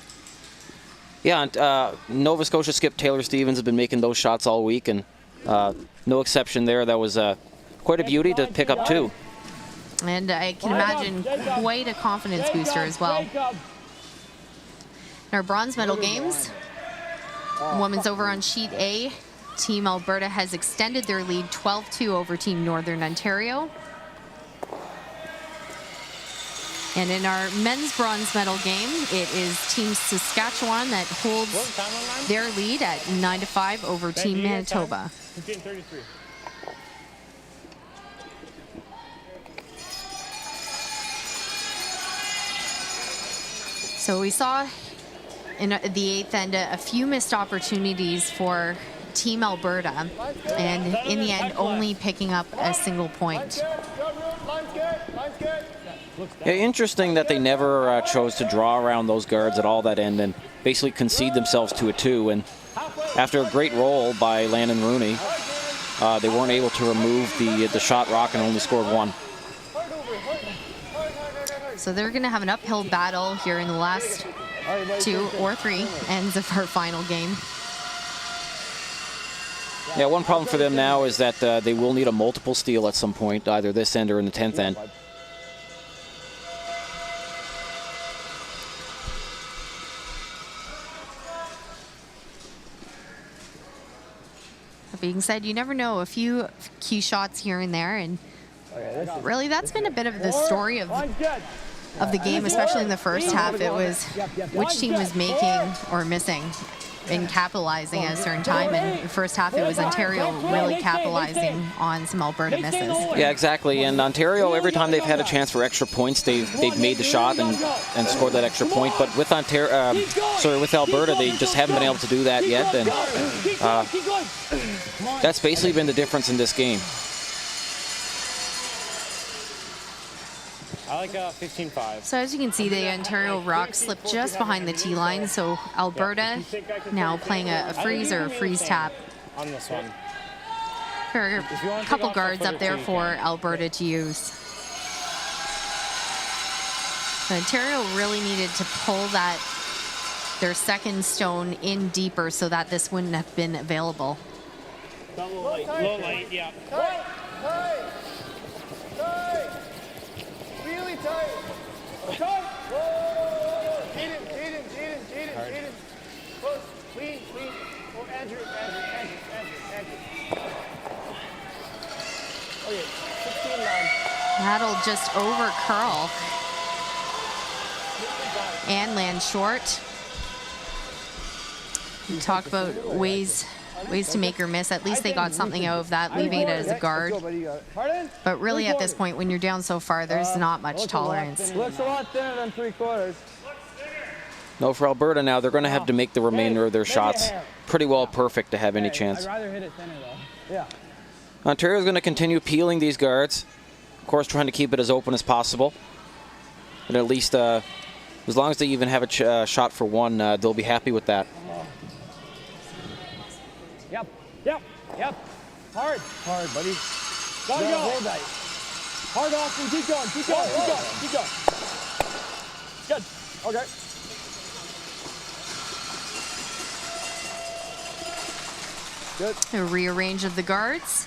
Yeah, and Nova Scotia skip Taylor Stevens have been making those shots all week, and no exception there. That was quite a beauty to pick up too. And I can imagine quite a confidence booster as well. In our bronze medal games, women's over on sheet A, Team Alberta has extended their lead 12-2 over Team Northern Ontario. And in our men's bronze medal game, it is Team Saskatchewan that holds their lead at 9-5 over Team Manitoba. 15:33. So we saw in the 8th end a few missed opportunities for Team Alberta, and in the end only picking up a single point. Yeah, interesting that they never chose to draw around those guards at all that end and basically concede themselves to a 2. And after a great roll by Landon Rooney, they weren't able to remove the shot rock and only scored 1. So they're going to have an uphill battle here in the last 2 or 3 ends of our final game. Yeah, one problem for them now is that they will need a multiple steal at some point, either this end or in the 10th end. That being said, you never know, a few key shots here and there, and really that's been a bit of the story of the game, especially in the first half. It was which team was making or missing and capitalizing at a certain time. And the first half, it was Ontario really capitalizing on some Alberta misses. Yeah, exactly. And Ontario, every time they've had a chance for extra points, they've made the shot and scored that extra point. But with with Alberta, they just haven't been able to do that yet. And that's basically been the difference in this game. I like 15-5. So as you can see, the Ontario Rock slipped just behind the T line. So Alberta now playing a freeze or a freeze tap. On this one. For a couple guards up there for Alberta to use. So Ontario really needed to pull their second stone in deeper so that this wouldn't have been available. Low light, yeah. Tight, tight, tight. Really tight. Tight. Whoa. Jaden. Close. Clean. Oh, Andrew. Okay, 16-9. That'll just over curl and land short. We talk about ways to make her miss. At least they got something out of that, leaving it as a guard. But really at this point, when you're down so far, there's not much tolerance. Looks a lot thinner than 3/4. No, for Alberta now, they're going to have to make the remainder of their shots pretty well perfect to have any chance. I'd rather hit it thinner, though. Yeah. Ontario's going to continue peeling these guards. Of course, trying to keep it as open as possible. But at least, as long as they even have a shot for one, they'll be happy with that. Yep. Hard, buddy. Gotta go. Hold that. Hard off and keep going. Good. Okay. A rearrange of the guards.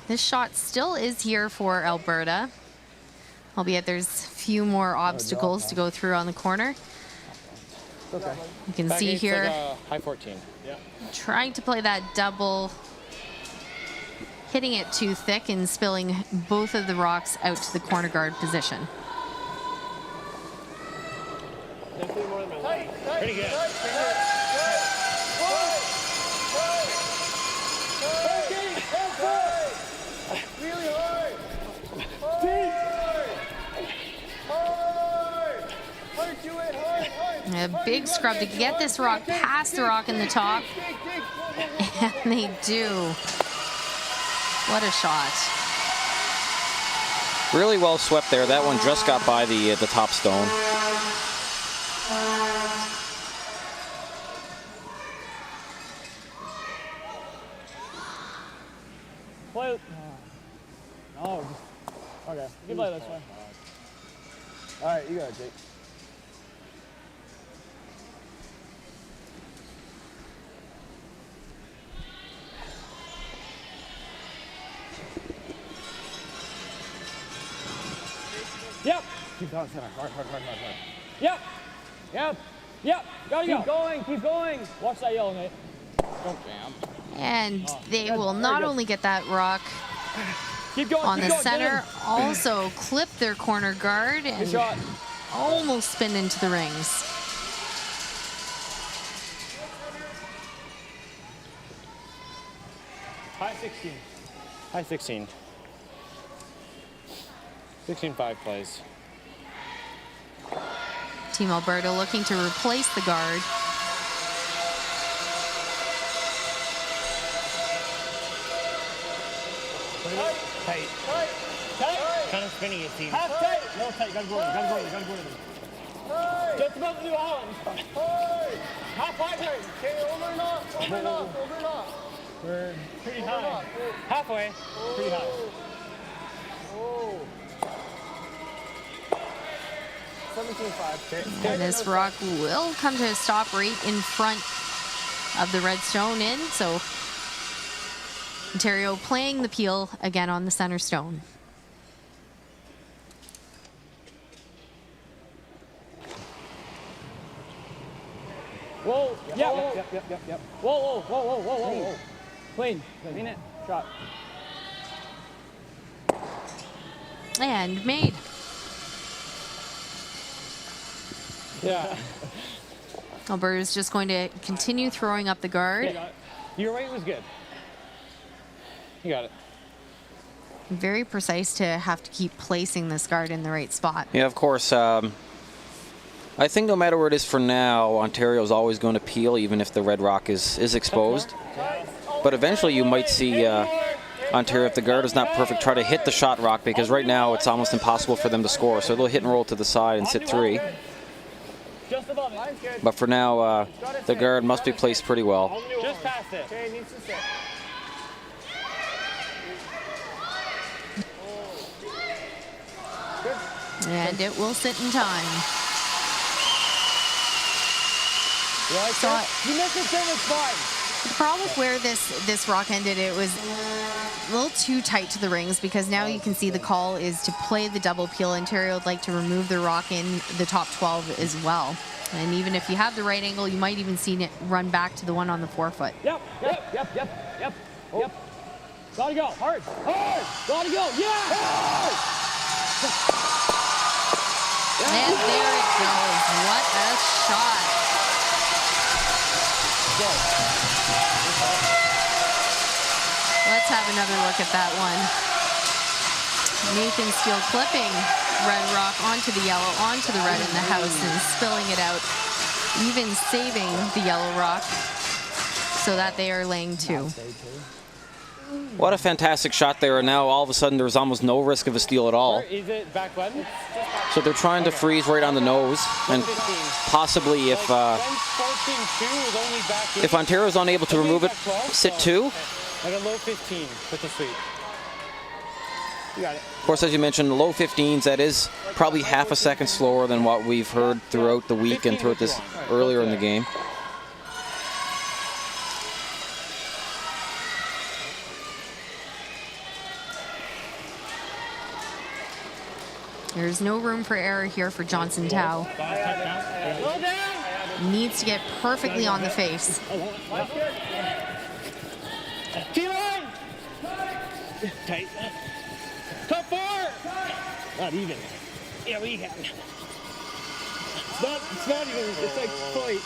This shot still is here for Alberta, albeit there's a few more obstacles to go through on the corner. Okay. You can see here, High 14. Yeah. trying to play that double, hitting it too thick and spilling both of the rocks out to the corner guard position. Pretty good. Really hard. Hard to it, hard. A big scrub to get this rock past the rock in the top. And they do. What a shot. Really well swept there. That one just got by the top stone. Play. No. Okay. You can play this way. All right, you got it, Jake. Yep. Keep going, center. Hard. Yep. Gotta Keep going. Watch that yellow, Nate. Don't jam. And they will not only get that rock Keep going. on the center, also clip their corner guard Good and shot. almost spin into the rings. High 16. High 16. 16-5 plays. Team Alberta looking to replace the guard. Tight. Kind of spinning it, team. Half tight. No, tight. Gotta go in. Just about New Holland. Half high. Okay, over and off. We're pretty high. Halfway. Pretty high. Oh. 17-5. And this rock will come to a stop right in front of the red stone in. So Ontario playing the peel again on the center stone. Whoa. Yep. Whoa. Clean. Clean it. Shot. And made. Yeah. Alberta is just going to continue throwing up the guard. Your weight was good. You got it. Very precise to have to keep placing this guard in the right spot. Yeah, of course. I think no matter where it is for now, Ontario is always going to peel, even if the red rock is exposed. But eventually you might see Ontario, if the guard is not perfect, try to hit the shot rock, because right now it's almost impossible for them to score. So they'll hit and roll to the side and sit 3. Just above it. But for now, the guard must be placed pretty well. Just past it. Okay, needs to sit. And it will sit in time. You like So that? You missed it, then it's fine. The problem with where this rock ended, it was a little too tight to the rings, because now you can see the call is to play the double peel. Ontario would like to remove the rock in the top 12 as well. And even if you have the right angle, you might even see it run back to the one on the forefoot. Yep. Gotta go. Hard. Gotta go. Yeah. And there it goes. What a shot. Let's have another look at that one. Nathan Steele clipping red rock onto the yellow, onto the red in the house, and spilling it out, even saving the yellow rock so that they are laying 2. What a fantastic shot there, and now all of a sudden there's almost no risk of a steal at all. Is it back button? So they're trying to freeze right on the nose, and possibly if Ontario's unable to remove it, sit 2. Like a low 15 with the sweep. You got it. Of course, as you mentioned, low 15s, that is probably half a second slower than what we've heard throughout the week and throughout this earlier in the game. There's no room for error here for Johnson Tao. Needs to get perfectly on the face. T-line! Tight. Top 4! Not even. Yeah, we can. It's not even. It's like fully.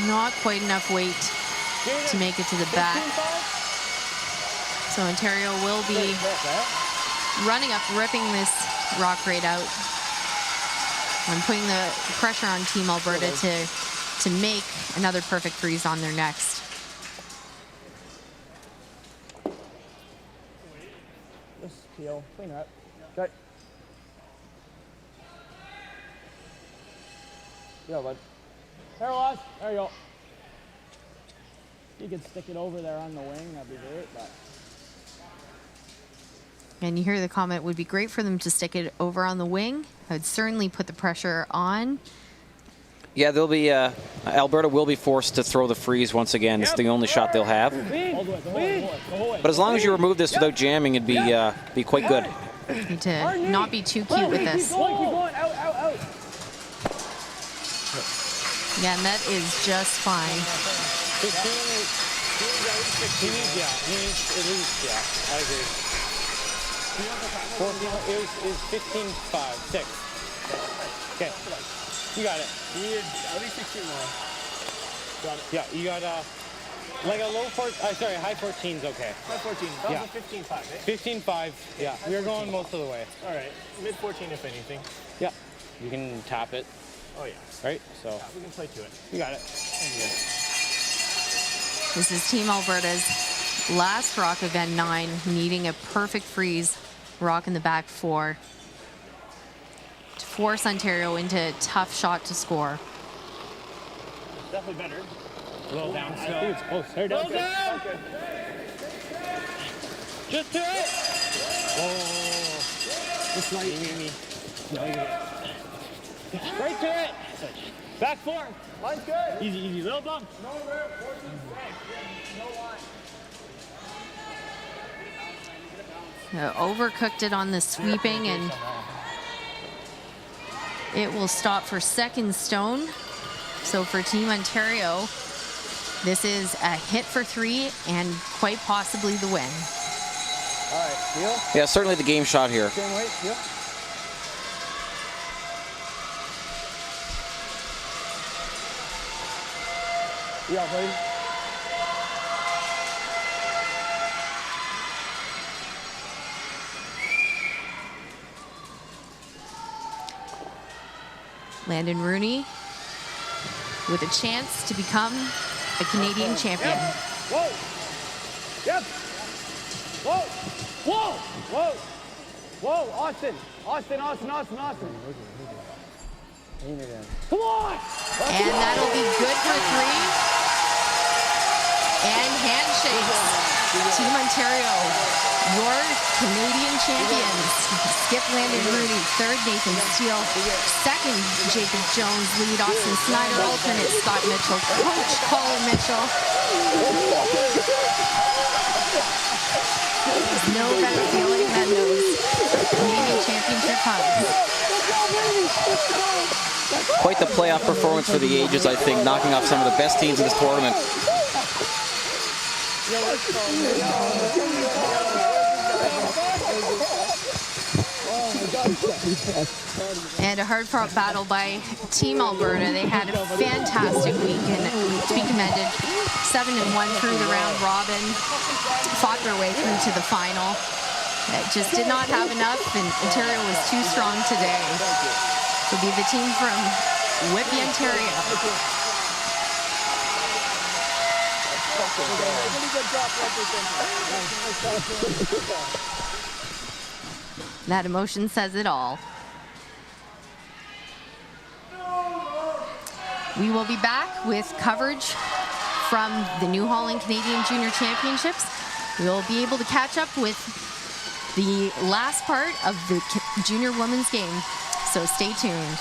Not quite enough weight to make it to the back. So Ontario will be running up, ripping this rock right out, and putting the pressure on Team Alberta to make another perfect freeze on their next. Just peel, clean up. Okay. Yeah, bud. There, Loz. There you go. You could stick it over there on the wing, that'd be great, but. And you hear the comment, would be great for them to stick it over on the wing. I would certainly put the pressure on. Yeah, they'll be Alberta will be forced to throw the freeze once again. It's the only shot they'll have. But as long as you remove this without jamming, it'd be quite good. Need to not be too cute with this. Keep going, out. Yeah, and that is just fine. 15, he needs at least, yeah, I agree. 14, it was 15-5, 6. Okay, you got it. You need at least 16 more. Got it. Yeah, you got like a low 14, sorry, high 14's okay. High 14. That Yeah. was a 15-5, eh? 15-5, yeah, we were going most of the way. All right. Mid 14 if anything. Yeah, you can tap it, Oh, yeah. right? So, Yeah, we can play to it. you got it. This is Team Alberta's last rock of N 9, needing a perfect freeze rock in the back 4 to force Ontario into a tough shot to score. Definitely better. A little down still. It's close. There it is. Down! Just do it! Oh, it's light. Me. No, you get it. Right to it! Back four. Line's good. Easy, easy. Little bump. No rip. No line. Overcooked it on the sweeping, and it will stop for second stone. So for Team Ontario, this is a hit for 3 and quite possibly the win. All right, deal. Yeah, certainly the game shot here. Same weight, deal. Yeah, buddy. Landon Rooney with a chance to become a Canadian champion. Whoa. Yep. Whoa. Whoa. Whoa. Whoa. Austin. Austin. Austin. Austin. Austin. Come on. And that'll be good for 3. And handshakes. Team Ontario, your Canadian champions. Skip Landon Rooney, third Nathan Steele, second Jacob Jones, lead Austin Snyder, alternate Scott Mitchell, coach Colin Mitchell. There's no better feeling than those Canadian championship hugs. Quite the playoff performance for the ages, I think, knocking off some of the best teams in this tournament. And a hard-fought battle by Team Alberta. They had a fantastic week and to be commended. 7-1 through the round robin, fought their way through to the final. Just did not have enough, and Ontario was too strong today. To be the team from Whitby, Ontario. That emotion says it all. We will be back with coverage from the New Holland Canadian Junior Championships. We'll be able to catch up with the last part of the junior women's game, so stay tuned.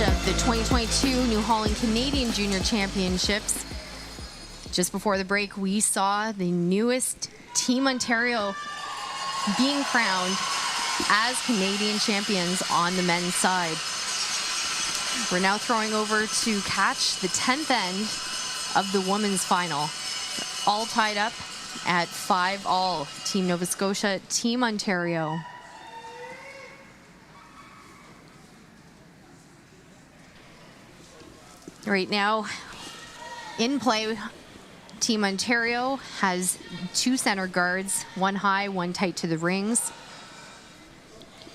Of the 2022 New Holland Canadian Junior Championships. Just before the break, we saw the newest Team Ontario being crowned as Canadian champions on the men's side. We're now throwing over to catch the 10th end of the women's final. All tied up at 5-all. Team Nova Scotia, Team Ontario. Right now, in play, Team Ontario has 2 center guards, 1 high, 1 tight to the rings.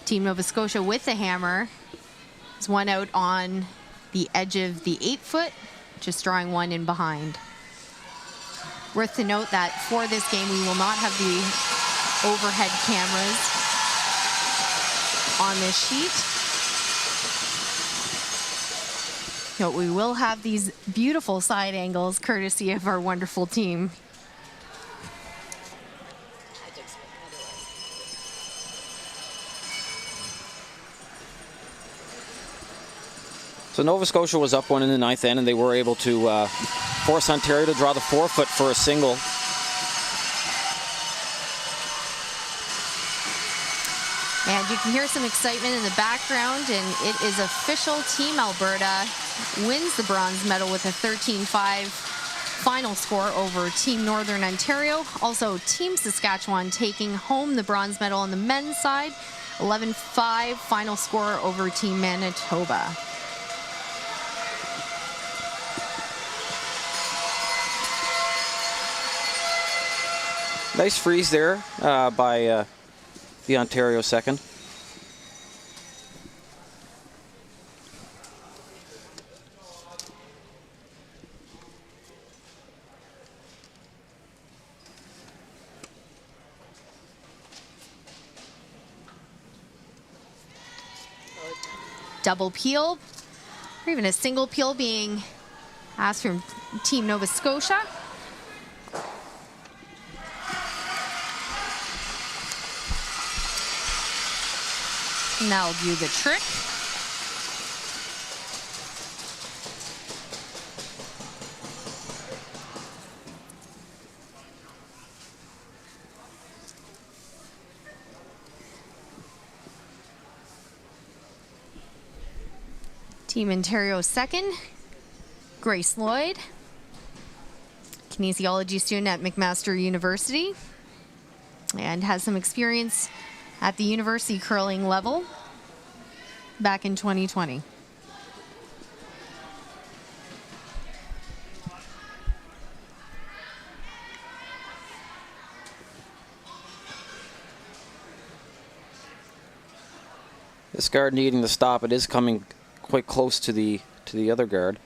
Team Nova Scotia with the hammer is 1 out on the edge of the 8-foot, just drawing 1 in behind. Worth to note that for this game, we will not have the overhead cameras on this sheet. But we will have these beautiful side angles courtesy of our wonderful team. So Nova Scotia was up 1 in the 9th end, and they were able to force Ontario to draw the 4-foot for a single. And you can hear some excitement in the background, and it is official. Team Alberta wins the bronze medal with a 13-5 final score over Team Northern Ontario. Also, Team Saskatchewan taking home the bronze medal on the men's side. 11-5 final score over Team Manitoba. Nice freeze there by the Ontario second. Double peel, or even a single peel being asked from Team Nova Scotia. And that'll do the trick. Team Ontario second, Grace Lloyd, kinesiology student at McMaster University, and has some experience at the university curling level back in 2020. This guard needing to stop. It is coming quite close to the other guard.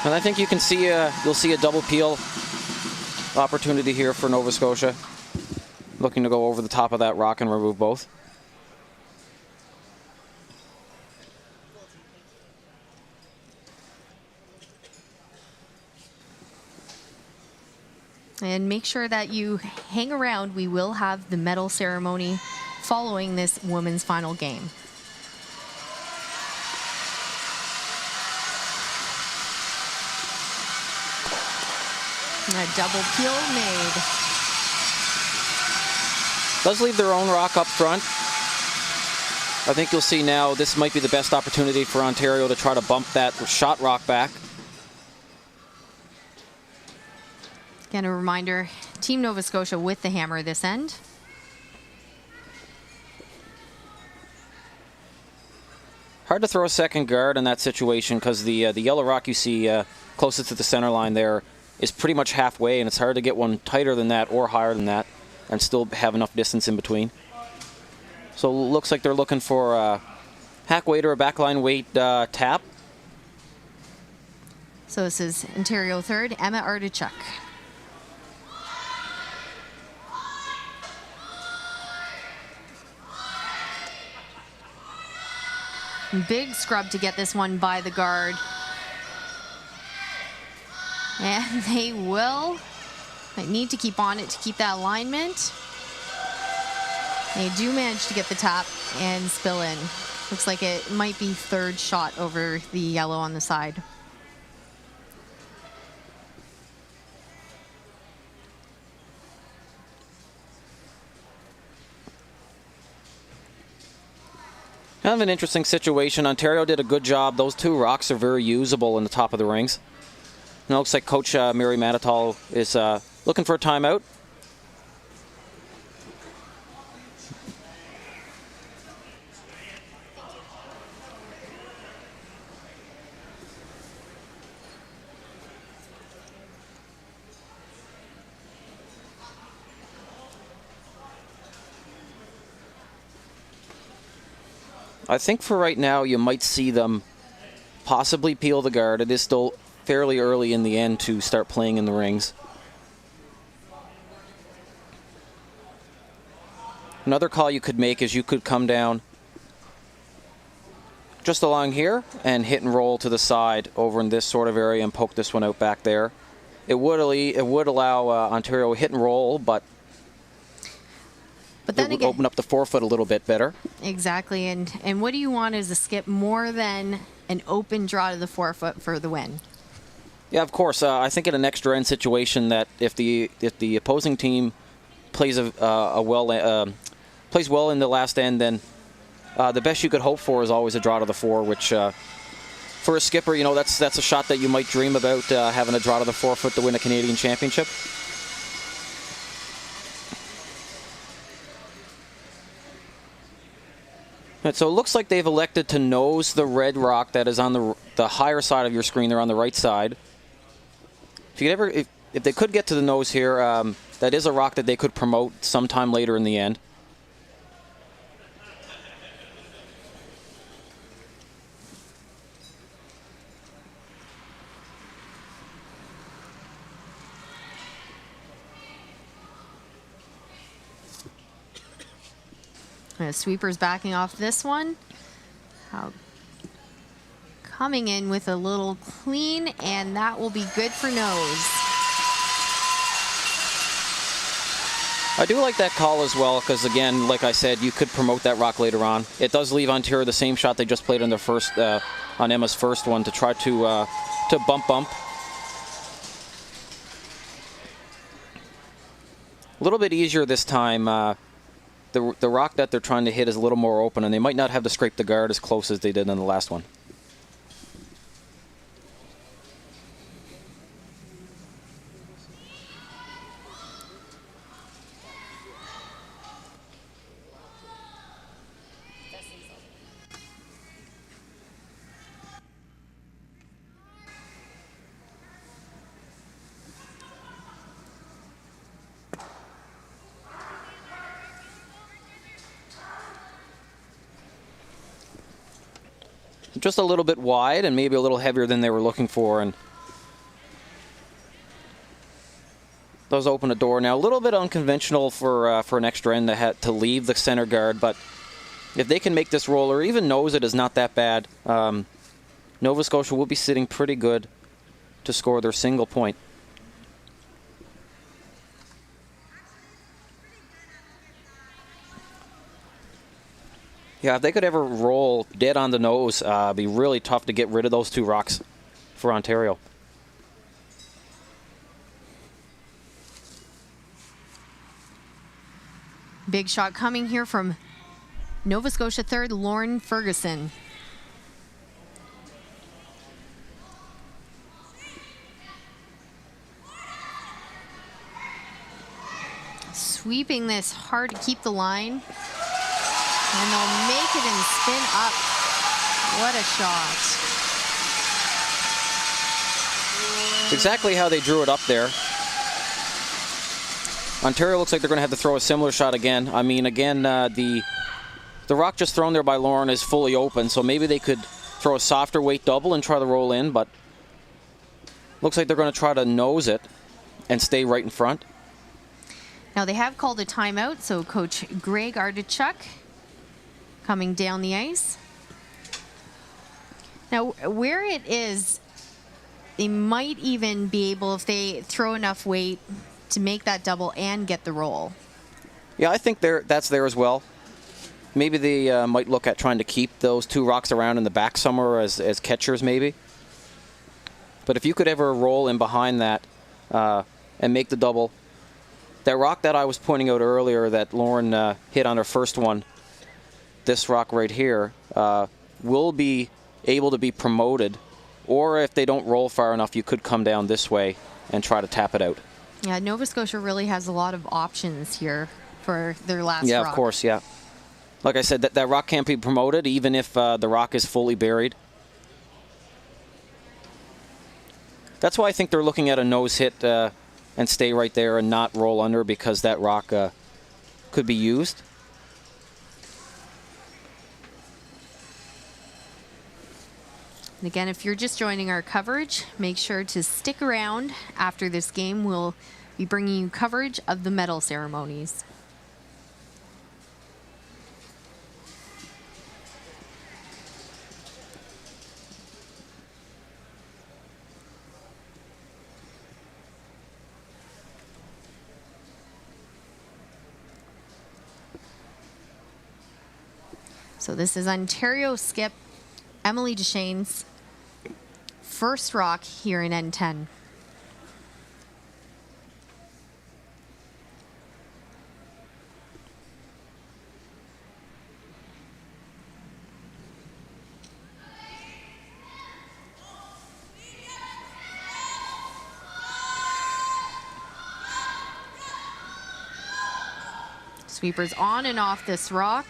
And I think you can see you'll see a double peel opportunity here for Nova Scotia, looking to go over the top of that rock and remove both. And make sure that you hang around. We will have the medal ceremony following this women's final game. A double peel made. Does leave their own rock up front. I think you'll see now this might be the best opportunity for Ontario to try to bump that shot rock back. Again, a reminder, Team Nova Scotia with the hammer this end. Hard to throw a second guard in that situation because the yellow rock you see closest to the center line there is pretty much halfway, and it's hard to get one tighter than that or higher than that and still have enough distance in between. So it looks like they're looking for a hack weight or a backline weight tap. So this is Ontario third, Emma Artichuk. Big scrub to get this one by the guard. And they will. Might need to keep on it to keep that alignment. They do manage to get the tap and spill in. Looks like it might be third shot over the yellow on the side. Kind of an interesting situation. Ontario did a good job. Those two rocks are very usable in the top of the rings. And it looks like Coach Mary Manital is looking for a timeout. I think for right now you might see them possibly peel the guard. It is still fairly early in the end to start playing in the rings. Another call you could make is you could come down just along here and hit and roll to the side over in this sort of area and poke this one out back there. It would allow Ontario hit and roll, but then it would again, open up the forefoot a little bit better. Exactly, and what do you want is a skip more than an open draw to the forefoot for the win? Yeah, of course. I think in an extra end situation that if the opposing team plays plays well in the last end, then the best you could hope for is always a draw to the fore, which for a skipper, you know, that's a shot that you might dream about, having a draw to the forefoot to win a Canadian championship. And so it looks like they've elected to nose the red rock that is on the higher side of your screen. They're on the right side. If they could get to the nose here, that is a rock that they could promote sometime later in the end. Sweepers backing off this one. Coming in with a little clean, and that will be good for nose. I do like that call as well, because again, like I said, you could promote that rock later on. It does leave Ontario the same shot they just played on their first, on Emma's first one, to try to bump. A little bit easier this time. The rock that they're trying to hit is a little more open, and they might not have to scrape the guard as close as they did in the last one. Just a little bit wide and maybe a little heavier than they were looking for, and does open a door. Now a little bit unconventional for an extra end to leave the center guard, but if they can make this roll or even nose it, is not that bad. Nova Scotia will be sitting pretty good to score their single point. Yeah, if they could ever roll dead on the nose, it'd be really tough to get rid of those two rocks for Ontario. Big shot coming here from Nova Scotia third, Lauren Ferguson. Sweeping this hard to keep the line. And they'll make it and spin up. What a shot. It's exactly how they drew it up there. Ontario looks like they're going to have to throw a similar shot again. I mean, again, the rock just thrown there by Lauren is fully open, so maybe they could throw a softer weight double and try to roll in, but looks like they're going to try to nose it and stay right in front. Now they have called a timeout, so Coach Greg Artichuk coming down the ice. Now, where it is, they might even be able, if they throw enough weight, to make that double and get the roll. Yeah, I think that's there as well. Maybe they might look at trying to keep those two rocks around in the back somewhere as catchers, maybe. But if you could ever roll in behind that and make the double, that rock that I was pointing out earlier that Lauren hit on her first one, this rock right here, will be able to be promoted, or if they don't roll far enough, you could come down this way and try to tap it out. Yeah, Nova Scotia really has a lot of options here for their last rock. Yeah, of course, yeah. Like I said, that rock can't be promoted even if the rock is fully buried. That's why I think they're looking at a nose hit and stay right there and not roll under, because that rock could be used. And again, if you're just joining our coverage, make sure to stick around. After this game, we'll be bringing you coverage of the medal ceremonies. So this is Ontario skip Emily Deschaines' first rock here in N10. Sweepers on and off this rock.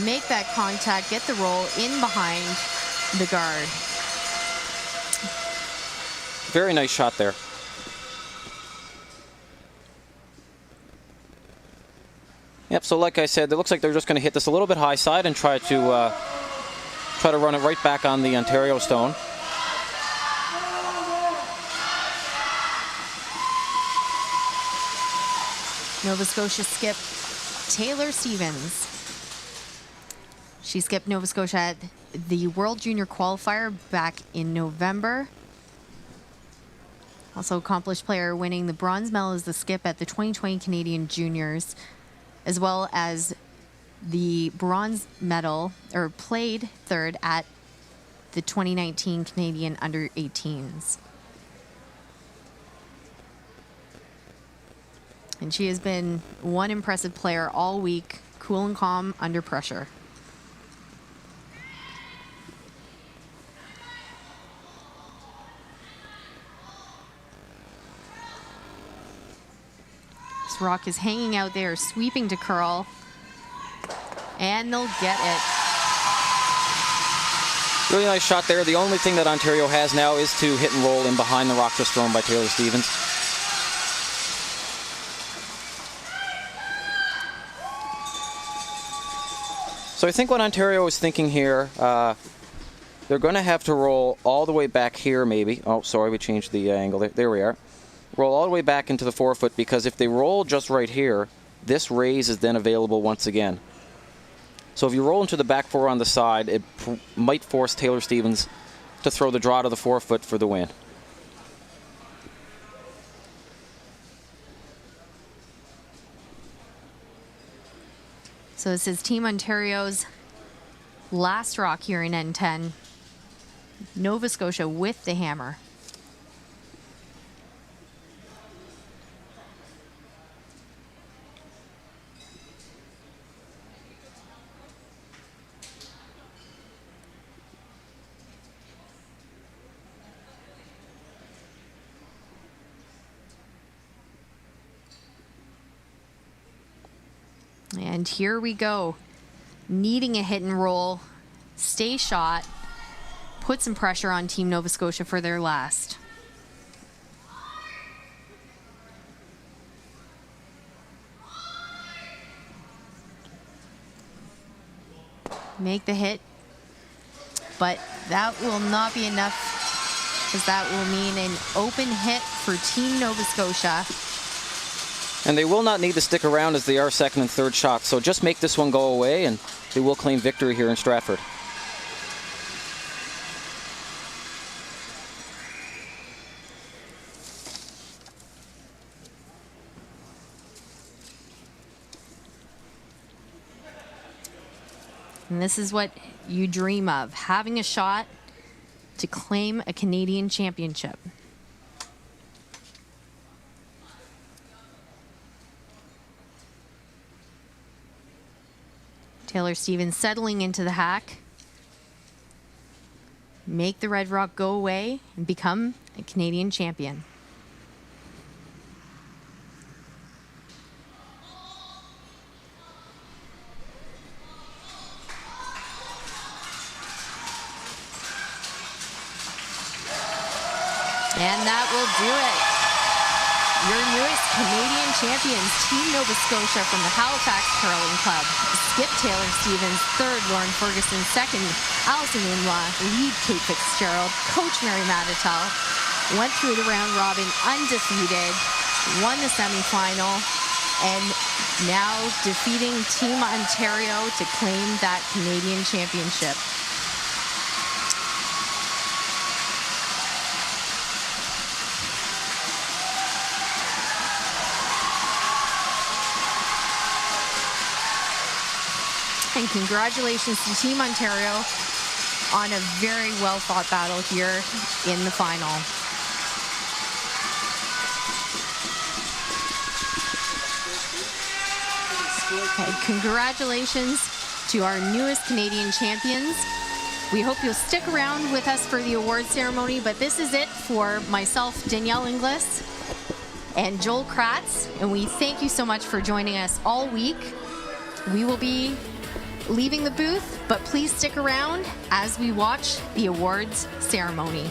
Make that contact, get the roll in behind the guard. Very nice shot there. Yep, so like I said, it looks like they're just going to hit this a little bit high side and try to run it right back on the Ontario stone. Nova Scotia skip Taylor Stevens. She skipped Nova Scotia at the World Junior Qualifier back in November. Also accomplished player winning the bronze medal as the skip at the 2020 Canadian Juniors, as well as the bronze medal, or played third at the 2019 Canadian Under-18s. And she has been one impressive player all week, cool and calm under pressure. This rock is hanging out there, sweeping to curl, and they'll get it. Really nice shot there. The only thing that Ontario has now is to hit and roll in behind the rock just thrown by Taylor Stevens. So I think what Ontario is thinking here, they're going to have to roll all the way back here maybe. Oh, sorry, we changed the angle. There we are. Roll all the way back into the forefoot, because if they roll just right here, this raise is then available once again. So if you roll into the back four on the side, it might force Taylor Stevens to throw the draw to the forefoot for the win. So this is Team Ontario's last rock here in N10. Nova Scotia with the hammer. And here we go. Needing a hit and roll, stay shot, put some pressure on Team Nova Scotia for their last. Make the hit, but that will not be enough, because that will mean an open hit for Team Nova Scotia. And they will not need to stick around as they are second and third shots. So just make this one go away and they will claim victory here in Stratford. And this is what you dream of, having a shot to claim a Canadian championship. Taylor Stevens settling into the hack. Make the red rock go away and become a Canadian champion. And that will do it. Your newest Canadian champions, Team Nova Scotia from the Halifax Curling Club. Skip Taylor Stevens, third Lauren Ferguson, second Allison Inwa, lead Kate Fitzgerald, coach Mary Matatel, went through the round robin undefeated, won the semifinal, and now defeating Team Ontario to claim that Canadian championship. And congratulations to Team Ontario on a very well-fought battle here in the final. Okay, congratulations to our newest Canadian champions. We hope you'll stick around with us for the award ceremony, but this is it for myself, Danielle Inglis, and Joel Kratz. And we thank you so much for joining us all week. We will be leaving the booth, but please stick around as we watch the awards ceremony.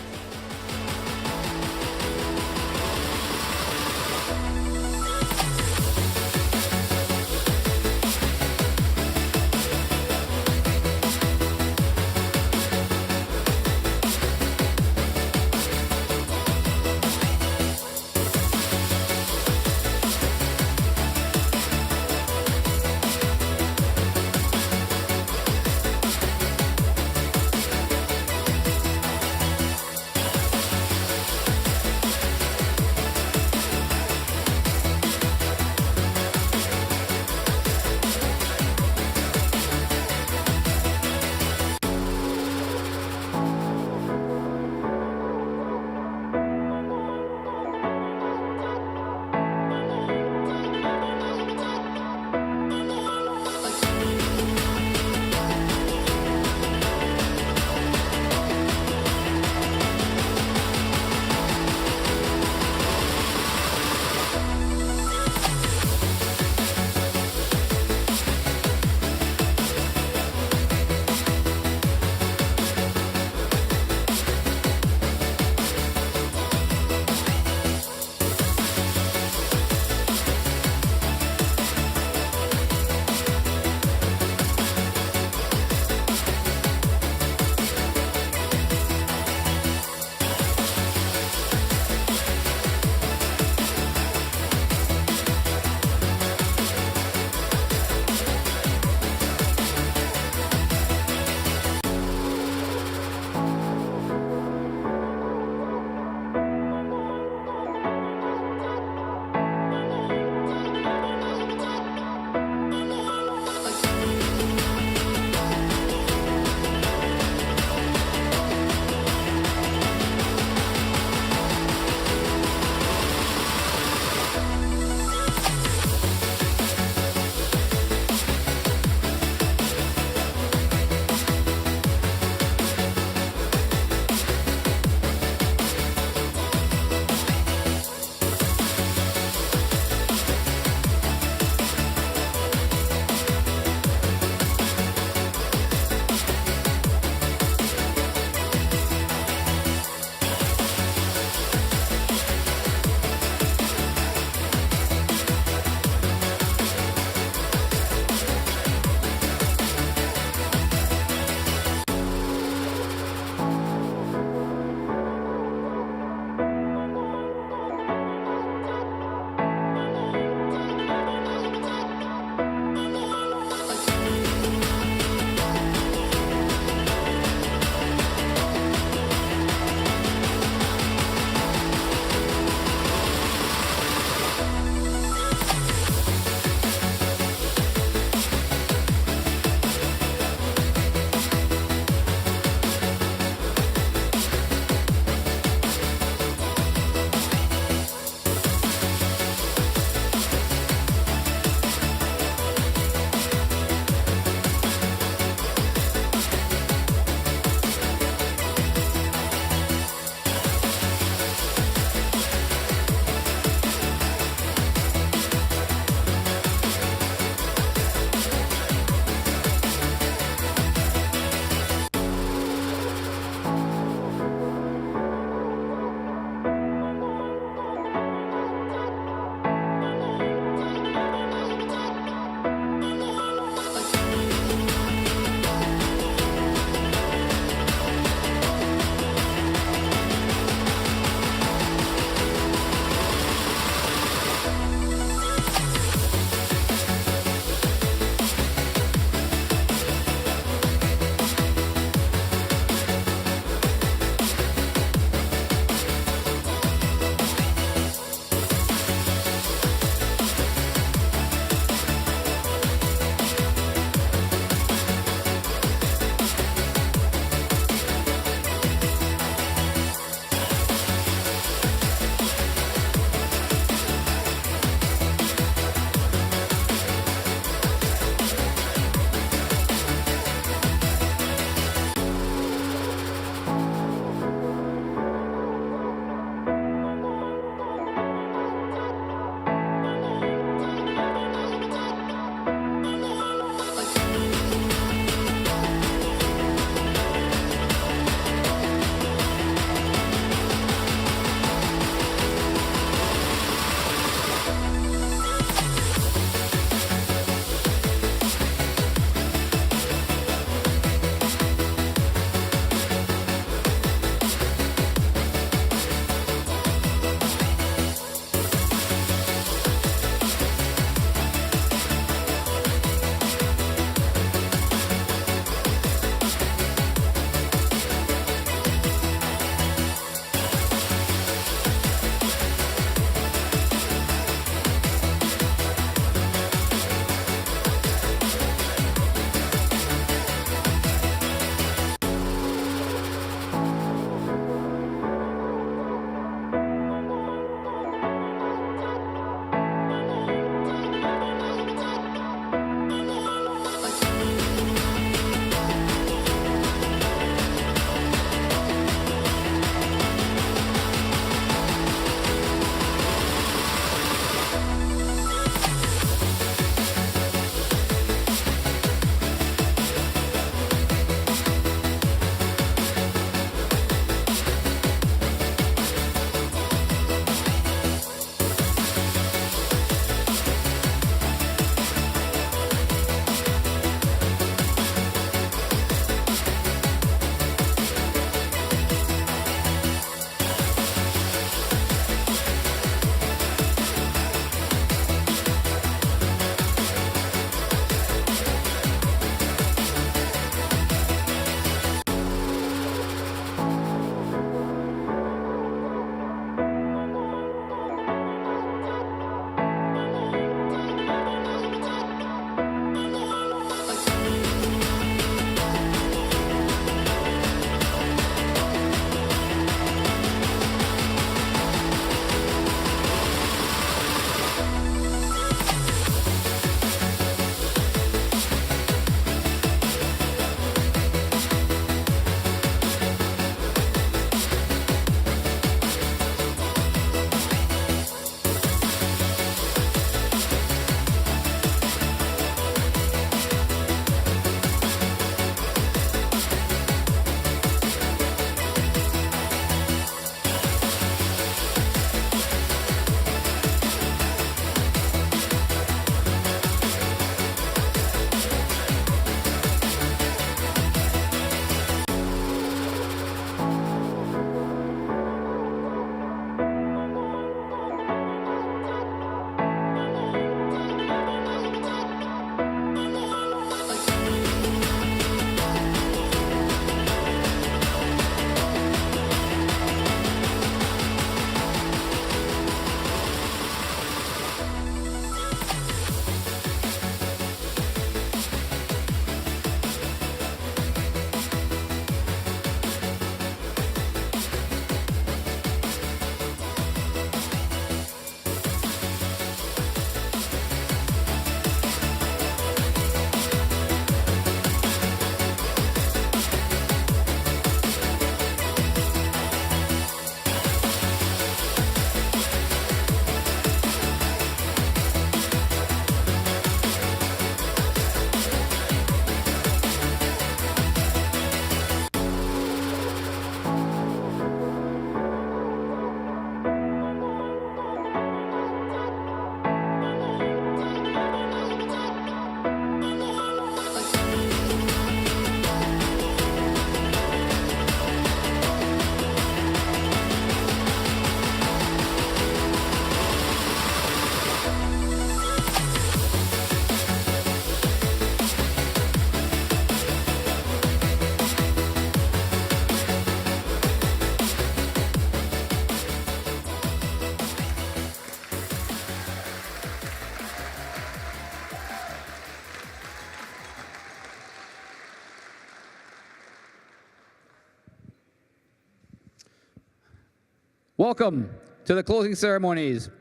Welcome to the closing ceremonies.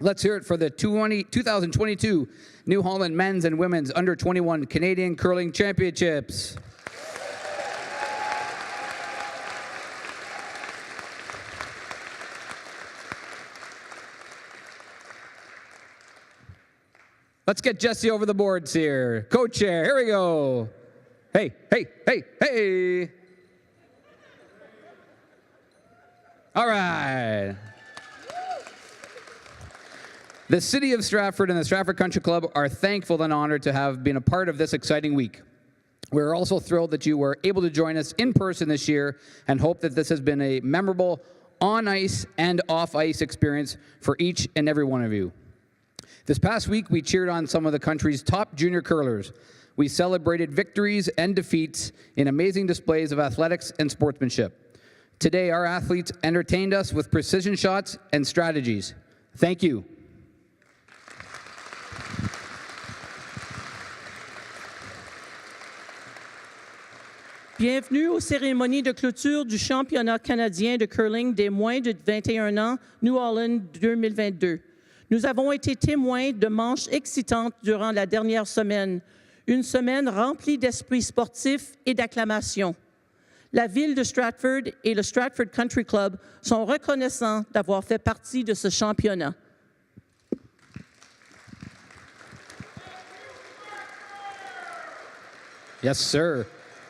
Let's hear it for the 2022 New Holland Men's and Women's Under-21 Canadian Curling Championships. Let's get Jesse over the boards here. Co-chair, here we go. Hey, hey, hey, hey. All right. The City of Stratford and the Stratford Country Club are thankful and honored to have been a part of this exciting week. We're also thrilled that you were able to join us in person this year and hope that this has been a memorable on-ice and off-ice experience for each and every one of you. This past week, we cheered on some of the country's top junior curlers. We celebrated victories and defeats in amazing displays of athletics and sportsmanship. Today, our athletes entertained us with precision shots and strategies. Thank you. Bienvenue aux cérémonies de clôture du championnat canadien de curling des moins de 21 ans, New Holland 2022. Nous avons été témoins de manches excitantes durant la dernière semaine, une semaine remplie d'esprit sportif et d'acclamation. La ville de Stratford et le Stratford Country Club sont reconnaissants d'avoir fait partie de ce championnat. Yes, sir.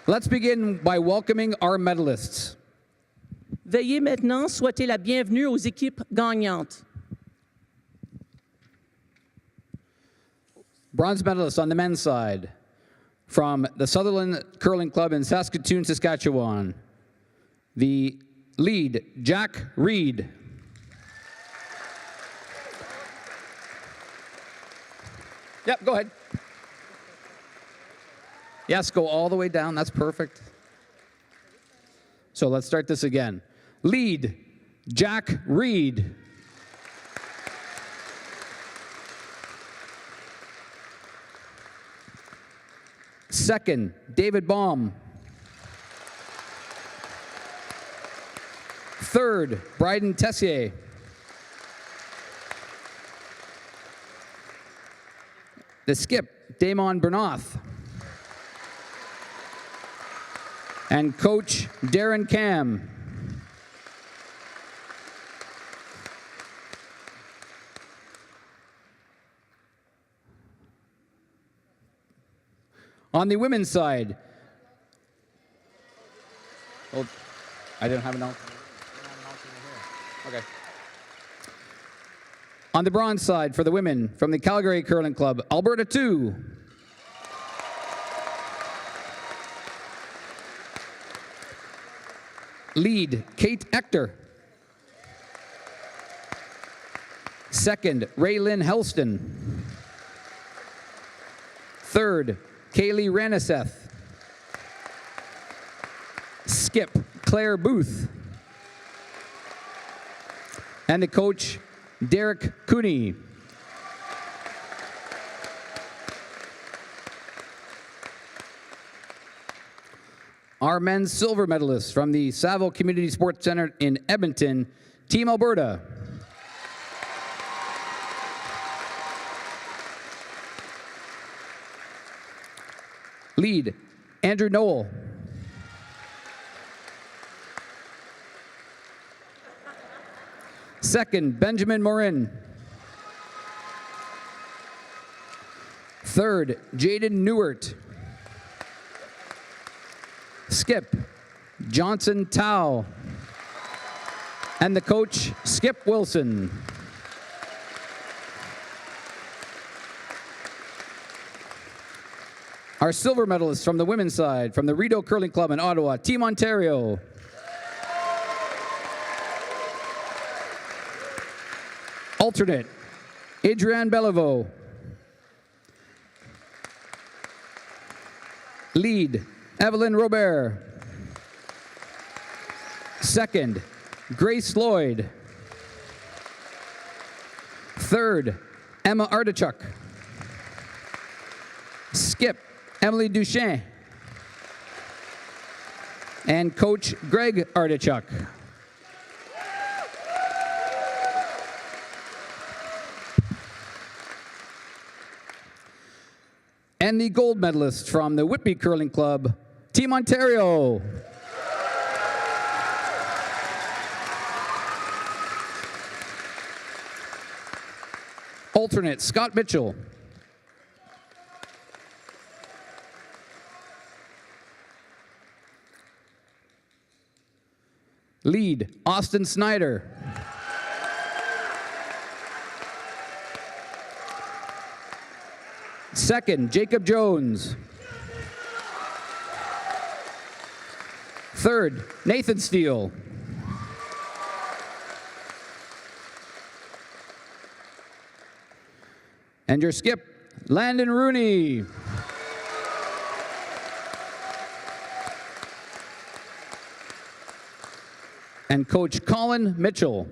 Let's begin by welcoming our medalists. Veuillez maintenant souhaiter la bienvenue aux équipes gagnantes. Bronze medalists on the men's side from the Sutherland Curling Club in Saskatoon, Saskatchewan. The lead, Jack Reed. Yep, go ahead. Yes, go all the way down. That's perfect. So let's start this again. Lead, Jack Reed. Second, David Baum. Third, Bryden Tessier. The skip, Damon Bernoth. And coach, Darren Cam. On the women's side, oh, I didn't have an alternate. Okay. On the bronze side for the women from the Calgary Curling Club, Alberta 2. Lead, Kate Ector. Second, Raylyn Helston. Third, Kaylee Raniseth. Skip, Claire Booth. And the coach, Derek Cooney. Our men's silver medalists from the Saville Community Sports Center in Edmonton, Team Alberta. Lead, Andrew Noel. Second, Benjamin Morin. Third, Jaden Newert. Skip, Johnson Tao. And the coach, Skip Wilson. Our silver medalists from the women's side, from the Rideau Curling Club in Ottawa, Team Ontario. Alternate, Adrienne Beliveau. Lead, Evelyn Robert. Second, Grace Lloyd. Third, Emma Artichuk. Skip, Emily Duchesne. And coach, Greg Artichuk. And the gold medalist from the Whitby Curling Club, Team Ontario. Alternate, Scott Mitchell. Lead, Austin Snyder. Second, Jacob Jones. Third, Nathan Steele. And your skip, Landon Rooney. And Coach Colin Mitchell.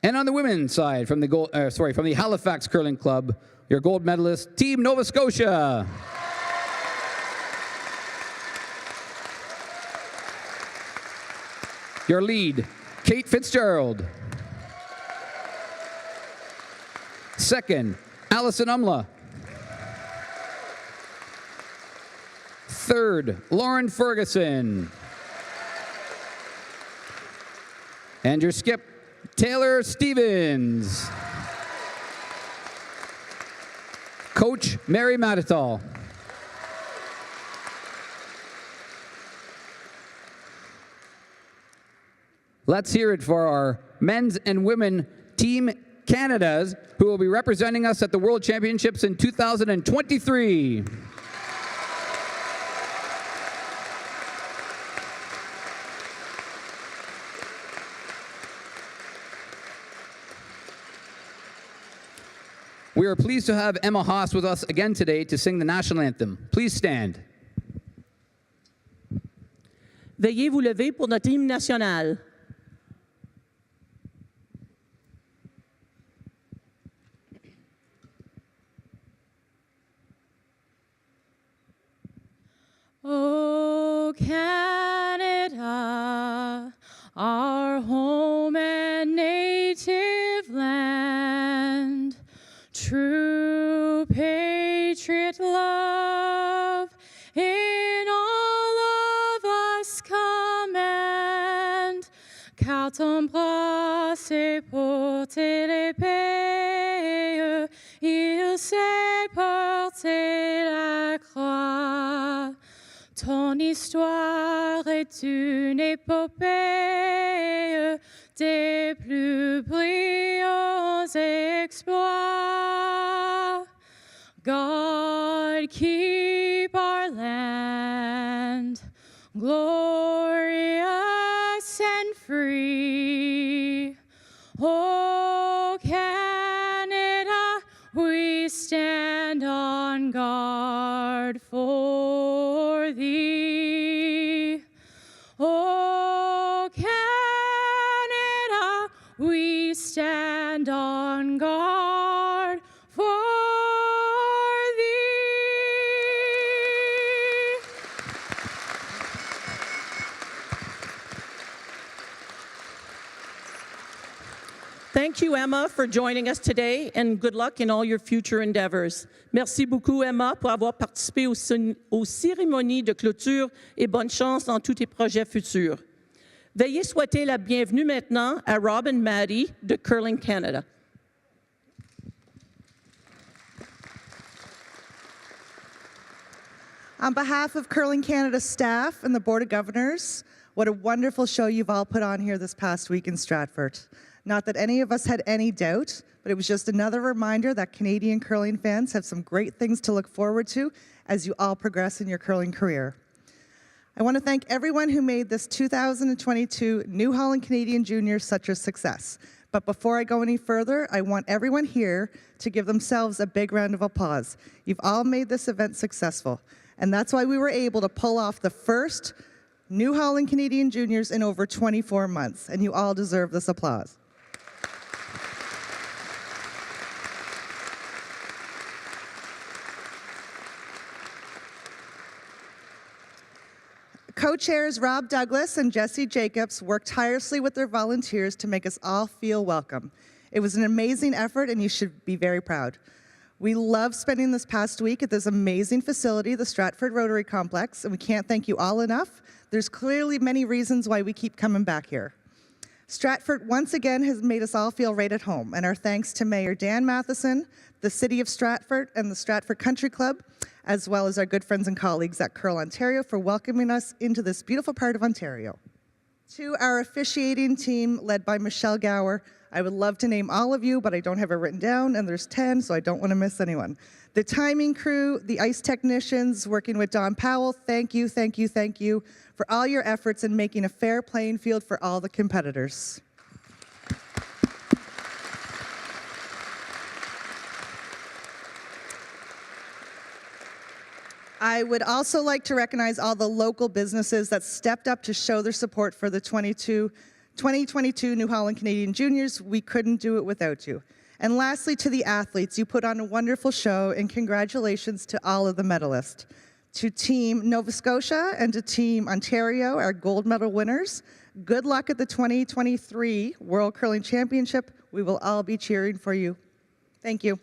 And on the women's side, from the Halifax Curling Club, your gold medalist, Team Nova Scotia. Your lead, Kate Fitzgerald. Second, Allison Umla. Third, Lauren Ferguson. And your skip, Taylor Stevens. Coach Mary Matatal. Let's hear it for our men's and women Team Canadas, who will be representing us at the World Championships in 2023. We are pleased to have Emma Haas with us again today to sing the national anthem. Please stand. Veuillez vous lever pour notre hymne national. Oh, Canada, our home and native land, true patriot love in all of us command, car ton bras s'est porté l'épée, il s'est porté la croix. Ton histoire est une épopée des plus brillants exploits. God keep our land glorious and free. Oh, Canada, we stand on guard for thee. Oh, Canada, we stand on guard for thee. Thank you, Emma, for joining us today, and good luck in all your future endeavors. Merci beaucoup, Emma, pour avoir participé aux cérémonies de clôture et bonne chance dans tous tes projets futurs. Veuillez souhaiter la bienvenue maintenant à Robin Maddy de Curling Canada. On behalf of Curling Canada staff and the Board of Governors, what a wonderful show you've all put on here this past week in Stratford. Not that any of us had any doubt, but it was just another reminder that Canadian curling fans have some great things to look forward to as you all progress in your curling career. I want to thank everyone who made this 2022 New Holland Canadian Juniors such a success. But before I go any further, I want everyone here to give themselves a big round of applause. You've all made this event successful, and that's why we were able to pull off the first New Holland Canadian Juniors in over 24 months, and you all deserve this applause. co-chairs Rob Douglas and Jesse Jacobs worked tirelessly with their volunteers to make us all feel welcome. It was an amazing effort, and you should be very proud. We love spending this past week at this amazing facility, the Stratford Rotary Complex, and we can't thank you all enough. There's clearly many reasons why we keep coming back here. Stratford once again has made us all feel right at home, and our thanks to Mayor Dan Matheson, the City of Stratford, and the Stratford Country Club, as well as our good friends and colleagues at Curl Ontario for welcoming us into this beautiful part of Ontario. To our officiating team led by Michelle Gower, I would love to name all of you, but I don't have it written down, and there's 10, so I don't want to miss anyone. The timing crew, the ice technicians working with Don Powell, thank you, thank you, thank you for all your efforts in making a fair playing field for all the competitors. I would also like to recognize all the local businesses that stepped up to show their support for the 2022 New Holland Canadian Juniors. We couldn't do it without you. And lastly, to the athletes, you put on a wonderful show, and congratulations to all of the medalists. To Team Nova Scotia and to Team Ontario, our gold medal winners, good luck at the 2023 World Curling Championship. We will all be cheering for you. Thank you.